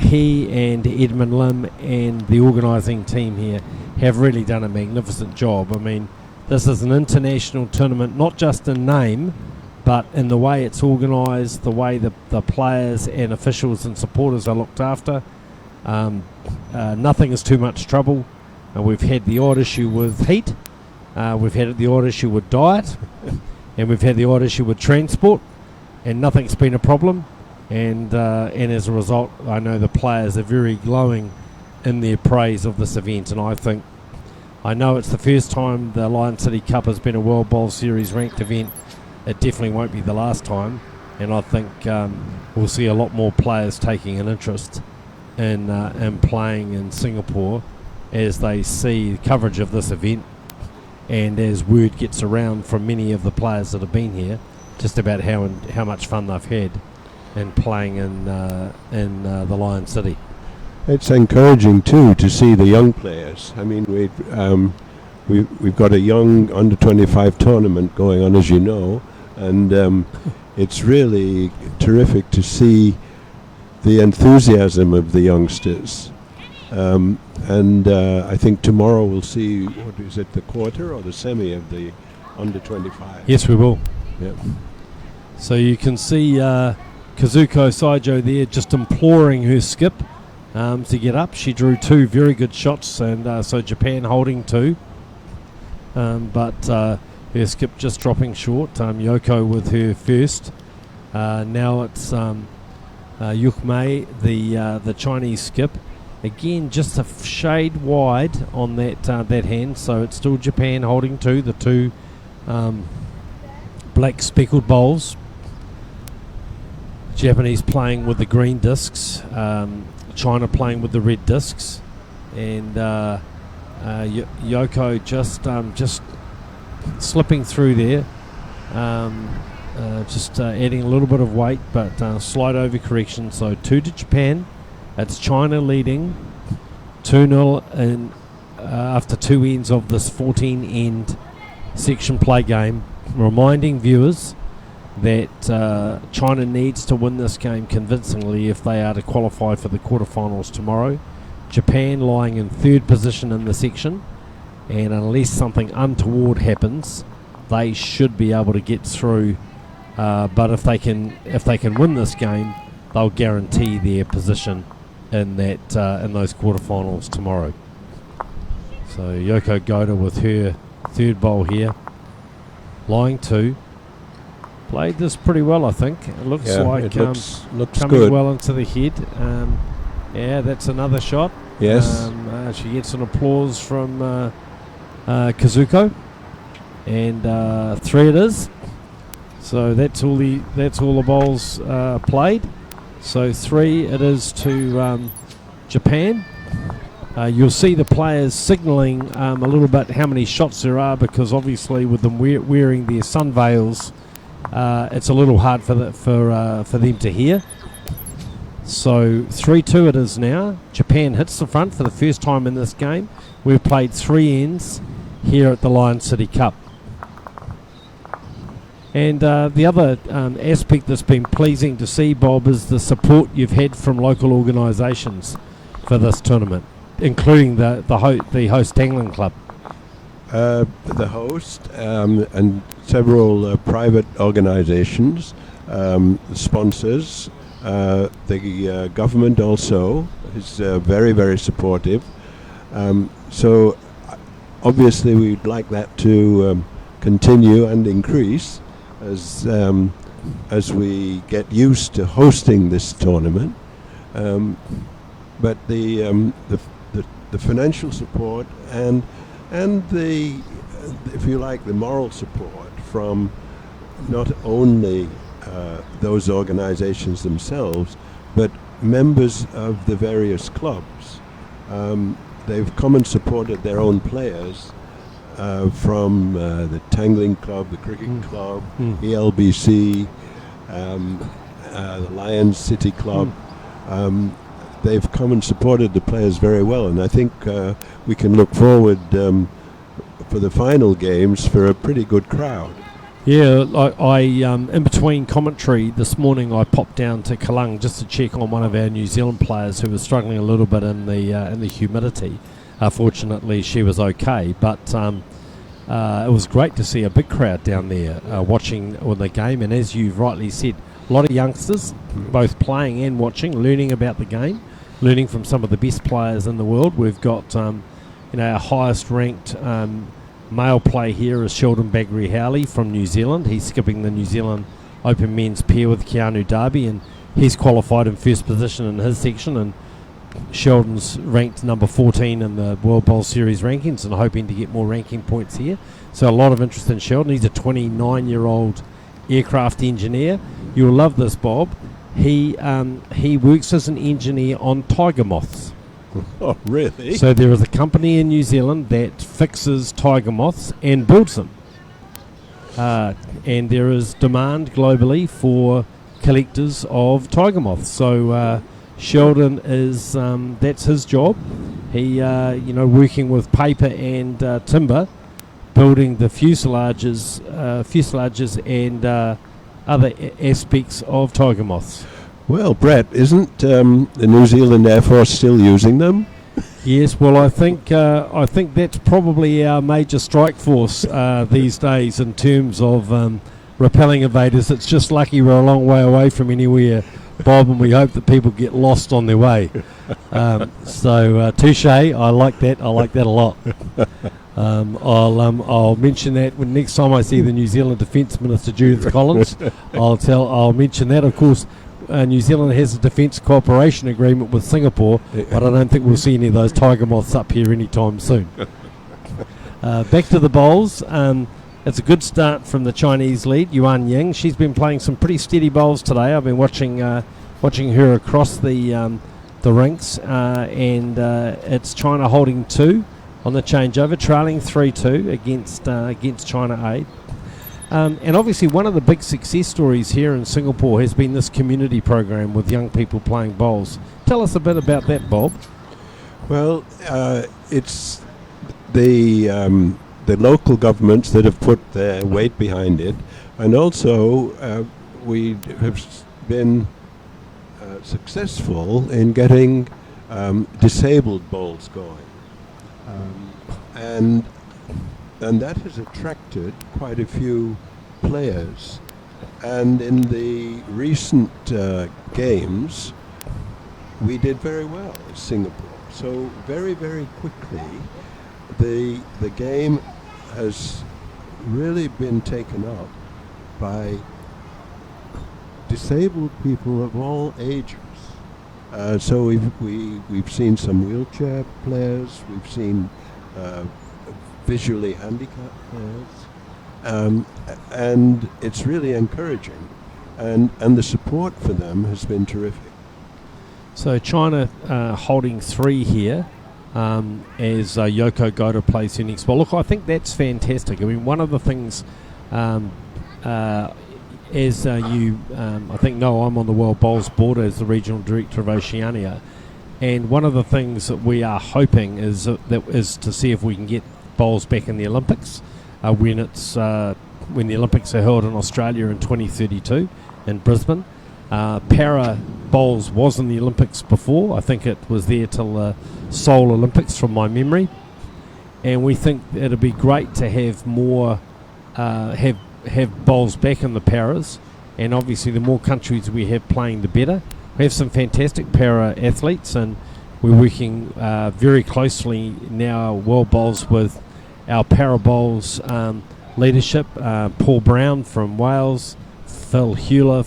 He and Edmund Lim and the organising team here have really done a magnificent job. I mean, this is an international tournament, not just in name, but in the way it's organised, the way the players and officials and supporters are looked after. Nothing is too much trouble. We've had the odd issue with heat, we've had the odd issue with diet, and we've had the odd issue with transport, and nothing's been a problem. And as a result, I know the players are very glowing in their praise of this event, and I know it's the first time the Lion City Cup has been a World Bowl Series ranked event. It definitely won't be the last time, and I think we'll see a lot more players taking an interest in playing in Singapore as they see coverage of this event, and as word gets around from many of the players that have been here just about how much fun they've had in playing in the Lion City. It's encouraging too to see the young players. I mean, we've got a young under-25 tournament going on, as you know, and it's really terrific to see the enthusiasm of the youngsters. And I think tomorrow we'll see, what is it, the quarter or the semi of the under-25? Yes, we will. Yep. So you can see Kazuko Saijo there just imploring her skip to get up. She drew 2 very good shots, and so Japan holding 2. But her skip just dropping short. Yoko with her first. Now it's Yuk Mei, the Chinese skip. Again, just a shade wide on that hand, so it's still Japan holding 2, the 2 black speckled bowls. Japanese playing with the green discs, China playing with the red discs, and Yoko just slipping through there, just adding a little bit of weight, but slight overcorrection. So 2 to Japan. It's China leading 2-0 in after 2 ends of this 14-end section play game, reminding viewers that China needs to win this game convincingly if they are to qualify for the quarterfinals tomorrow. Japan lying in 3rd position in the section, and unless something untoward happens, they should be able to get through. But if they can win this game, they'll guarantee their position in those quarterfinals tomorrow. So Yoko Goda with her 3rd bowl here, lying 2. Played this pretty well, I think. It looks like it looks coming good. well into the head. Yeah, that's another shot. Yes. She gets an applause from Kazuko, and 3 it is. So that's all the bowls played. So 3 it is to Japan. You'll see the players signalling a little bit how many shots there are, because obviously with them wearing their sun veils, it's a little hard for them to hear. So 3-2 it is now. Japan hits the front for the first time in this game. We've played 3 ends here at the Lion City Cup. And the other aspect that's been pleasing to see, Bob, is the support you've had from local organisations for this tournament, including the host Tangling Club. The host and several private organizations, sponsors, the government also is very, very supportive. So obviously we'd like that to continue and increase as we get used to hosting this tournament. But the financial support and the, if you like, the moral support from not only those organizations themselves, but members of the various clubs. They've come and supported their own players from the Tangling Club, the Cricket Club, ELBC, the Lions City Club. They've come and supported the players very well, and I think we can look forward for the final games for a pretty good crowd. Yeah, I in between commentary this morning, I popped down to Keelung just to check on one of our New Zealand players who was struggling a little bit in the humidity. Fortunately, she was okay, but it was great to see a big crowd down there watching the game. And as you've rightly said, a lot of youngsters, both playing and watching, learning about the game, learning from some of the best players in the world. We've got our highest ranked male player here is Sheldon Baggery Howley from New Zealand. He's skipping the New Zealand Open men's pair with Keanu Darby, and he's qualified in first position in his section, and Sheldon's ranked number 14 in the World Bowl Series rankings and hoping to get more ranking points here. So a lot of interest in Sheldon. He's a 29-year-old aircraft engineer. You'll love this, Bob. He works as an engineer on tiger moths. Oh, really? So there is a company in New Zealand that fixes tiger moths and builds them. And there is demand globally for collectors of tiger moths. So Sheldon is that's his job. He working with paper and timber, building the fuselages and other aspects of tiger moths. Well, Brett, isn't the New Zealand Air Force still using them? Yes, well, I think that's probably our major strike force these days in terms of repelling invaders. It's just lucky we're a long way away from anywhere, Bob, and we hope that people get lost on their way. So touche. I like that. I like that a lot. I'll mention that when next time I see the New Zealand Defence Minister Judith Collins. I'll mention that. Of course, New Zealand has a defence cooperation agreement with Singapore, but I don't think we'll see any of those tiger moths up here anytime soon. Back to the bowls. It's a good start from the Chinese lead, Yuan Ying. She's been playing some pretty steady bowls today. I've been watching her across the rinks, and it's China holding 2 on the changeover, trailing 3-2 against China 8. And obviously one of the big success stories here in Singapore has been this community program with young people playing bowls. Tell us a bit about that, Bob. Well, it's the local governments that have put their weight behind it, and also we have been successful in getting disabled bowls going, and that has attracted quite a few players. And in the recent games, we did very well in Singapore. So very, very quickly, the game has really been taken up by disabled people of all ages. So we've seen some wheelchair players, we've seen visually handicapped players, and it's really encouraging, and the support for them has been terrific. So China holding 3 here as Yoko Goda plays her next ball. Look, I think that's fantastic. I mean, one of the things, as you I think know, I'm on the World Bowls Board as the Regional Director of Oceania, and one of the things that we are hoping is to see if we can get bowls back in the Olympics when the Olympics are held in Australia in 2032 in Brisbane. Para bowls was in the Olympics before. I think it was there till the Seoul Olympics from my memory. and we think it'd be great to have more have bowls back in the paras, and obviously the more countries we have playing, the better. We have some fantastic para athletes, and we're working very closely now, World Bowls, with our para bowls leadership. Paul Brown from Wales, Phil Hewler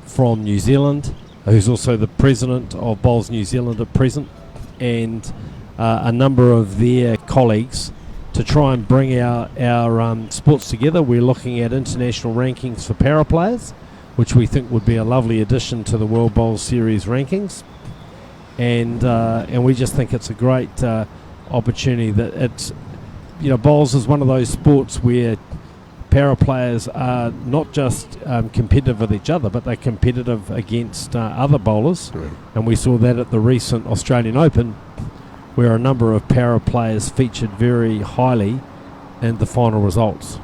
from New Zealand, who's also the president of Bowls New Zealand at present, and a number of their colleagues to try and bring our sports together. We're looking at international rankings for para players, which we think would be a lovely addition to the World Bowls Series rankings, and we just think it's a great opportunity. That it's, bowls is one of those sports where para players are not just competitive with each other, but they're competitive against other bowlers. Right. And we saw that at the recent Australian Open, where a number of para players featured very highly in the final results.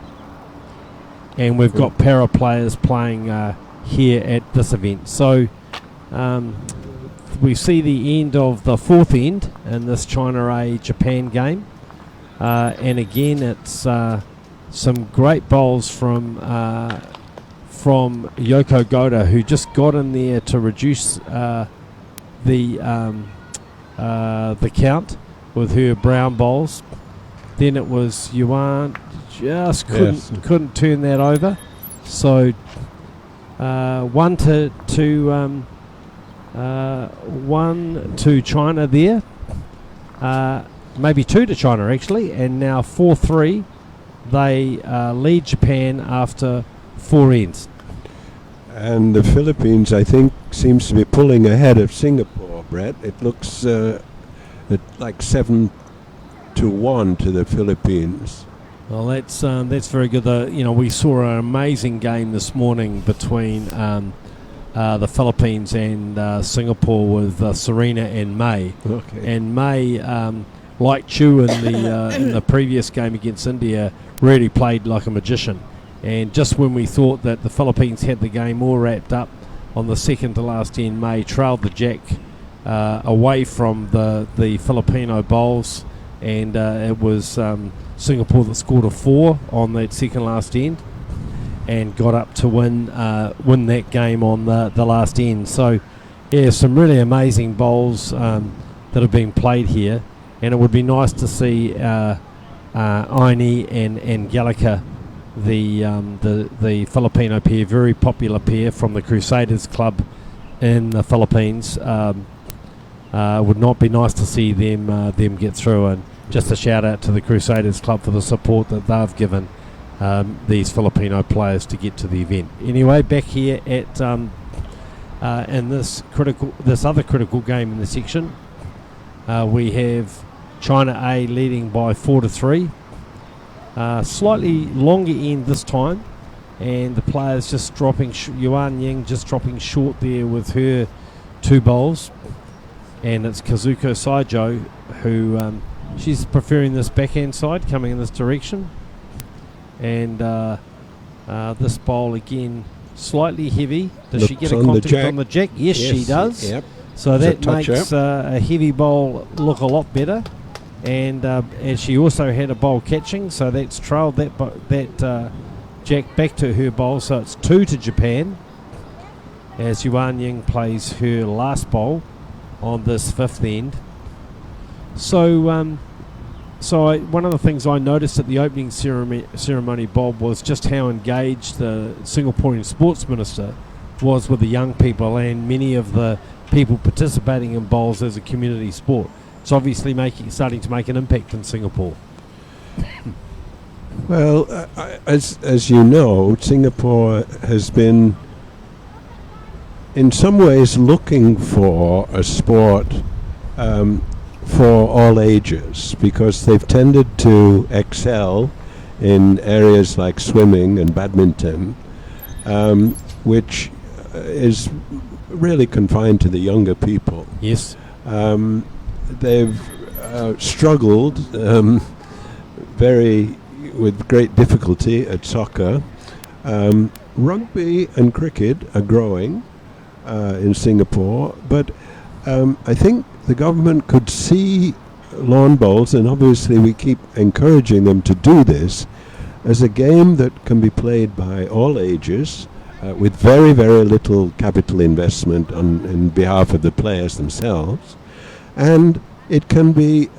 And we've got para players playing here at this event. So we see the end of the fourth end in this China A Japan game. And again, it's some great bowls from Yoko Goda, who just got in there to reduce the count with her brown bowls. Then it was Yuan just couldn't turn that over. So 1 to China there, maybe 2 to China actually, and now 4-3. They lead Japan after 4 ends. And the Philippines, I think, seems to be pulling ahead of Singapore, Brett. It looks like 7-1 to the Philippines. Well, that's very good. We saw an amazing game this morning between the Philippines and Singapore with Serena and May. Okay. And May, like Chu in the previous game against India, really played like a magician. And just when we thought that the Philippines had the game all wrapped up, on the second to last end, May trailed the jack away from the Filipino bowls, and it was Singapore that scored a 4 on that second last end and got up to win that game on the last end. So yeah, some really amazing bowls that have been played here, and it would be nice to see Aini and Gallica, the Filipino pair, very popular pair from the Crusaders Club in the Philippines. Would not be nice to see them get through, and just a shout out to the Crusaders Club for the support that they've given these Filipino players to get to the event. Anyway, back here at in this other critical game in the section, we have China A leading by 4-3. Slightly longer end this time, and the players just dropping. Yuan Ying just dropping short there with her 2 bowls, and it's Kazuko Saijo who she's preferring this backhand side, coming in this direction, and this bowl again slightly heavy. Does she get a contact on the jack? Yes, she does. Yep. So that makes a heavy bowl look a lot better. And she also had a bowl catching, so that's trailed that jack back to her bowl. So it's 2 to Japan as Yuan Ying plays her last bowl on this 5th end. So, one of the things I noticed at the opening ceremony, Bob, was just how engaged the Singaporean sports minister was with the young people and many of the people participating in bowls as a community sport. It's obviously starting to make an impact in Singapore. Well, as you know, Singapore has been in some ways looking for a sport for all ages, because they've tended to excel in areas like swimming and badminton, which is really confined to the younger people. Yes. They've struggled with great difficulty at soccer. Rugby and cricket are growing in Singapore, but I think the government could see lawn bowls, and obviously we keep encouraging them to do this, as a game that can be played by all ages with very, very little capital investment on behalf of the players themselves, and it can be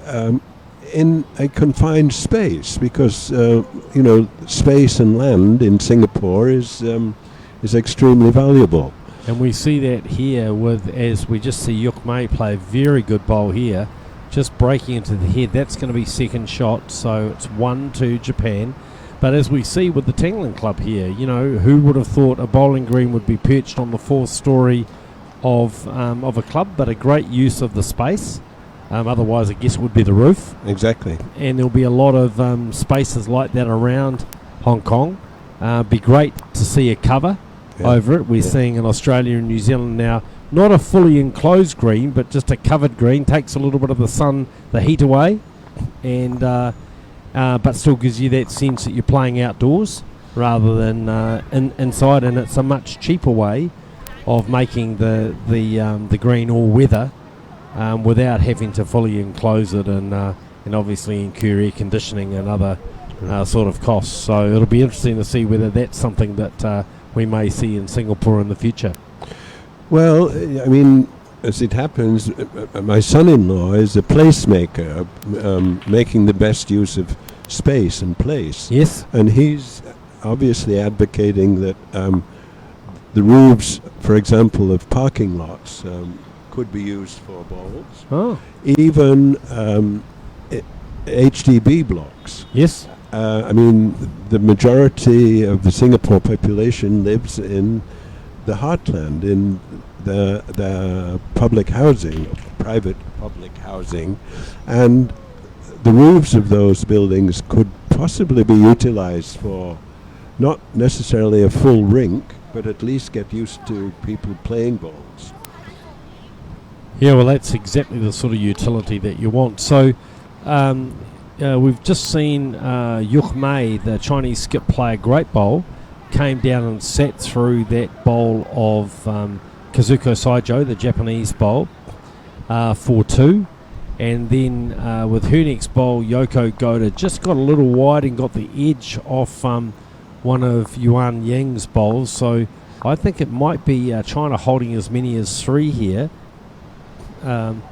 in a confined space, because space and land in Singapore is extremely valuable. And we see that here as we just see Yuk Mei play a very good bowl here, just breaking into the head. That's going to be second shot, so it's 1-2 Japan. But as we see with the Tangling Club here, who would have thought a bowling green would be perched on the fourth story of a club, but a great use of the space. Otherwise, I guess it would be the roof. Exactly. And there'll be a lot of spaces like that around Hong Kong. Be great to see a cover over it. We're seeing in Australia and New Zealand now, not a fully enclosed green, but just a covered green. Takes a little bit of the heat away, and but still gives you that sense that you're playing outdoors rather than inside. And it's a much cheaper way of making the green all weather without having to fully enclose it and obviously incur air conditioning and other sort of costs. So it'll be interesting to see whether that's something that we may see in Singapore in the future. Well, I mean, as it happens, my son-in-law is a placemaker, making the best use of space and place. Yes. And he's obviously advocating that the roofs, for example, of parking lots could be used for bowls. Oh. Even HDB blocks. Yes. I mean, the majority of the Singapore population lives in the heartland, in the public housing, private public housing, and the roofs of those buildings could possibly be utilized for not necessarily a full rink, but at least get used to people playing bowls. Yeah, well, that's exactly the sort of utility that you want. So we've just seen Yuk Mei, the Chinese skip, play a great bowl. Came down and sat through that bowl of Kazuko Saijo, the Japanese bowl, 4-2. And then with her next bowl, Yoko Goda just got a little wide and got the edge off one of Yuan Ying's bowls. So I think it might be China holding as many as 3 here. And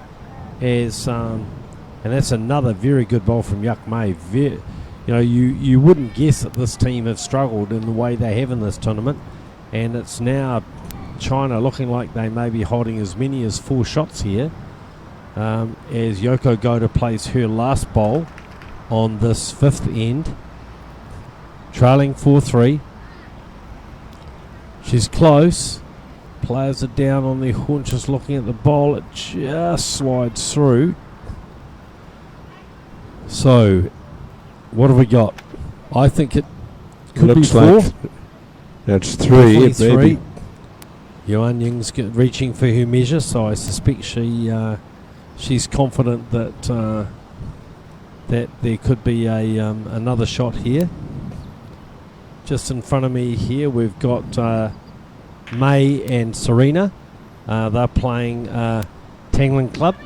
that's another very good bowl from Yuk Mei. You wouldn't guess that this team have struggled in the way they have in this tournament, and it's now China looking like they may be holding as many as 4 shots here, as Yoko Goda plays her last bowl on this 5th end, trailing 4-3. She's close. Players are down on their haunches looking at the bowl. It just slides through. So, what have we got? I think it could Looks be 4. like that's 3. Definitely Maybe. 3. Yuan Ying's reaching for her measure, so I suspect she's confident that that there could be another shot here. Just in front of me here, we've got May and Serena. They're playing Tangling Club,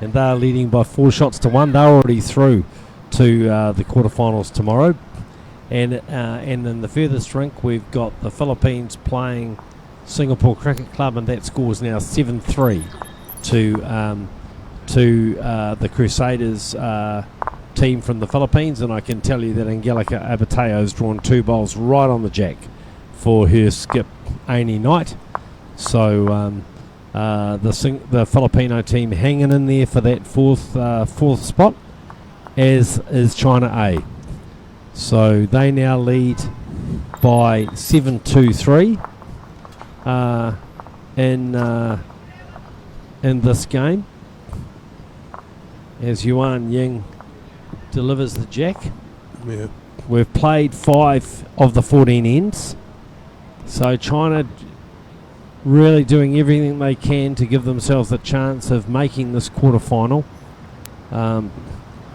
and they're leading by 4 shots to 1. They're already through to the quarterfinals tomorrow. And in the furthest rink, we've got the Philippines playing Singapore Cricket Club, and that score is now 7-3 to the Crusaders team from the Philippines. And I can tell you that Angelica Abateo has drawn 2 bowls right on the jack for her skip, Amy Knight. So the Filipino team hanging in there for that fourth spot, as is China A. So they now lead by 7-2-3 in this game, as Yuan Ying delivers the jack. Yeah. We've played 5 of the 14 ends, so China really doing everything they can to give themselves a chance of making this quarterfinal.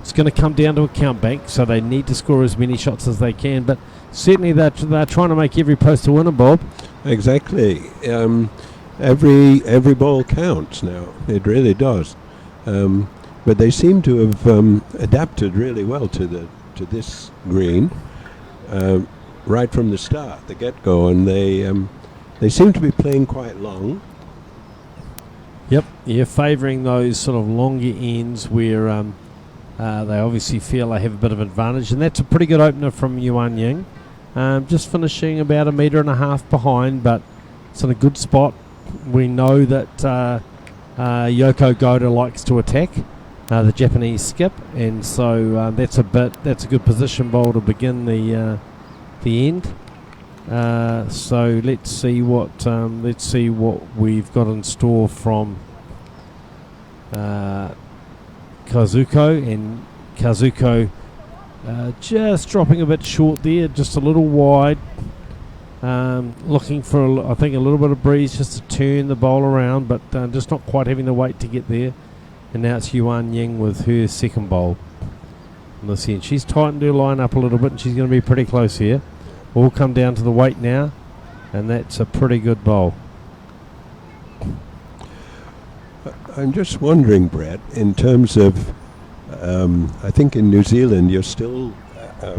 It's going to come down to a count bank, so they need to score as many shots as they can, but certainly they're trying to make every post a winner, Bob. Exactly. Every ball counts now. It really does. but they seem to have adapted really well to this green right from the start, the get-go, and they seem to be playing quite long. Yep, you're favouring those sort of longer ends where they obviously feel they have a bit of advantage, and that's a pretty good opener from Yuan Ying. Just finishing about 1.5 meters behind, but it's in a good spot. We know that Yoko Goda likes to attack the Japanese skip, and so that's a good position bowl to begin the end. So let's see what we've got in store from Kazuko, and Kazuko just dropping a bit short there, just a little wide. Looking for, I think, a little bit of breeze just to turn the bowl around, but just not quite having the weight to get there. And now it's Yuan Ying with her second bowl. On this end, she's tightened her line up a little bit, and she's going to be pretty close here. All come down to the weight now, and that's a pretty good bowl. I'm just wondering, Brett, in terms of, I think in New Zealand you're still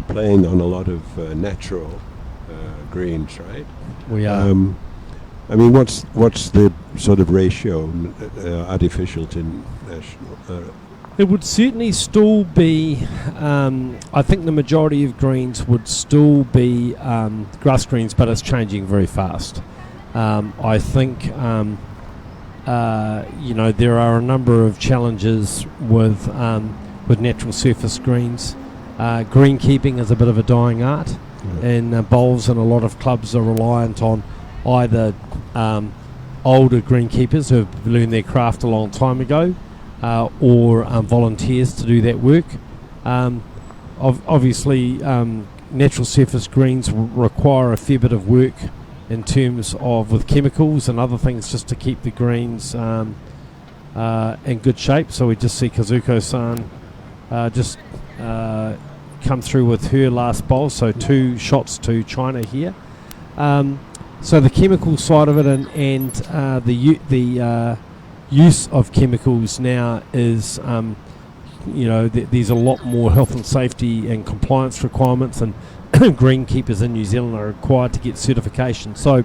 playing on a lot of natural greens, right? We are. I mean, what's the sort of ratio, artificial to national? It would certainly still be, I think the majority of greens would still be grass greens, but it's changing very fast. I think, there are a number of challenges with natural surface greens. Greenkeeping is a bit of a dying art, and bowls and a lot of clubs are reliant on either older greenkeepers who have learned their craft a long time ago, or volunteers to do that work. Obviously, natural surface greens require a fair bit of work in terms of with chemicals and other things just to keep the greens in good shape. So we just see Kazuko-san just come through with her last bowl, so 2 shots to China here. So the chemical side of it and the use of chemicals now is, there's a lot more health and safety and compliance requirements, and greenkeepers in New Zealand are required to get certification. So,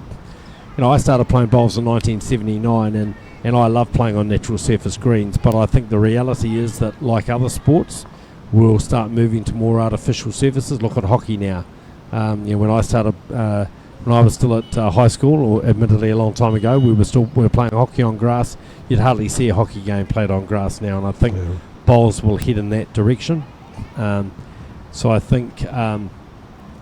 I started playing bowls in 1979, and I love playing on natural surface greens, but I think the reality is that, like other sports, we'll start moving to more artificial surfaces. Look at hockey now. When I started, when I was still at high school, or admittedly a long time ago, we were playing hockey on grass. You'd hardly see a hockey game played on grass now, and I think bowls will head in that direction. So I think, and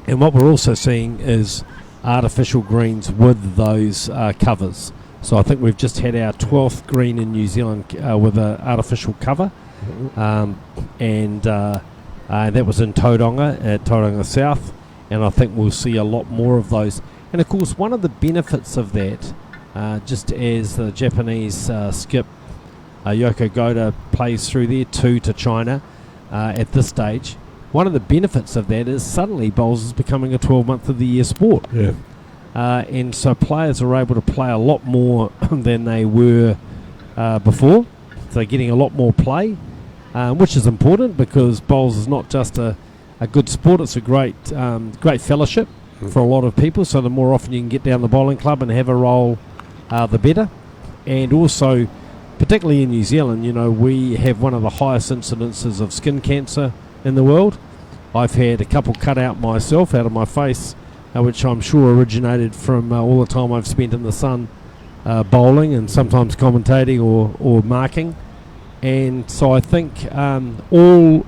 what we're also seeing is artificial greens with those covers. So I think we've just had our 12th green in New Zealand with an artificial cover, and that was in Tauranga, at Tauranga South, and I think we'll see a lot more of those. And of course, one of the benefits of that, just as the Japanese skip Yoko Goda plays through there, 2 to China at this stage, one of the benefits of that is suddenly bowls is becoming a 12-month of the year sport. Yeah. And so players are able to play a lot more than they were before. So getting a lot more play, which is important because bowls is not just a good sport, it's a great fellowship for a lot of people. So the more often you can get down the bowling club and have a roll, the better. And also, particularly in New Zealand, we have one of the highest incidences of skin cancer in the world. I've had a couple cut out myself out of my face, which I'm sure originated from all the time I've spent in the sun bowling and sometimes commentating or marking. And so I think all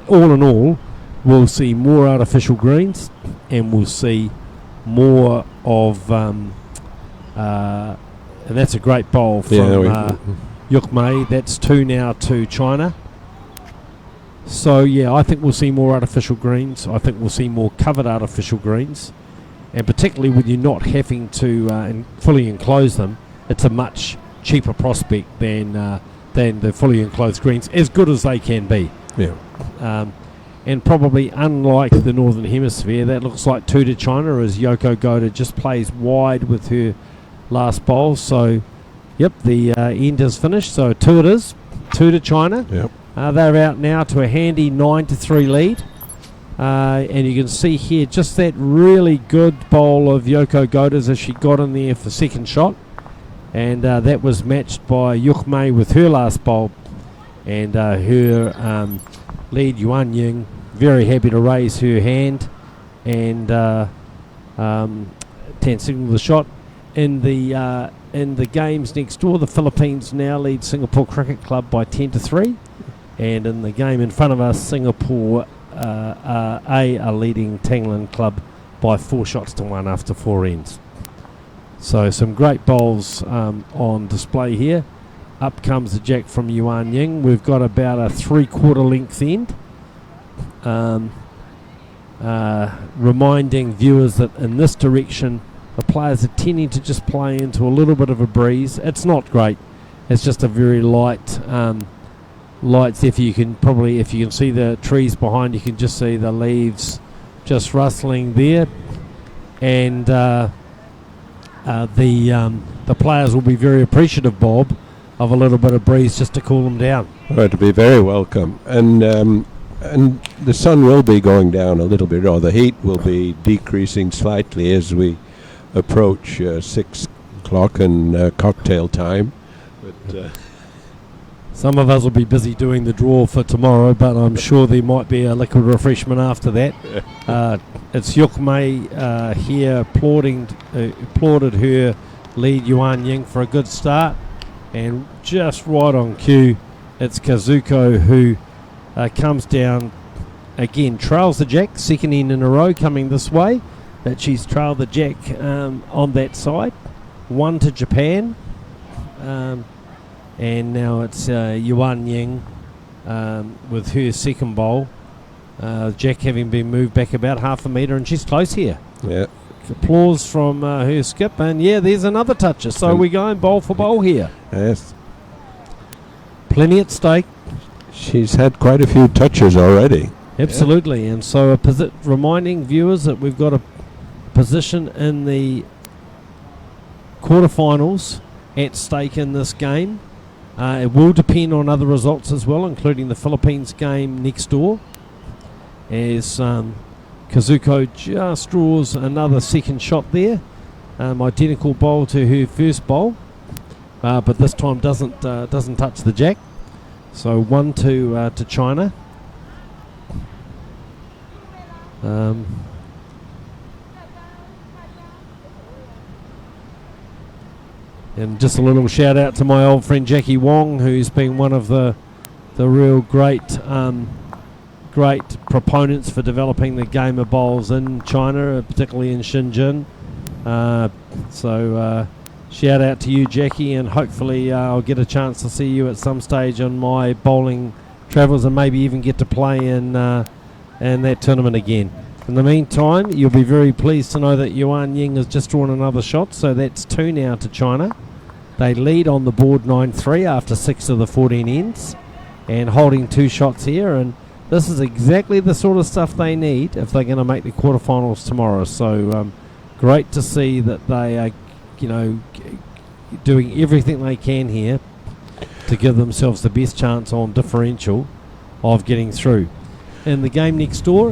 in all, we'll see more artificial greens, and we'll see more of and that's a great bowl from Yuk Mei. That's 2 now to China. So I think we'll see more artificial greens. I think we'll see more covered artificial greens, and particularly with you not having to fully enclose them, it's a much cheaper prospect than the fully enclosed greens, as good as they can be. Yeah. And probably unlike the Northern Hemisphere, that looks like 2 to China as Yoko Goda just plays wide with her last bowl. So, the end is finished. So 2 it is, 2 to China. Yep. They're out now to a handy 9-3 lead. And you can see here just that really good bowl of Yoko Goda's as she got in there for second shot. And that was matched by Yukmei with her last bowl. And her lead, Yuan Ying, very happy to raise her hand and 10 signal the shot. In the games next door, the Philippines now lead Singapore Cricket Club by 10-3. And in the game in front of us, Singapore are leading Tangland Club by 4-1 after 4 ends. So some great bowls on display here. Up comes the jack from Yuan Ying. We've got about a 3/4 length end. Reminding viewers that in this direction the players are tending to just play into a little bit of a breeze. It's not great. It's just a very light if you can see the trees behind, you can just see the leaves just rustling there. And the players will be very appreciative, Bob, of a little bit of breeze just to cool them down. Oh, it'll be very welcome. And the sun will be going down a little bit, or the heat will be decreasing slightly as we approach 6 o'clock and cocktail time. But some of us will be busy doing the draw for tomorrow, but I'm sure there might be a liquid refreshment after that. It's Yukmei here applauded her lead Yuan Ying for a good start, and just right on cue, it's Kazuko who comes down again, trails the jack, second end in a row coming this way. That she's trailed the jack on that side. 1 to Japan. And now it's Yuan Ying with her second bowl. Jack having been moved back about half a metre, and she's close here. yeah, Applause from her skip, and there's another toucher. So we're going bowl for bowl here. yes. Plenty at stake. She's had quite a few touches already. Absolutely, and so reminding viewers that we've got a position in the quarterfinals at stake in this game. It will depend on other results as well, including the Philippines game next door, as Kazuko just draws another second shot there, identical bowl to her first bowl, but this time doesn't touch the jack. So 1 to China. And just a little shout out to my old friend Jackie Wong, who's been one of the real great proponents for developing the game of bowls in China, particularly in Shenzhen. So shout out to you, Jackie, and hopefully I'll get a chance to see you at some stage on my bowling travels, and maybe even get to play in that tournament again. In the meantime, you'll be very pleased to know that Yuan Ying has just drawn another shot, so that's 2 now to China. They lead on the board 9-3 after 6 of the 14 ends, and holding 2 shots here, and this is exactly the sort of stuff they need if they're going to make the quarterfinals tomorrow. So great to see that they are, doing everything they can here to give themselves the best chance on differential of getting through. In the game next door,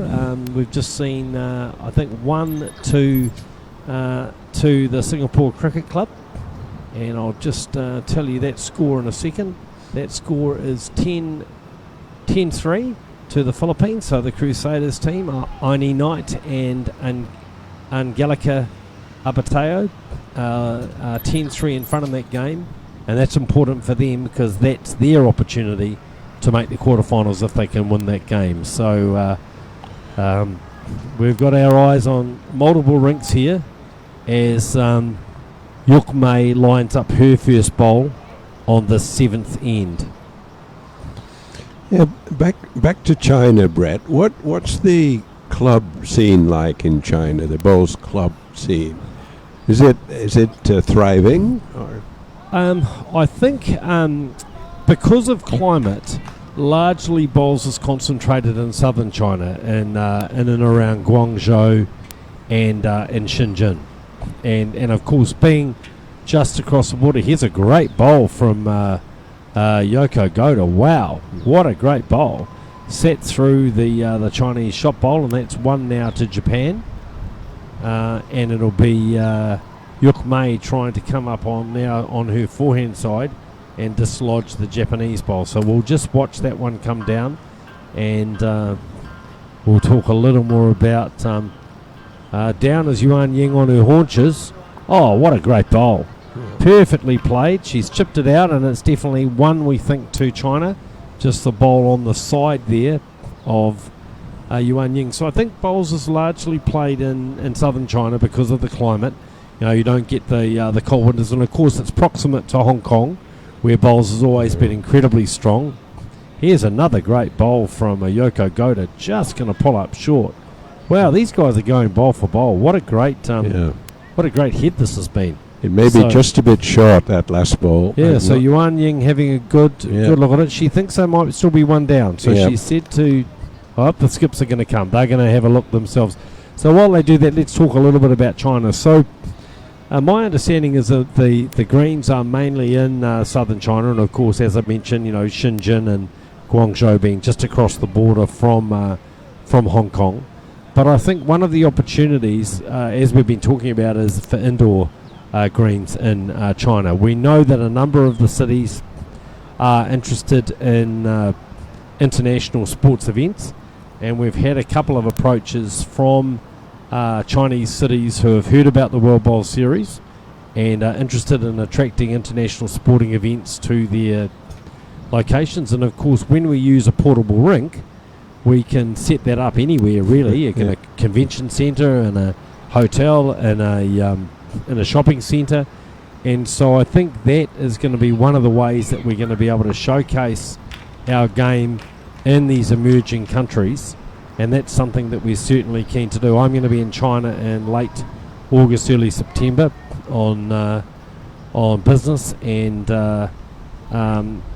we've just seen, I think, 1 to the Singapore Cricket Club. And I'll just tell you that score in a second. That score is 10-3 to the Philippines. So the Crusaders team are Aini Knight and Angelica Abateo 10-3 in front of that game. And that's important for them because that's their opportunity to make the quarterfinals if they can win that game. So we've got our eyes on multiple rinks here as Yukmei lines up her first bowl on the 7th end. Yeah, back to China, Brett. What's the club scene like in China? The bowls club scene, is it thriving? Or? I think because of climate, largely bowls is concentrated in southern China, in and around Guangzhou and Shenzhen. And of course, being just across the border, here's a great bowl from Yoko Goda. Wow, what a great bowl. Set through the Chinese shot bowl, and that's 1 now to Japan. And it'll be Yuk Mei trying to come up on her forehand side and dislodge the Japanese bowl. So we'll just watch that one come down, and we'll talk a little more about down as Yuan Ying on her haunches. Oh, what a great bowl. Perfectly played. She's chipped it out, and it's definitely one, we think, to China. Just the bowl on the side there of Yuan Ying. So I think bowls is largely played in southern China because of the climate. You don't get the cold winters, and of course it's proximate to Hong Kong, where bowls has always been incredibly strong. Here's another great bowl from Yoko Goda, just going to pull up short. Wow, these guys are going bowl for bowl. What a great hit this has been. It may be just a bit short, that last ball. Yeah, so Yuan Ying having a good look at it. She thinks they might still be 1 down. So she said to, the skips are going to come. They're going to have a look themselves. So while they do that, let's talk a little bit about China. So my understanding is that the greens are mainly in southern China. And of course, as I mentioned, Shenzhen and Guangzhou being just across the border from Hong Kong. But I think one of the opportunities, as we've been talking about, is for indoor greens in China. We know that a number of the cities are interested in international sports events, and we've had a couple of approaches from Chinese cities who have heard about the World Bowl Series and are interested in attracting international sporting events to their locations. And of course, when we use a portable rink, we can set that up anywhere really. In a convention centre, in a hotel, in a shopping centre. And so I think that is going to be one of the ways that we're going to be able to showcase our game in these emerging countries, and that's something that we're certainly keen to do. I'm going to be in China in late August, early September on business, and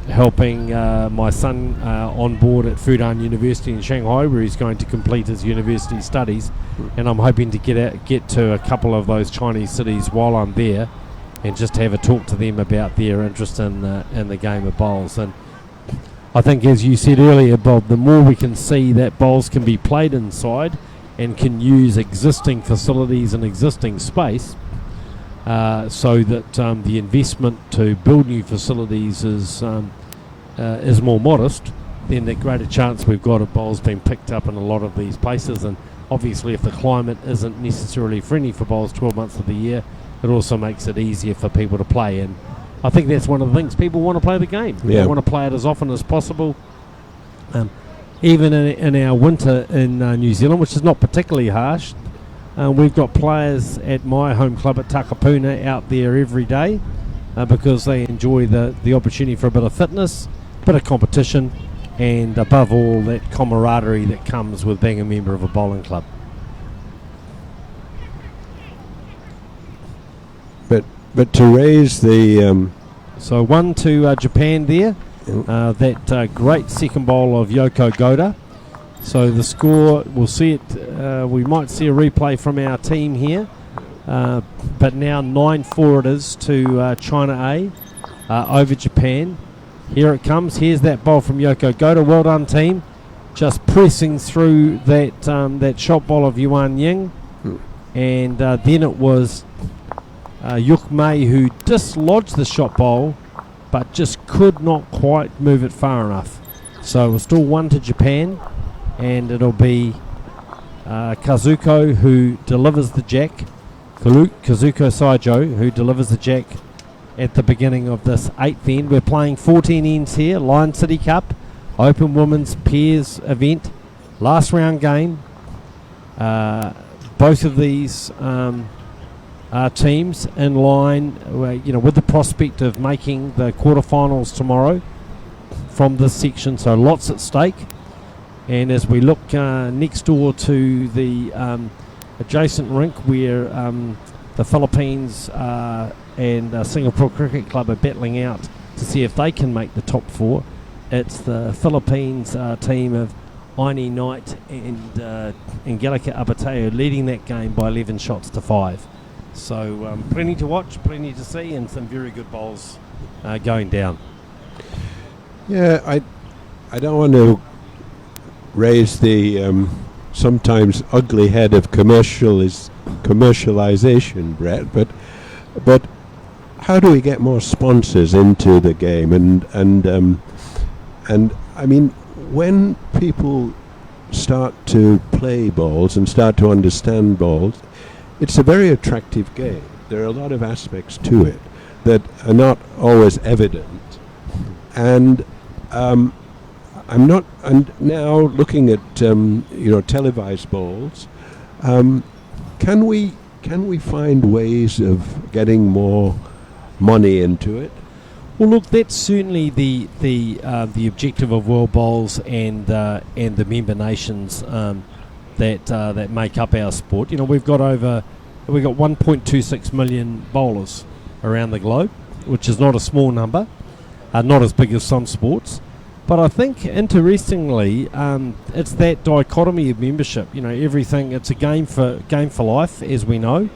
helping my son on board at Fudan University in Shanghai, where he's going to complete his university studies, and I'm hoping to get to a couple of those Chinese cities while I'm there and just have a talk to them about their interest in the game of bowls. And I think, as you said earlier, Bob, the more we can see that bowls can be played inside and can use existing facilities and existing space, so that the investment to build new facilities is more modest, then the greater chance we've got of bowls being picked up in a lot of these places. And obviously, if the climate isn't necessarily friendly for bowls 12 months of the year, it also makes it easier for people to play. And I think that's one of the things. People want to play the game. They want to play it as often as possible. Even in our winter in New Zealand, which is not particularly harsh, we've got players at my home club at Takapuna out there every day because they enjoy the opportunity for a bit of fitness, a bit of competition, and above all, that camaraderie that comes with being a member of a bowling club. But to raise the... So 1 to Japan there. That great second bowl of Yoko Goda. So the score, we'll see it, we might see a replay from our team here, but now 9-4 it is to China A over Japan. Here it comes. Here's that bowl from Yoko Goda. Well done, team. Just pressing through that shot bowl of Yuan Ying. And then it was Yuk Mei who dislodged the shot bowl, but just could not quite move it far enough. So we're still 1 to Japan. And it'll be Kazuko who delivers the jack, Kazuko Saijo who delivers the jack at the beginning of this 8th end. We're playing 14 ends here, Lion City Cup, Open Women's Pairs event, last round game. Both of these teams in line, with the prospect of making the quarterfinals tomorrow from this section, so lots at stake. And as we look next door to the adjacent rink where the Philippines and Singapore Cricket Club are battling out to see if they can make the top 4, it's the Philippines team of Aini Knight and Angelica Abateo leading that game by 11 shots to 5. So plenty to watch, plenty to see, and some very good bowls going down. Yeah, I don't want to raise the sometimes ugly head of commercialization, Brett, but how do we get more sponsors into the game? And I mean, when people start to play balls and start to understand balls, it's a very attractive game. There are a lot of aspects to it that are not always evident, and I'm not. And now looking at televised balls, can we find ways of getting more money into it? Well, look, that's certainly the objective of World Bowls and the member nations that make up our sport. You know, we've got 1.26 million bowlers around the globe, which is not a small number, not as big as some sports. But I think, interestingly, it's that dichotomy of membership. You know, everything. It's a game for life, as we know.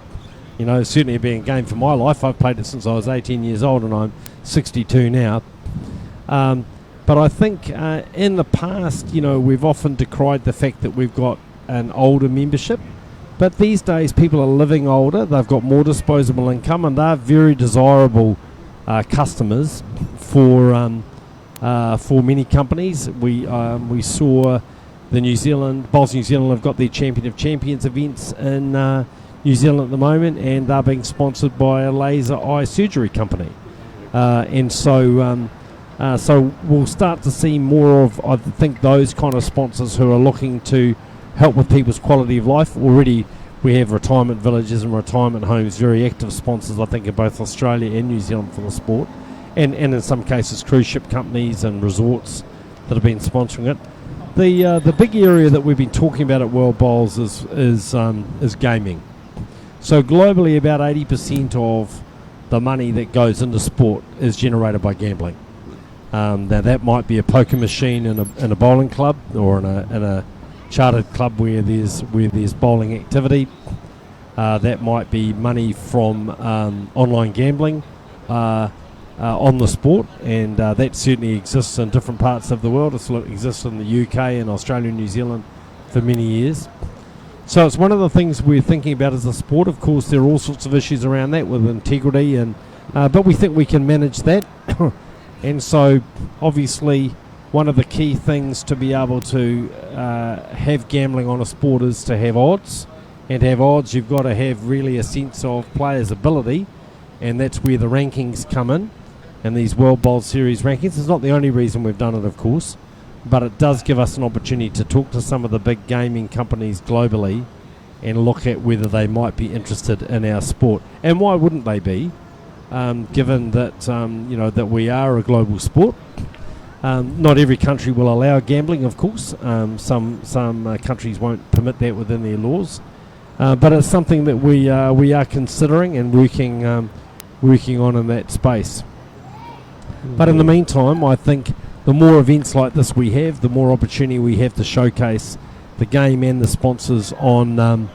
You know, certainly being a game for my life. I've played it since I was 18 years old, and I'm 62 now. But I think in the past, you know, we've often decried the fact that we've got an older membership. But these days, people are living older. They've got more disposable income, and they're very desirable customers for many companies. We saw the Bowls New Zealand have got their Champion of Champions events in New Zealand at the moment, and they're being sponsored by a laser eye surgery company. So we'll start to see more of, I think, those kind of sponsors who are looking to help with people's quality of life. Already we have retirement villages and retirement homes, very active sponsors, I think, in both Australia and New Zealand for the sport. And in some cases cruise ship companies and resorts that have been sponsoring it. The big area that we've been talking about at World Bowls is gaming. So globally, about 80% of the money that goes into sport is generated by gambling. Now that might be a poker machine in a bowling club, or in a chartered club where there's bowling activity. That might be money from online gambling on the sport, and that certainly exists in different parts of the world. It exists in the UK and Australia and New Zealand for many years. So it's one of the things we're thinking about as a sport. Of course, there are all sorts of issues around that with integrity, but we think we can manage that. And so, obviously, one of the key things to be able to have gambling on a sport is to have odds. And to have odds, you've got to have really a sense of players' ability, and that's where the rankings come in. And these World Bowl Series rankings, it's not the only reason we've done it, of course, but it does give us an opportunity to talk to some of the big gaming companies globally and look at whether they might be interested in our sport. And why wouldn't they be, given that that we are a global sport? Not every country will allow gambling, of course. Some countries won't permit that within their laws, but it's something that we are considering and working on in that space. But in the meantime, I think the more events like this we have, the more opportunity we have to showcase the game and the sponsors on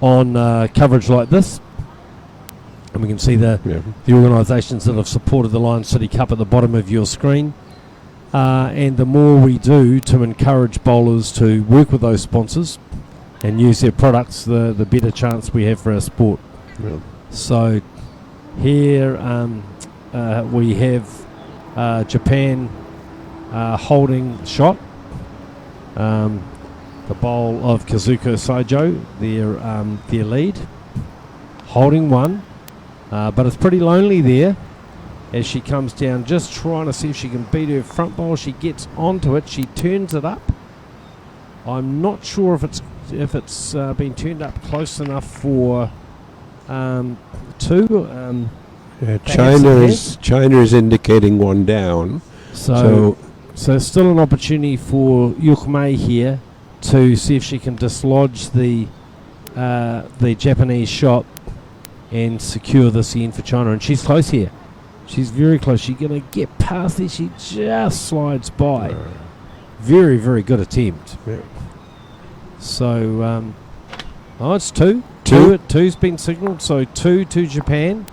coverage like this. And we can see the organisations that have supported the Lions City Cup at the bottom of your screen. And the more we do to encourage bowlers to work with those sponsors and use their products, the better chance we have for our sport. Yeah. So here we have Japan holding shot. The bowl of Kazuko Saijo, their lead, holding one, but it's pretty lonely there as she comes down, just trying to see if she can beat her front bowl. She gets onto it, she turns it up. I'm not sure if it's been turned up close enough for two. China is indicating one down. So still an opportunity for Yukmei here to see if she can dislodge the Japanese shot and secure this end for China. And she's close here. She's very close. She's going to get past there. She just slides by. Very, very good attempt. Yeah. So, it's two. Two's been signalled. So 2 to Japan.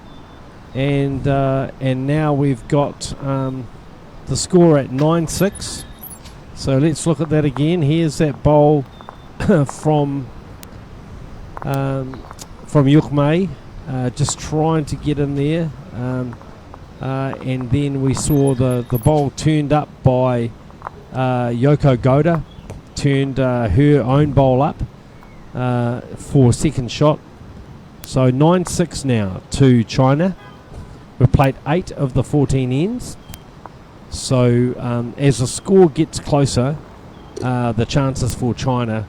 And now we've got the score at 9-6. So let's look at that again. Here's that bowl from Yukmei, just trying to get in there. And then we saw the bowl turned up by Yoko Goda, turned her own bowl up for second shot. So 9-6 now to China. We've played 8 of the 14 ends. So as the score gets closer, the chances for China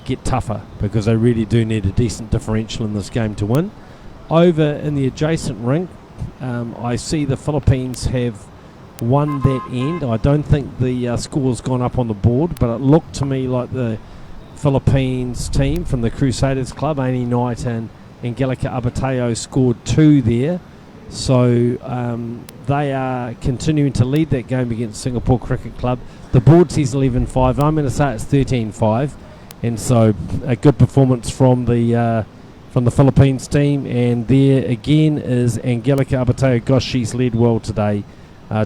get tougher, because they really do need a decent differential in this game to win. Over in the adjacent rink, I see the Philippines have won that end. I don't think the score's gone up on the board, but it looked to me like the Philippines team from the Crusaders Club, Amy Knight and Angelica Abateo, scored 2 there. So they are continuing to lead that game against Singapore Cricket Club. The board says 11-5. I'm going to say it's 13-5. And so a good performance from the Philippines team. And there again is Angelica Abateo. Gosh, she's led well today.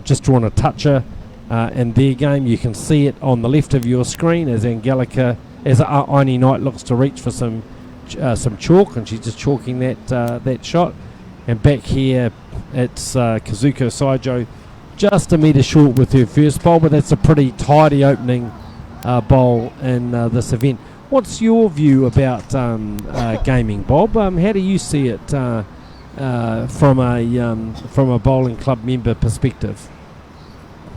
Just drawn a toucher in their game. You can see it on the left of your screen as Aini Knight looks to reach for some chalk, and she's just chalking that shot. And back here, it's Kazuko Saijo, just a metre short with her first bowl, but that's a pretty tidy opening bowl in this event. What's your view about gaming, Bob? How do you see it from a bowling club member perspective?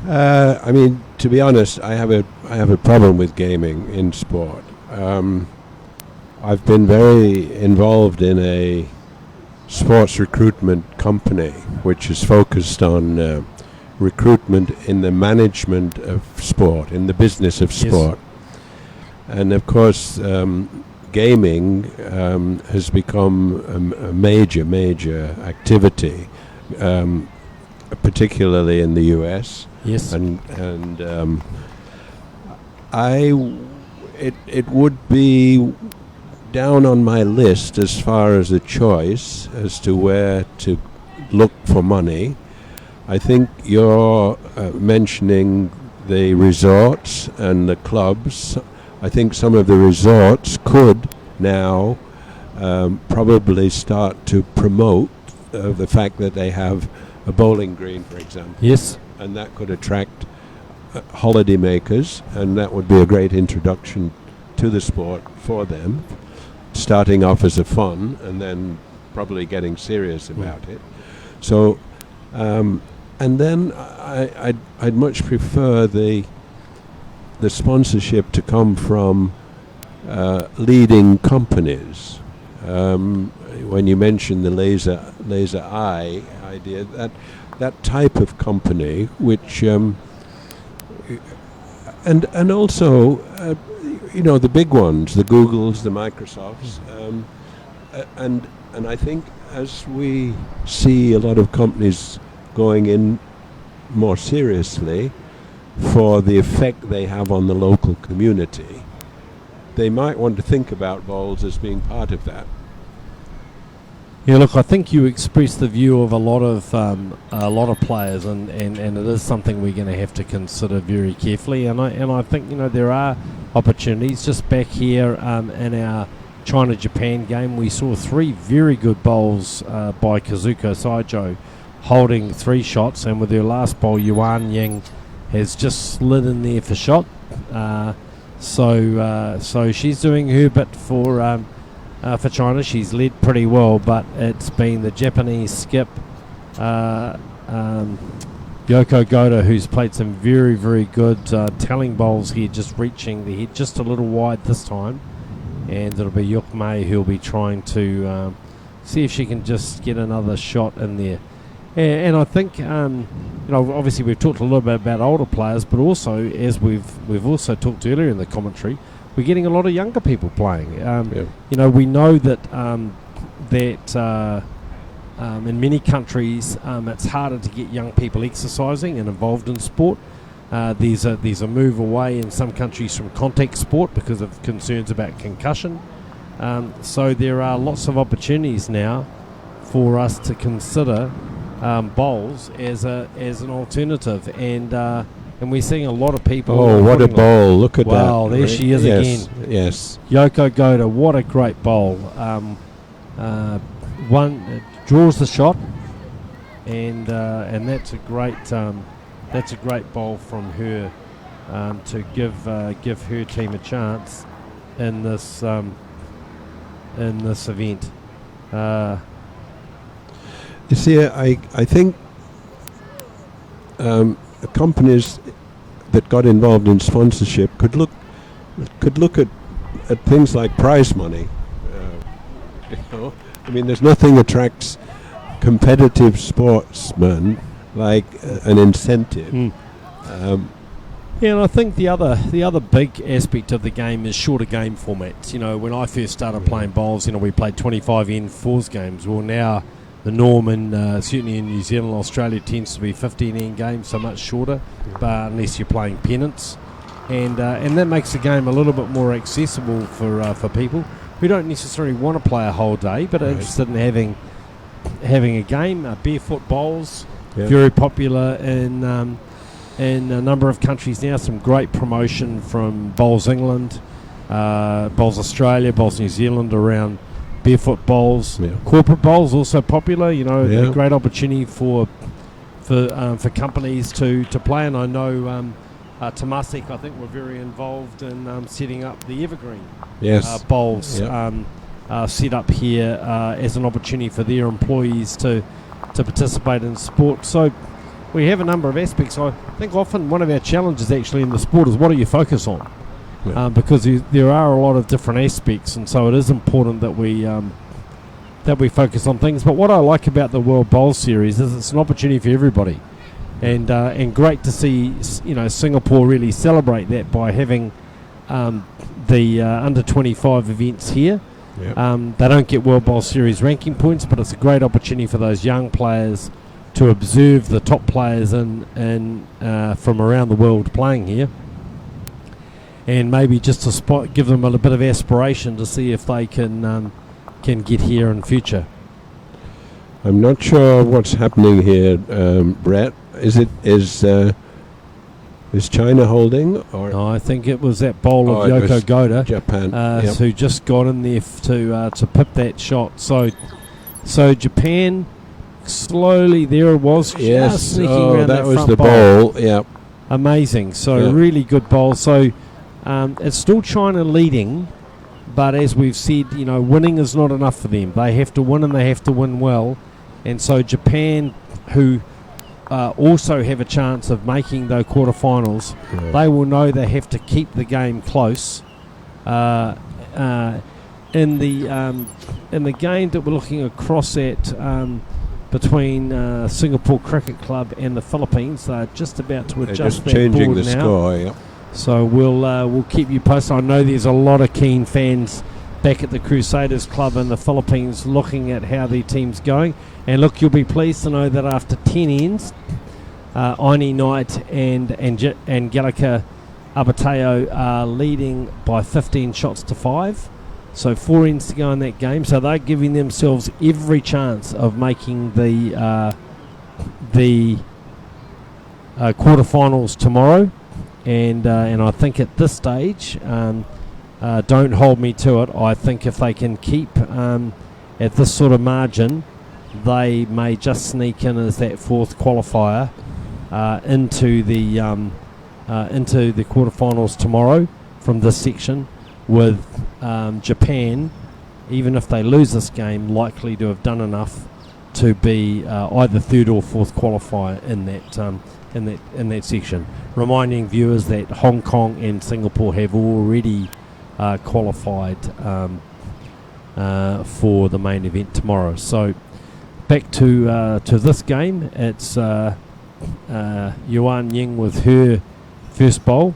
I mean, to be honest, I have a problem with gaming in sport. I've been very involved in a sports recruitment company which is focused on recruitment in the management of sport, in the business of sport. Yes. And of course, gaming has become a major activity, particularly in the US. Yes. And it would be down on my list as far as a choice as to where to look for money. I think you're mentioning the resorts and the clubs. I think some of the resorts could now probably start to promote the fact that they have a bowling green, for example. Yes. And that could attract holiday makers, and that would be a great introduction to the sport for them, starting off as a fun and then probably getting serious about it. So, and then I'd much prefer the sponsorship to come from leading companies. When you mention the laser eye idea, that type of company, which and also the big ones, the Googles, the Microsofts, and I think as we see a lot of companies going in more seriously for the effect they have on the local community, they might want to think about bowls as being part of that. Yeah, look, I think you expressed the view of a lot of players, and it is something we're going to have to consider very carefully. And I think there are opportunities. Just back here in our China-Japan game, we saw 3 very good bowls by Kazuko Saijo, holding 3 shots, and with her last bowl, Yuan Yang has just slid in there for shot. So she's doing her bit for China. She's led pretty well, but it's been the Japanese skip Yoko Goda who's played some very, very good telling bowls here, just reaching the head just a little wide this time, and it'll be Yukmei who'll be trying to see if she can just get another shot in there. And I think obviously we've talked a little bit about older players, but also, as we've also talked earlier in the commentary, we're getting a lot of younger people playing. We know that in many countries it's harder to get young people exercising and involved in sport. There's a move away in some countries from contact sport because of concerns about concussion. So there are lots of opportunities now for us to consider bowls as an alternative, and we're seeing a lot of people. Oh, what a putting bowl! Look at that. Wow, there she is Yes, again. Yes. Yoko Goda, what a great bowl. One draws the shot, and that's a great bowl from her to give her team a chance in this event. You see, I think companies that got involved in sponsorship could look at things like prize money. You know, I mean, there's nothing attracts competitive sportsmen like an incentive. Yeah, and I think the other big aspect of the game is shorter game formats. You know, when I first started playing bowls, we played 25 end fours games. Well, now the norm certainly in New Zealand, Australia tends to be 15 end games, so much shorter, but unless you're playing pennants, and that makes the game a little bit more accessible for people who don't necessarily want to play a whole day, but are interested in having a game. Barefoot bowls, very popular in a number of countries now. Some great promotion from Bowls England, Bowls Australia, Bowls New Zealand around barefoot bowls. Corporate bowls also popular. A great opportunity for companies to play. And I know Temasek, I think, were very involved in setting up the Evergreen bowls set up here as an opportunity for their employees to participate in sport. So we have a number of aspects. I think often one of our challenges actually in the sport is what do you focus on? Because there are a lot of different aspects, and so it is important that we focus on things. But what I like about the World Bowl Series is it's an opportunity for everybody, and great to see Singapore really celebrate that by having the under 25 events here. They don't get World Bowl Series ranking points, but it's a great opportunity for those young players to observe the top players from around the world playing here, and maybe just to give them a bit of aspiration to see if they can get here in future. I'm not sure what's happening here, Brett. Is China holding? Or No, I think it was that bowl of Yoko Goda, Japan, who just got in there to pip that shot. So Japan slowly, there it was, just sneaking around that was front the bowl. bowl. Amazing. So really good bowl. So it's still China leading, but as we've said, winning is not enough for them. They have to win, and they have to win well. And so Japan, who also have a chance of making those quarterfinals, they will know they have to keep the game close. In the game that we're looking across at between Singapore Cricket Club and the Philippines, they're just about to adjust just that changing board the now. score. So we'll keep you posted. I know there's a lot of keen fans back at the Crusaders Club in the Philippines looking at how their team's going. And look, you'll be pleased to know that after 10 ends, Aini Knight and Angelica Abateo are leading by 15 shots to 5. So 4 ends to go in that game. So they're giving themselves every chance of making the quarterfinals tomorrow. And I think at this stage, don't hold me to it, I think if they can keep at this sort of margin, they may just sneak in as that fourth qualifier into the quarterfinals tomorrow from this section, with Japan, even if they lose this game, likely to have done enough to be either third or fourth qualifier in that section. Reminding viewers that Hong Kong and Singapore have already qualified for the main event tomorrow. So back to this game. It's Yuan Ying with her first bowl.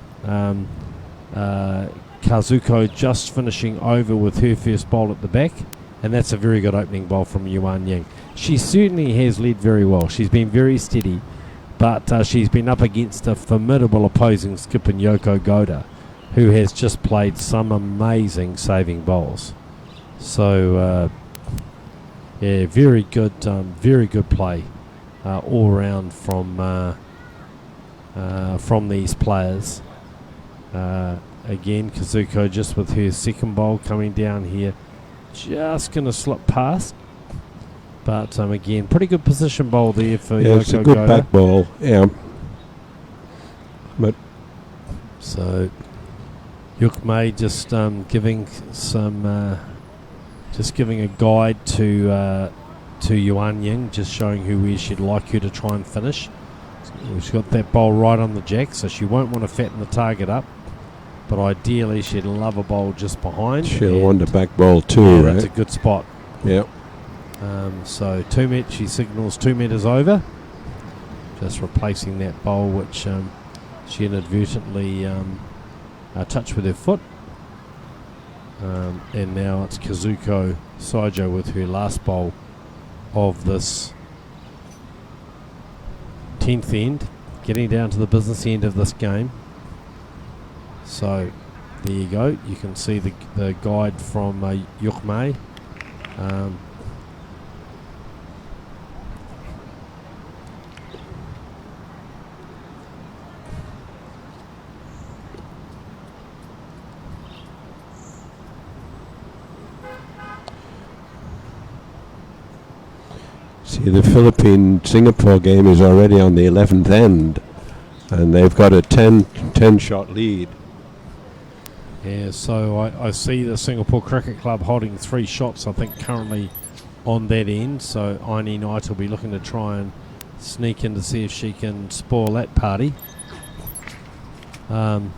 Kazuko just finishing over with her first bowl at the back, and that's a very good opening bowl from Yuan Ying. She certainly has led very well. She's been very steady, but she's been up against a formidable opposing skip in Yoko Goda, who has just played some amazing saving bowls. So very good play all round from these players. Again, Kazuko just with her second bowl coming down here, just going to slip past. But again, pretty good position bowl there for Yeah, Yoko it's a good Goda. back ball. Yeah. But So Yuk Mei just giving some, just giving a guide to Yuan Ying, just showing where she'd like her to try and finish. She's got that bowl right on the jack, so she won't want to fatten the target up. But ideally, she'd love a bowl just behind. she'll and want a back ball too, yeah, right? that's a good spot. Yeah. So 2 meters, she signals 2 meters over, just replacing that bowl which she inadvertently touched with her foot. And now it's Kazuko Saijo with her last bowl of this 10th end, getting down to the business end of this game. So there you go, you can see the guide from Yuk Mei. See, the Philippine-Singapore game is already on the 11th end, and they've got a 10 shot lead. Yeah, so I see the Singapore Cricket Club holding 3 shots, I think, currently on that end. So Aini Knight will be looking to try and sneak in to see if she can spoil that party. And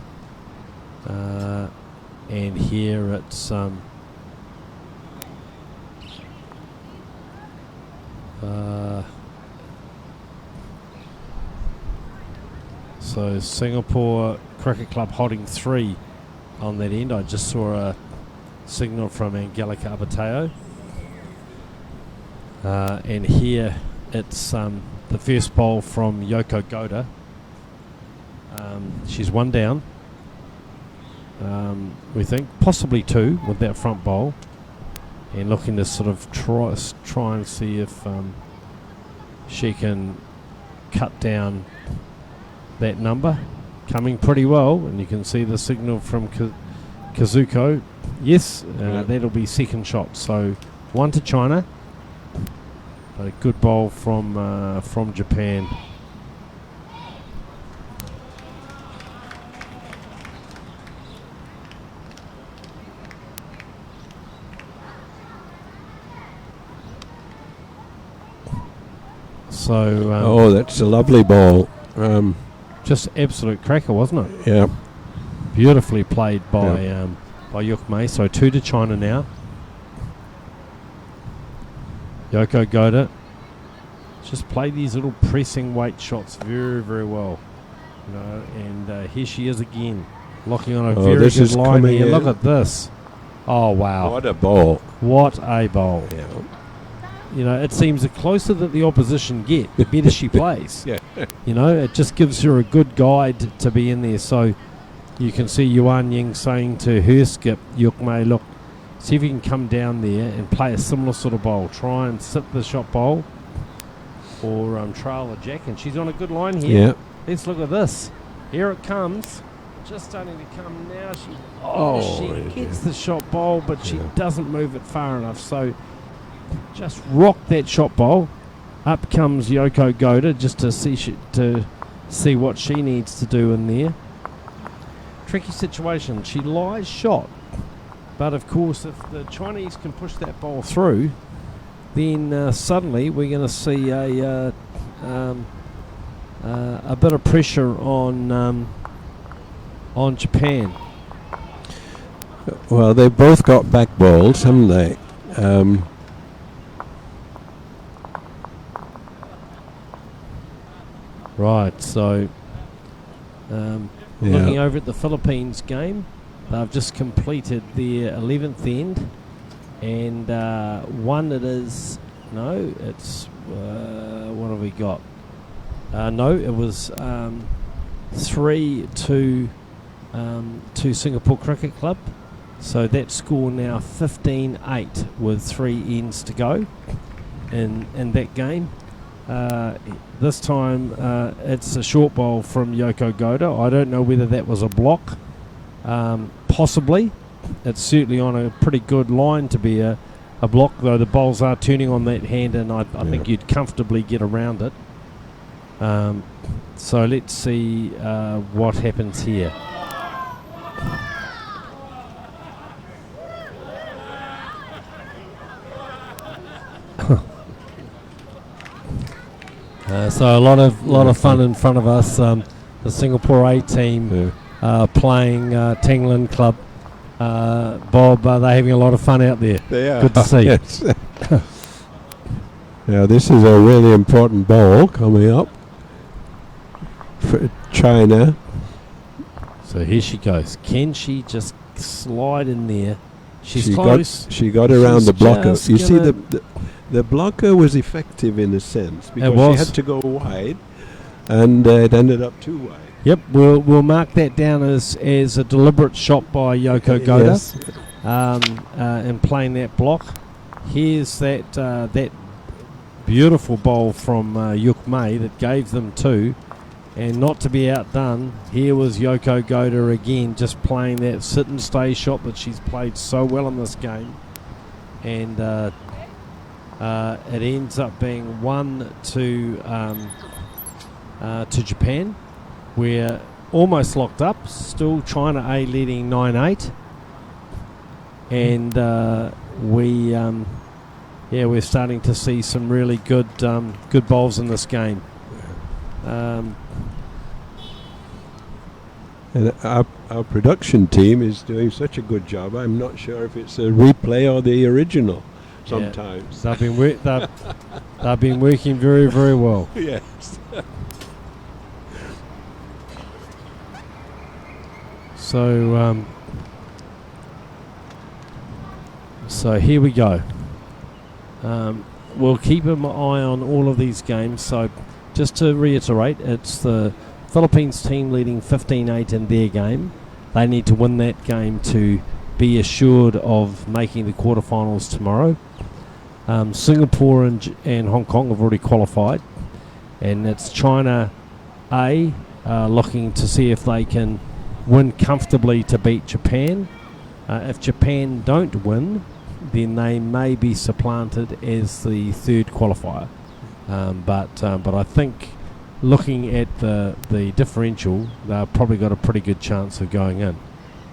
here it's so Singapore Cricket Club holding 3 on that end. I just saw a signal from Angelica Abateo. And here it's the first bowl from Yoko Goda. She's 1 down. We think possibly 2 with that front bowl, and looking to sort of try and see if she can cut down that number. Coming pretty well, and you can see the signal from Kazuko. Yes, that'll be second shot. So 1 to China, but a good bowl from Japan. So That's a lovely ball. just absolute cracker, wasn't it? Yeah. Beautifully played by Yuk Mei. So 2 to China now. Yoko Goda just played these little pressing weight shots very, very well. You know, and here she is again, locking on a very this good is line coming here. in. Look at this. Oh, wow. What a ball. What a bowl. Yeah. You know, it seems the closer that the opposition get, the better she plays. Yeah. You know, it just gives her a good guide to be in there. So you can see Yuan Ying saying to her skip, Yuk Mei, look, see if you can come down there and play a similar sort of bowl. Try and sit the shot bowl or trail the jack. And she's on a good line here. Yeah. Let's look at this. Here it comes. Just starting to come now. She gets the shot bowl, but she doesn't move it far enough. So just rock that shot bowl. Up comes Yoko Goda just to see what she needs to do in there. Tricky situation. She lies shot, but of course, if the Chinese can push that bowl through, then suddenly we're going to see a bit of pressure on Japan. Well, they've both got back balls, haven't they? Right, so looking over at the Philippines game, they've just completed their 11th end, and what have we got? It was 3 to Singapore Cricket Club, so that score now 15-8 with 3 ends to go in that game. This time it's a short bowl from Yoko Goda. I don't know whether that was a block. Possibly. It's certainly on a pretty good line to be a block, though the bowls are turning on that hand, and I think you'd comfortably get around it. So let's see what happens here. So a lot of fun in front of us. The Singapore A team playing Tanglen Club. Bob, they're having a lot of fun out there. They are. Good to see. Yes. Now this is a really important ball coming up for China. So here she goes. Can she just slide in there? She's she close. She got around She's the blocker. just You see, gonna- the blocker was effective in a sense because was. she had to go wide, and it ended up too wide. Yep, we'll mark that down as a deliberate shot by Yoko Goda. Yes. In playing that block. Here's that beautiful bowl from Yuk Mei that gave them two. And not to be outdone, here was Yoko Goda again, just playing that sit and stay shot that she's played so well in this game. And it ends up being 1-2 to Japan. We're almost locked up, still China A leading 9-8. And we're starting to see some really good bowls in this game. And our production team is doing such a good job. I'm not sure if it's a replay or the original. Sometimes they've been working very, very well. yes. So here we go. We'll keep an eye on all of these games. So just to reiterate, it's the Philippines team leading 15-8 in their game. They need to win that game to be assured of making the quarterfinals tomorrow. Singapore and Hong Kong have already qualified, and it's China A looking to see if they can win comfortably to beat Japan. If Japan don't win, then they may be supplanted as the third qualifier. But I think looking at the differential, they've probably got a pretty good chance of going in.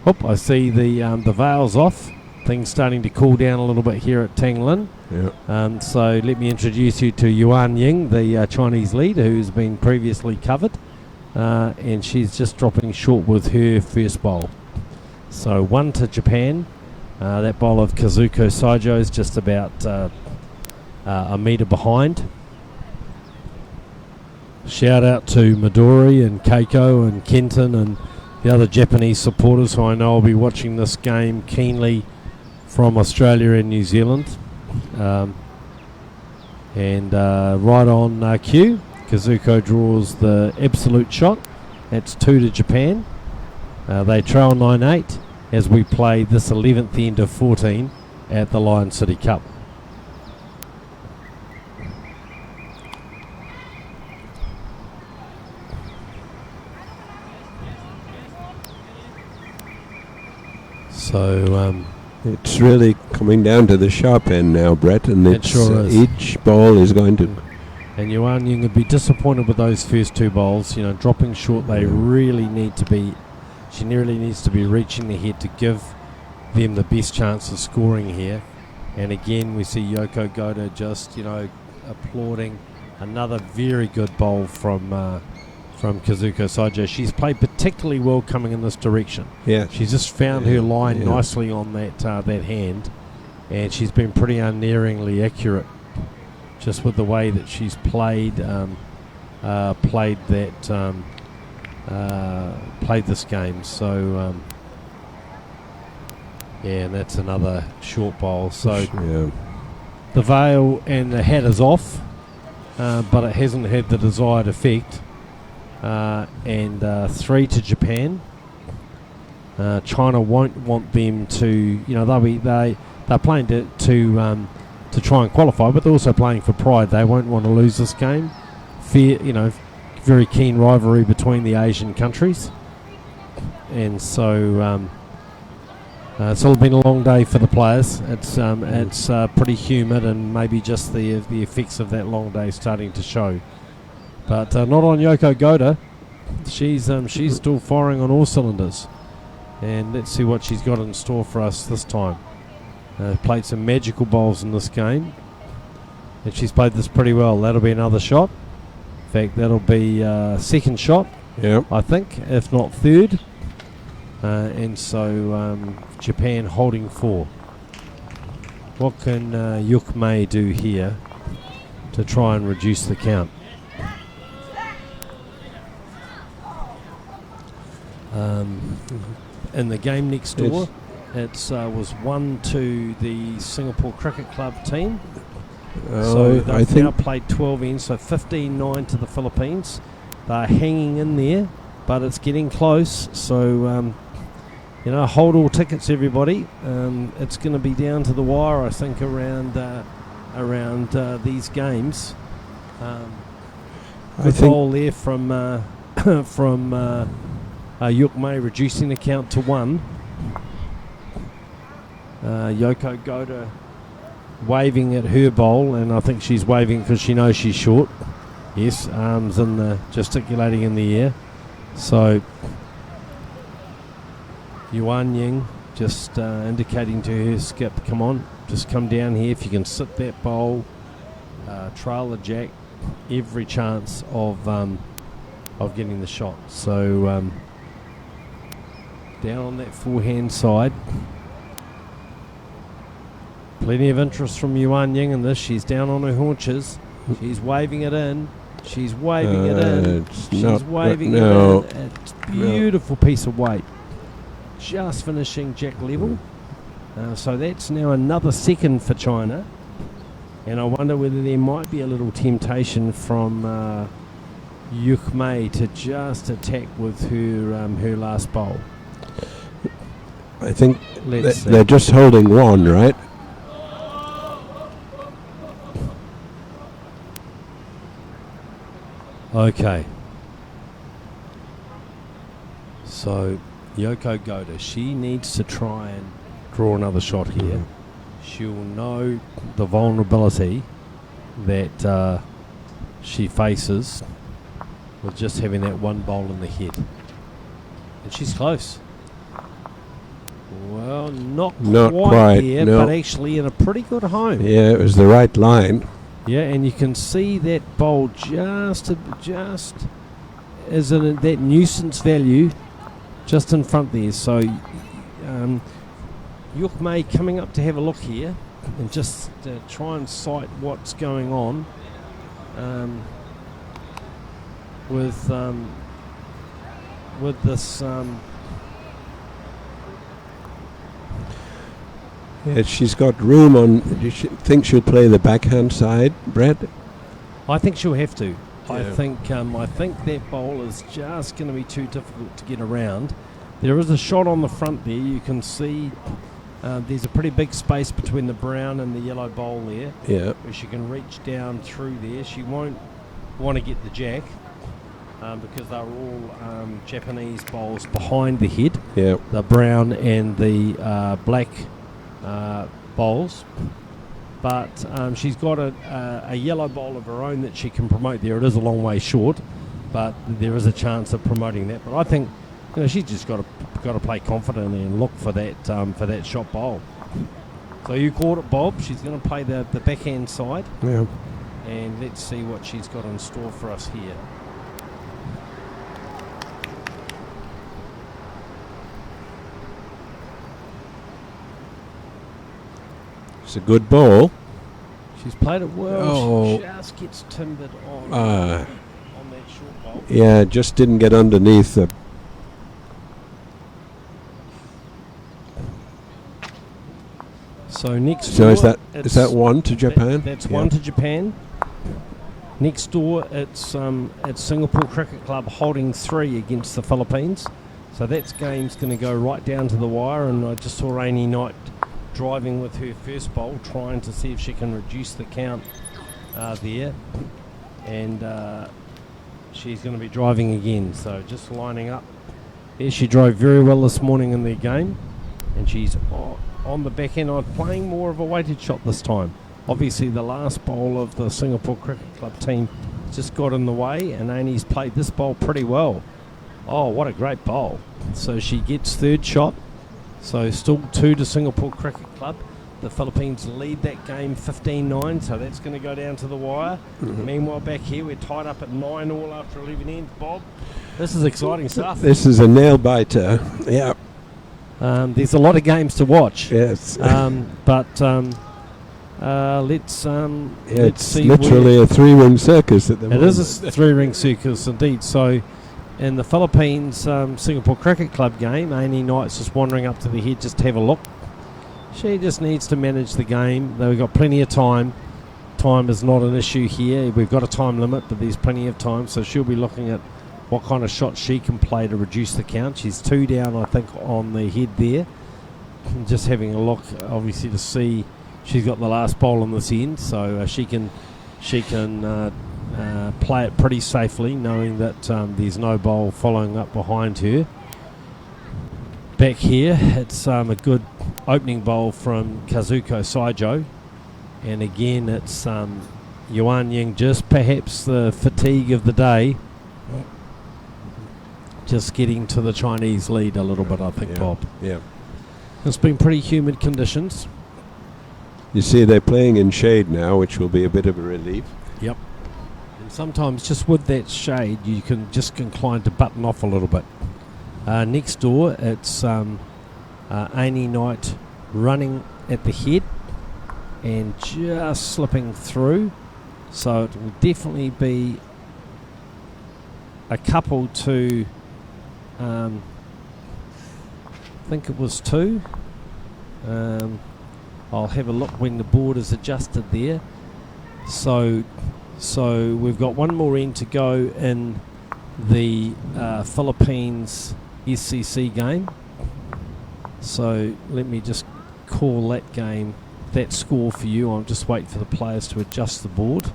I see the veil's off. Things starting to cool down a little bit here at Tanglen. Yeah. So let me introduce you to Yuan Ying, the Chinese lead, who's been previously covered. And she's just dropping short with her first bowl. So 1 to Japan. That bowl of Kazuko Saijo is just about a metre behind. Shout out to Midori and Keiko and Kenton and the other Japanese supporters who I know will be watching this game keenly from Australia and New Zealand. And right on cue, Kazuko draws the absolute shot. That's 2 to Japan. They trail 9-8 as we play this 11th end of 14 at the Lion City Cup. So It's really coming down to the sharp end now, Brett, and It sure is. each ball is going to. And Yuan Ying would be disappointed with those first two bowls. Dropping short, they really need to be. She really needs to be reaching the head to give them the best chance of scoring here. And again, we see Yoko Goda just, applauding another very good bowl from Kazuko Saijo. She's played particularly well coming in this direction. Yeah. She's just found her line Yeah. nicely on that hand, and she's been pretty unerringly accurate, just with the way that she's played played this game. So and that's another short bowl. So Yeah. the veil and the hat is off, but it hasn't had the desired effect. And 3 to Japan. China won't want them to, they're playing to to try and qualify, but they're also playing for pride. They won't want to lose this game. Very keen rivalry between the Asian countries, and so it's all been a long day for the players. It's pretty humid, and maybe just the effects of that long day starting to show. But not on Yoko Goda. She's still firing on all cylinders, and let's see what she's got in store for us this time. Played some magical bowls in this game, and she's played this pretty well. That'll be another shot. In fact, that'll be second shot, I think, if not third. And so Japan holding 4. What can Yuk Mei do here to try and reduce the count? In the game next door, it was 1 the Singapore Cricket Club team. So they've now played 12 ends, so 15-9 to the Philippines. They're hanging in there, but it's getting close. So, hold all tickets, everybody. It's going to be down to the wire, I think, around these games. Good ball there from Yuk Mei, reducing the count to 1. Yoko Goda waving at her bowl, and I think she's waving because she knows she's short. Yes, arms in the gesticulating in the air. So Yuan Ying just indicating to her skip, come on, just come down here. If you can sit that bowl, trail the jack, every chance of getting the shot. So down on that forehand side. Plenty of interest from Yuan Ying in this. She's down on her haunches. She's waving it in. She's waving it in. She's waving it in. It's a beautiful piece of weight. Just finishing jack level. So that's now another second for China. And I wonder whether there might be a little temptation from Yuk Mei to just attack with her last bowl. I think they're just holding 1, right? Okay. So Yoko Goda, she needs to try and draw another shot here. She'll know the vulnerability that she faces with just having that one bowl in the head. And she's close. Well, not quite there, but actually in a pretty good home. Yeah, it was the right line. Yeah, and you can see that bowl just as that nuisance value just in front there. So Yuk Mei coming up to have a look here and just try and sight what's going on with this. Yeah, she's got room on. Do you think she'll play the backhand side, Brett? I think she'll have to. Yeah. I think that bowl is just going to be too difficult to get around. There is a shot on the front there. You can see there's a pretty big space between the brown and the yellow bowl there. Yeah. Where she can reach down through there. She won't want to get the jack because they're all Japanese bowls behind the head. Yeah. The brown and the black bowls, but she's got a yellow bowl of her own that she can promote there. It is a long way short, but there is a chance of promoting that. But I think she's just got to play confidently and look for that shot bowl. So you caught it, Bob. She's going to play the backhand side. Yeah. And let's see what she's got in store for us here. It's a good ball. She's played it well. Oh. She just gets timbered on that short bowl. Yeah, just didn't get underneath the. So next So door, is that 1 to Japan? That's 1 to Japan. Next door, it's Singapore Cricket Club holding 3 against the Philippines. So that game's going to go right down to the wire. And I just saw Rainy Knight driving with her first bowl, trying to see if she can reduce the count there. And she's going to be driving again. So just lining up. There, she drove very well this morning in their game. And she's on the back end. I'm playing more of a weighted shot this time. Obviously, the last bowl of the Singapore Cricket Club team just got in the way, and Amy's played this bowl pretty well. Oh, what a great bowl. So she gets third shot. So still 2 to Singapore Cricket Club. The Philippines lead that game 15-9, so that's going to go down to the wire. Meanwhile, back here, we're tied up at 9 all after 11 ends. Bob, this is exciting stuff. This is a nail biter. Yeah. There's a lot of games to watch. Yes. Let's It's see. literally a 3-ring circus at the moment. It is a 3-ring circus indeed. So, in the Philippines Singapore Cricket Club game, Amy Knight's just wandering up to the head just to have a look. She just needs to manage the game. We've got plenty of time. Time is not an issue here. We've got a time limit, but there's plenty of time. So she'll be looking at what kind of shot she can play to reduce the count. She's 2 down, I think, on the head there. Just having a look, obviously, to see she's got the last bowl on this end, so she can play it pretty safely, knowing that there's no bowl following up behind her. Back here, it's a good opening bowl from Kazuko Saijo, and again it's Yuan Ying, just perhaps the fatigue of the day, just getting to the Chinese lead a little bit, I think, Bob. Yeah. It's been pretty humid conditions. You see, they're playing in shade now, which will be a bit of a relief. Yep. And sometimes just with that shade, you can just incline to button off a little bit. Next door, it's Amy Knight running at the head and just slipping through. So it will definitely be a couple to, I think it was 2. I'll have a look when the board is adjusted there. So we've got one more end to go in the Philippines SCC game. So let me just call that score for you. I'll just wait for the players to adjust the board.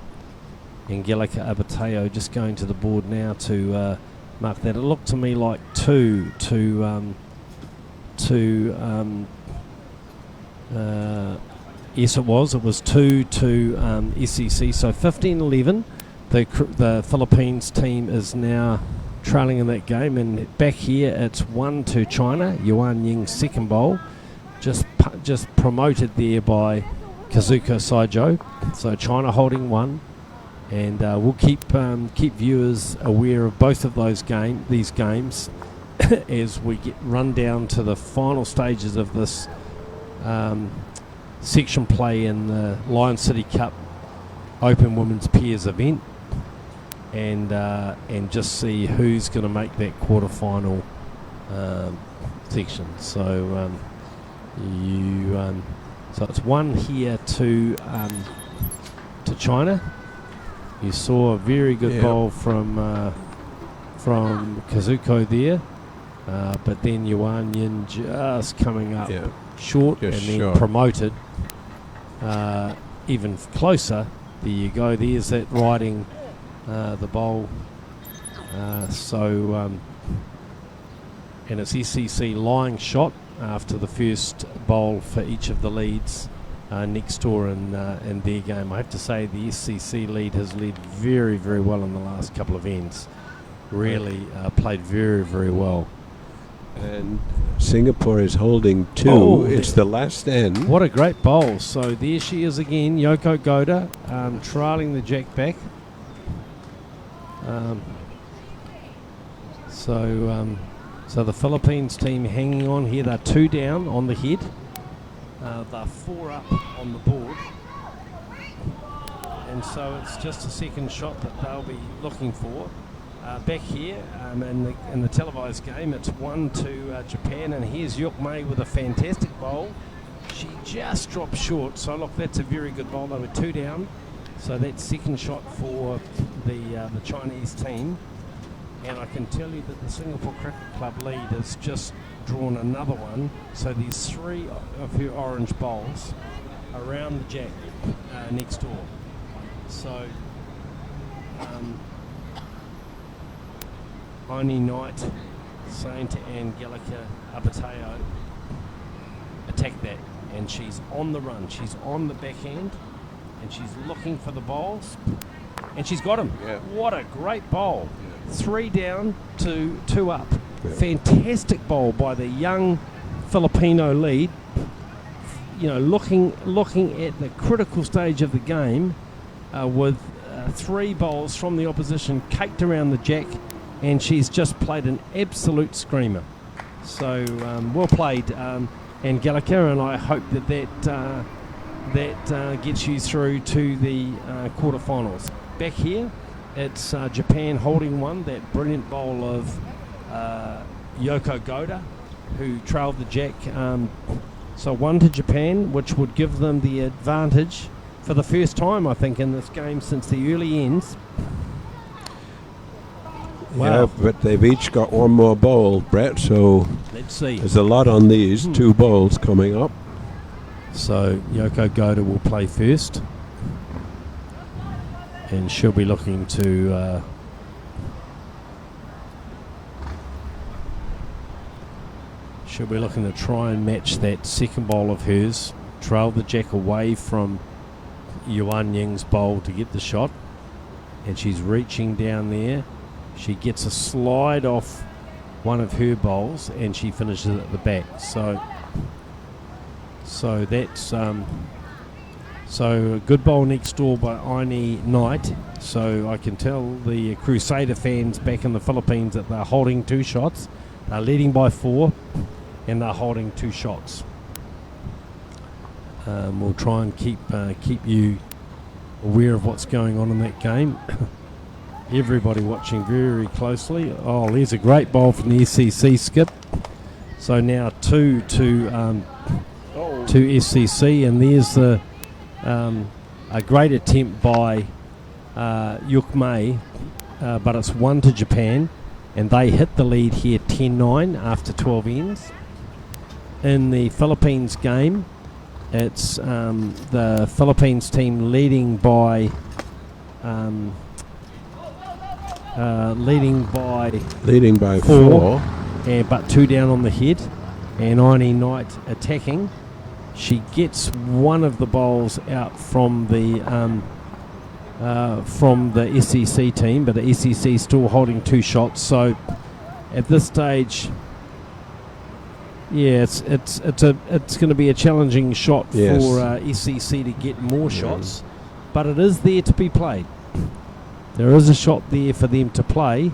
Angelica Abateo just going to the board now to mark that. It looked to me like 2 to yes, it was 2 to SCC. So 15-11. The Philippines team is now trailing in that game, and back here it's 1 to China. Yuan Ying's second bowl, just promoted there by Kazuko Saijo. So China holding 1, and we'll keep viewers aware of both of these games as we run down to the final stages of this section play in the Lion City Cup Open Women's Pairs event, and just see who's going to make that quarterfinal section. So so it's 1 here to China. You saw a very good bowl from Kazuko there, but then Yuan Yin just coming up short, Just and then short. promoted even closer. There you go. There's that riding the bowl. And it's SCC lying shot after the first bowl for each of the leads next door in their game. I have to say the SCC lead has led very, very well in the last couple of ends. Really played very, very well. And Singapore is holding 2. Oh. It's the last end. What a great bowl. So there she is again, Yoko Goda, trailing the jack back. So the Philippines team hanging on here. They're 2 down on the head. They're 4 up on the board. And so it's just a second shot that they'll be looking for. Back here in the televised game, it's 1 to Japan, and here's Yuk Mei with a fantastic bowl. She just dropped short, so look, that's a very good bowl. They were 2 down, so that's second shot for the Chinese team. And I can tell you that the Singapore Cricket Club lead has just drawn another one. So there's 3 of her orange bowls around the jack next door. So Oni Knight saying to Angelica Abateo, attack that. And she's on the run. She's on the backhand and she's looking for the bowls. And she's got him. Yeah. What a great bowl. 3 down to 2 up. Yeah. Fantastic bowl by the young Filipino lead. You know, looking at the critical stage of the game with 3 bowls from the opposition caked around the jack, and she's just played an absolute screamer. So well played, Angelica, and I hope that gets you through to the quarterfinals. Back here, it's Japan holding one, that brilliant bowl of Yoko Goda, who trailed the jack. So 1 to Japan, which would give them the advantage for the first time, I think, in this game since the early ends. Wow. Yeah, but they've each got 1 more bowl, Brett, so Let's see. there's a lot on these 2 bowls coming up. So Yoko Goda will play first, and she'll be looking to try and match that second bowl of hers, trail the jack away from Yuan Ying's bowl to get the shot, and she's reaching down there. She gets a slide off one of her bowls and she finishes at the back. So that's so a good bowl next door by Aini Knight. So I can tell the Crusader fans back in the Philippines that they're holding 2 shots. They're leading by 4 and they're holding 2 shots. We'll try and keep you aware of what's going on in that game. Everybody watching very closely. Oh, there's a great bowl from the SCC skip. So now 2 to SCC, and there's a great attempt by Yuk Mei, but it's 1 to Japan, and they hit the lead here 10-9 after 12 ends. In the Philippines game, it's the Philippines team leading by 4. But 2 down on the head, and Aini Knight attacking. She gets one of the bowls out from the SEC team, but the SEC still holding 2 shots. So at this stage, yeah, it's going to be a challenging shot for SEC to get more shots, but it is there to be played. There is a shot there for them to play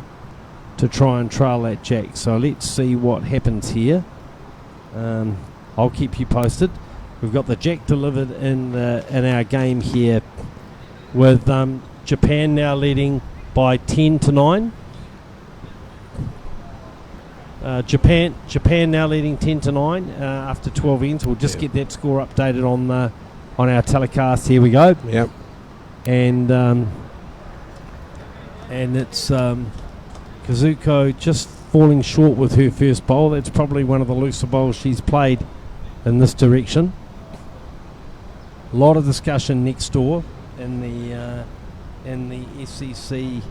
to try and trail that jack. So let's see what happens here. I'll keep you posted. We've got the jack delivered in our game here, with Japan now leading by 10-9. Japan now leading 10-9 after 12 ends. We'll just get that score updated on our telecast. Here we go. Yep. And it's Kazuko just falling short with her first bowl. That's probably one of the looser bowls she's played in this direction. A lot of discussion next door in the SEC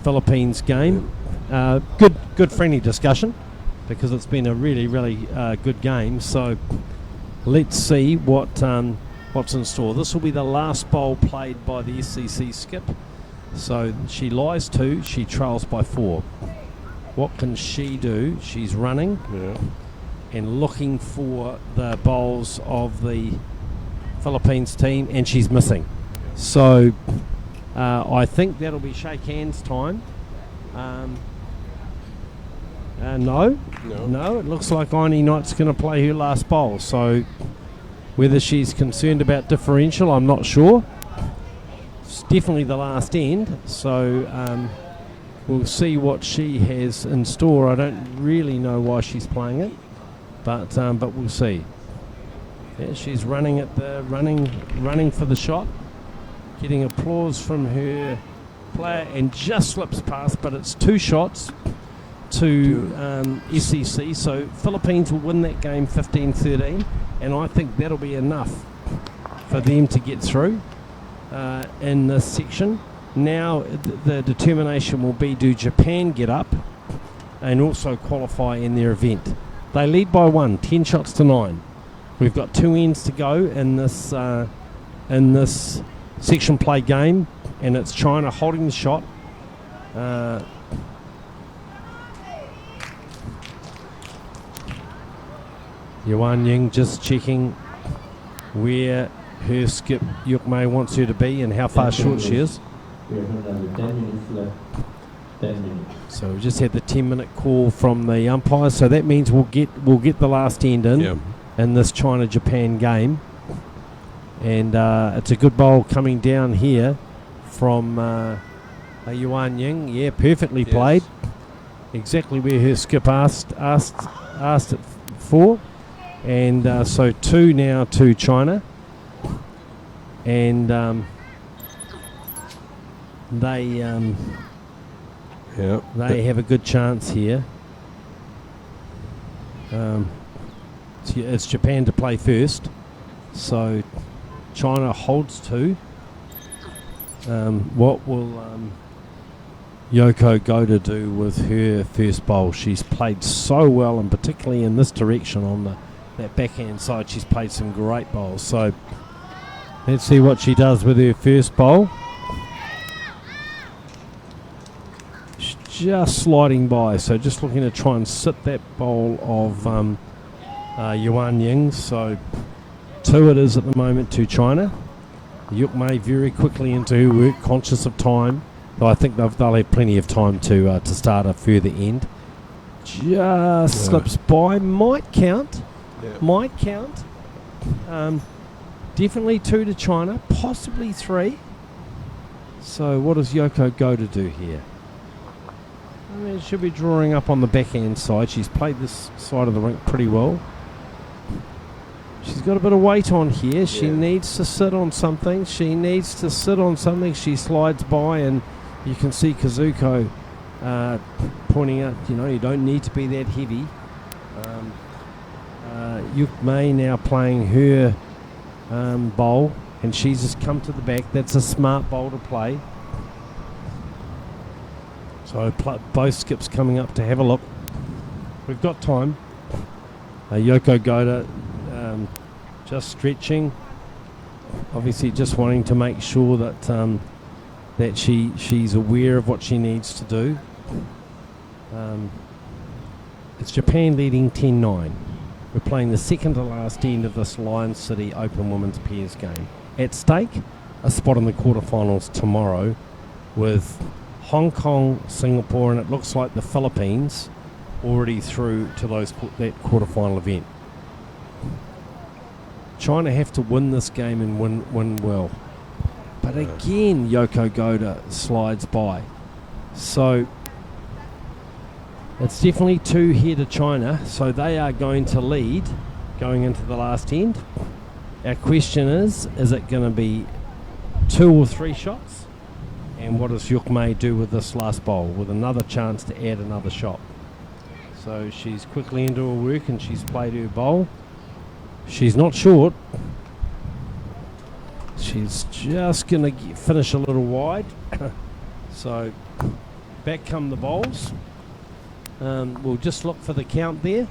Philippines game. Good friendly discussion, because it's been a really good game. So let's see what's in store. This will be the last bowl played by the SEC skip. So she lies 2, she trails by 4. What can she do? She's running and looking for the bowls of the Philippines team, and she's missing. So I think that'll be shake hands time. No, it looks like Aini Knight's going to play her last bowl. So whether she's concerned about differential, I'm not sure. It's definitely the last end, so we'll see what she has in store. I don't really know why she's playing it, but we'll see. Yeah, she's running for the shot, getting applause from her player and just slips past, but it's 2 shots to SEC. So Philippines will win that game 15-13, and I think that'll be enough for them to get through in this section. Now the determination will be, do Japan get up and also qualify in their event? They lead by 1, 10 shots to 9. We've got 2 ends to go in this section play game, and it's China holding the shot. Yuan Ying just checking where her skip Yuk Mei wants her to be and how far short she is. We have another 10 minutes left. 10 minutes. So we just had the 10-minute call from the umpire, so that means we'll get the last end in this China-Japan game. And it's a good bowl coming down here from Yuan Ying. Yeah, perfectly played. Exactly where her skip asked it for. And so 2 now to China. And they have a good chance here. It's Japan to play first. So China holds 2. What will Yoko Goda do with her first bowl? She's played so well, and particularly in this direction on that backhand side, she's played some great bowls. So let's see what she does with her first bowl. She's just sliding by, so just looking to try and sit that bowl of Yuan Ying. So 2 it is at the moment to China. Yuk Mei very quickly into her work, conscious of time, though I think they'll have plenty of time to start a further end. Just slips by, might count. Definitely 2 to China, possibly 3. So what does Yoko Goda do here? I mean, she'll be drawing up on the backhand side. She's played this side of the rink pretty well. She's got a bit of weight on here. She needs to sit on something. She slides by, and you can see Kazuko pointing out, you don't need to be that heavy. Yuk Mei now playing her bowl, and she's just come to the back. That's a smart bowl to play. So both skips coming up to have a look. We've got time. Yoko Goda just stretching, obviously just wanting to make sure that that she's aware of what she needs to do. It's Japan leading 10-9. We're playing the second to last end of this Lions City Open Women's Pairs game. At stake, a spot in the quarterfinals tomorrow with Hong Kong, Singapore, and it looks like the Philippines already through to that quarterfinal event. China have to win this game and win well. But again, Yoko Goda slides by. So it's definitely 2 here to China. So they are going to lead going into the last end. Our question is it going to be 2 or 3 shots? And what does Yuk Mei do with this last bowl, with another chance to add another shot? So she's quickly into her work and she's played her bowl. She's not short. She's just going to finish a little wide. So back come the bowls. We'll just look for the count there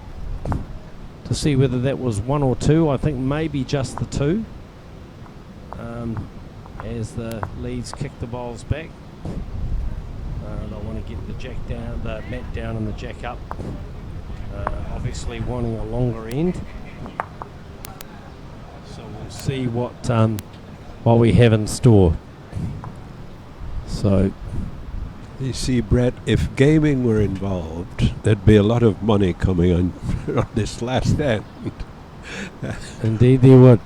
to see whether that was 1 or 2. I think maybe just the 2. As the leads kick the bowls back. They want to get the jack down, the mat down and the jack up. Obviously wanting a longer end. So we'll see what we have in store. So you see, Brett, if gaming were involved, there'd be a lot of money coming on this last end. Indeed there would.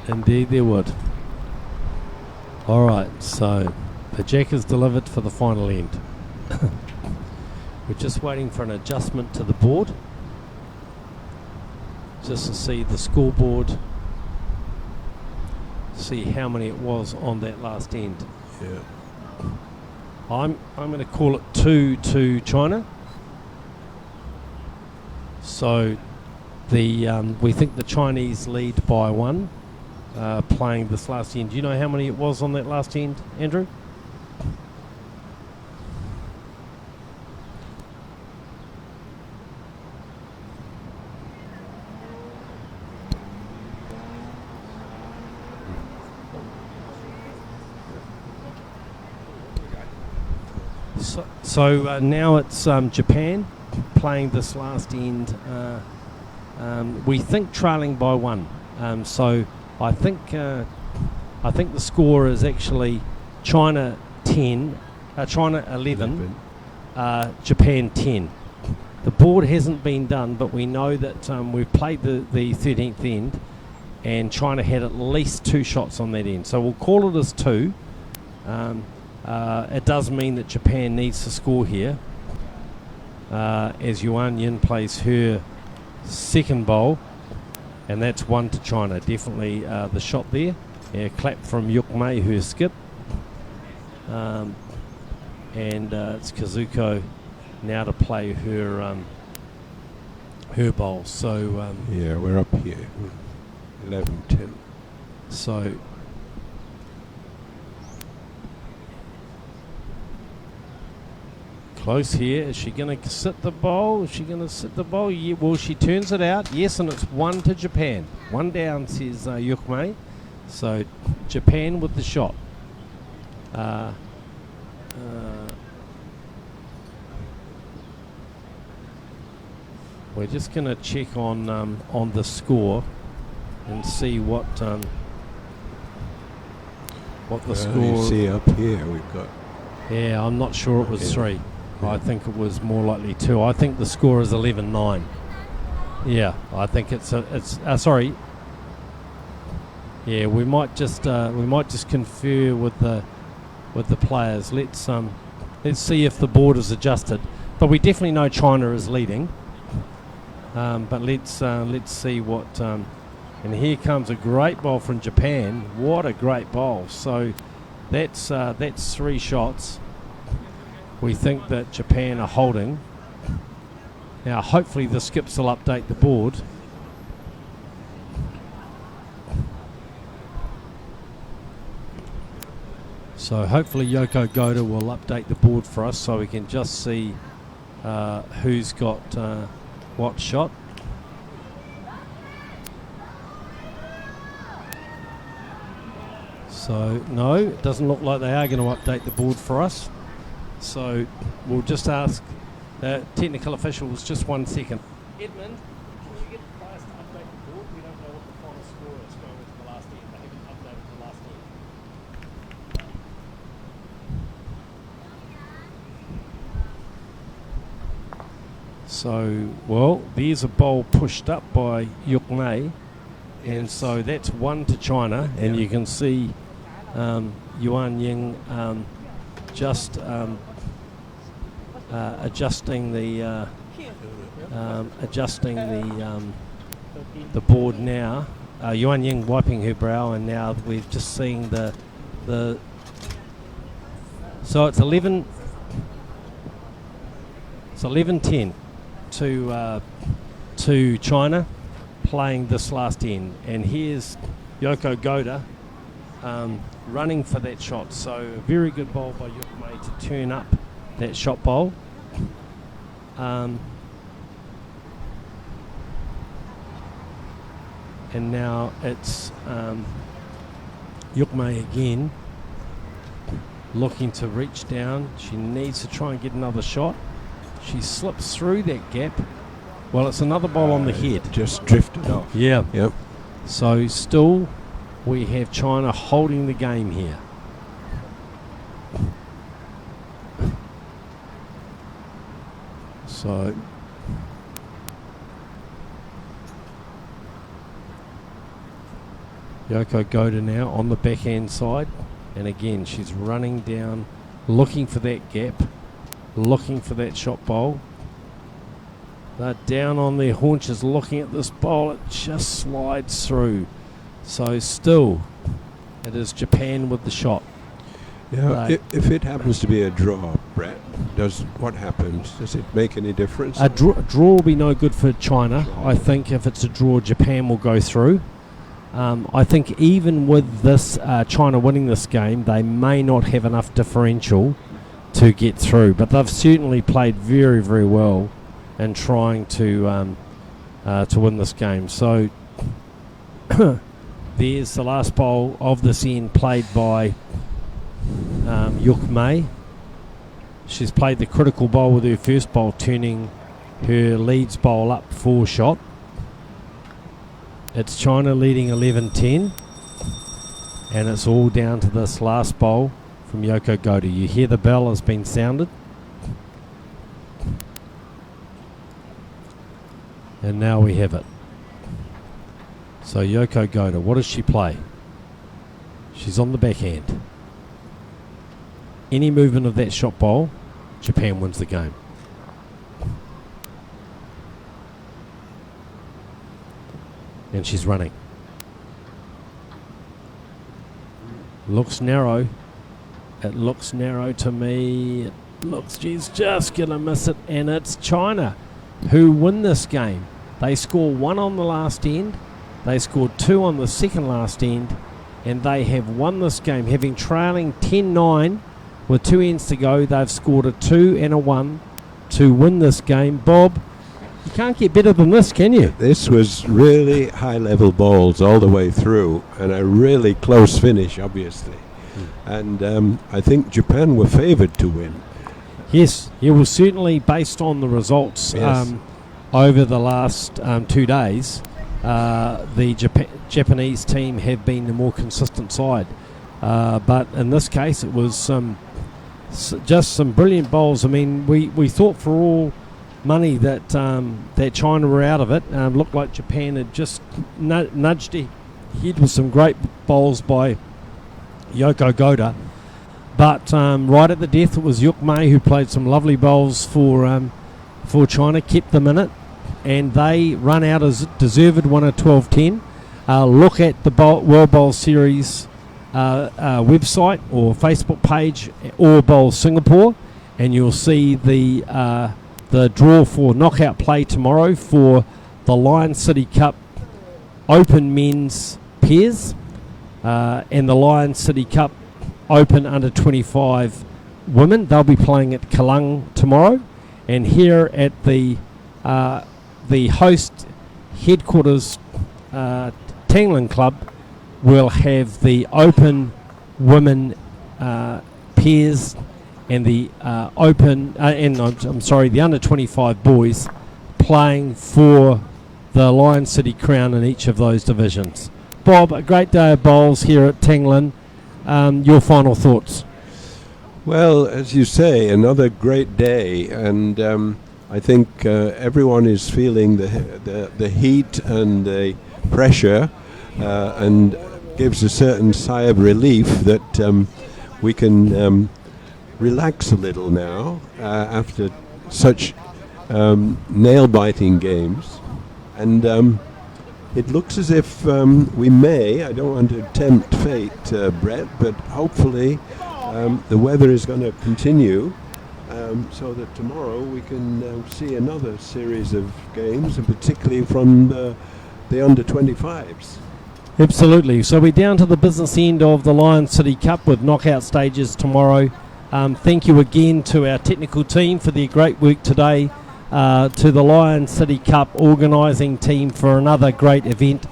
Indeed there would. All right, so the jack is delivered for the final end. We're just waiting for an adjustment to the board, just to see the scoreboard, see how many it was on that last end. Yeah. I'm going to call it 2 to China. So we think the Chinese lead by 1 playing this last end. Do you know how many it was on that last end, Andrew? So now it's Japan playing this last end. We think trailing by 1. So I think the score is actually China 10, China 11, Japan 10. The board hasn't been done, but we know that we've played the 13th end, and China had at least 2 shots on that end. So we'll call it as 2. It does mean that Japan needs to score here, as Yuan Yin plays her second bowl, and that's 1 to China. Definitely the shot there. Yeah, clap from Yuk Mei, her skip. And it's Kazuko now to play her bowl. So yeah, we're up here. 11-10. So close here. Is she going to sit the bowl? Is she going to sit the bowl? Yeah, well, she turns it out. Yes, and it's 1 to Japan. 1 down, says Yuk Mei. So Japan with the shot. We're just going to check on the score and see what the score. You see up here we've got. Yeah, I'm not sure it was 3. I think it was more likely 2. I think the score is 11-9. Yeah, I think it's sorry. Yeah, we might just confer with the players. Let's see if the board is adjusted. But we definitely know China is leading. But let's see what. And here comes a great ball from Japan. What a great ball! So that's 3 shots. We think that Japan are holding. Now, hopefully the skips will update the board. So hopefully Yoko Goda will update the board for us so we can just see who's got what shot. So no, it doesn't look like they are going to update the board for us. So we'll just ask technical officials just 1 second. Edmund, can you get the players to update the board? We don't know what the final score is going into the last end. They haven't updated the last end. So, well, there's a bowl pushed up by Yuk Mei, and so that's 1 to China, and you can see Yuan Ying just adjusting the board now. Yuan Ying wiping her brow, and now we're just seeing the so it's 11. It's 11-10 to China playing this last end, and here's Yoko Goda running for that shot. So a very good bowl by Yuk Mei to turn up that shot bowl. And now it's Yuk Mei again looking to reach down. She needs to try and get another shot. She slips through that gap. Well, it's another bowl on the head. Just drifted off. Yeah. Yep. So still we have China holding the game here. So Yoko Goda now on the backhand side, and again she's running down, looking for that gap, looking for that shot bowl. They're down on their haunches looking at this bowl. It just slides through. So still it is Japan with the shot. Yeah, Right. if it happens to be a draw, Brett, what happens? Does it make any difference? A draw will be no good for China. I think if it's a draw, Japan will go through. I think even with this China winning this game, they may not have enough differential to get through. But they've certainly played very, very well in trying to win this game. So there's the last bowl of this end played by Yuk Mei. She's played the critical bowl with her first bowl, turning her leads bowl up 4 shot. It's China leading 11-10, and it's all down to this last bowl from Yoko Goda. You hear the bell has been sounded, and now we have it. So Yoko Goda, what does she play? She's on the backhand. Any movement of that shot bowl, Japan wins the game. And she's running. Looks narrow. It looks narrow to me. It looks she's just going to miss it. And it's China who win this game. They score 1 on the last end. They scored 2 on the second last end. And they have won this game, having trailing 10-9 with 2 ends to go. They've scored a 2 and a 1 to win this game. Bob, you can't get better than this, can you? This was really high-level balls all the way through, and a really close finish, obviously. And I think Japan were favoured to win. Yes, it was certainly based on the results Yes. over the last 2 days. The Japanese team have been the more consistent side. But in this case, it was just some brilliant bowls. I mean, we thought for all money that that China were out of it. Looked like Japan had just nudged ahead with some great bowls by Yoko Goda. But right at the death, it was Yuk Mei who played some lovely bowls for China, kept them in it, and they run out as deserved 1 at 12-10. Look at the World Bowl Series website or Facebook page, or Bowl Singapore, and you'll see the draw for knockout play tomorrow for the Lion City Cup Open Men's Pairs and the Lion City Cup Open Under 25 Women. They'll be playing at Kelang tomorrow, and here at the host headquarters Tangling Club will have the Open Women Pairs and the the under 25 boys playing for the Lion City Crown in each of those divisions. Bob, a great day of bowls here at Tangling. Your final thoughts? Well, as you say, another great day, and I think everyone is feeling the heat and the pressure, and gives a certain sigh of relief that we can relax a little now after such nail-biting games. And it looks as if we may, I don't want to tempt fate, Brett, but hopefully the weather is going to continue so that tomorrow we can see another series of games, and particularly from the under-25s. Absolutely. So we're down to the business end of the Lion City Cup with knockout stages tomorrow. Thank you again to our technical team for their great work today, to the Lion City Cup organising team for another great event,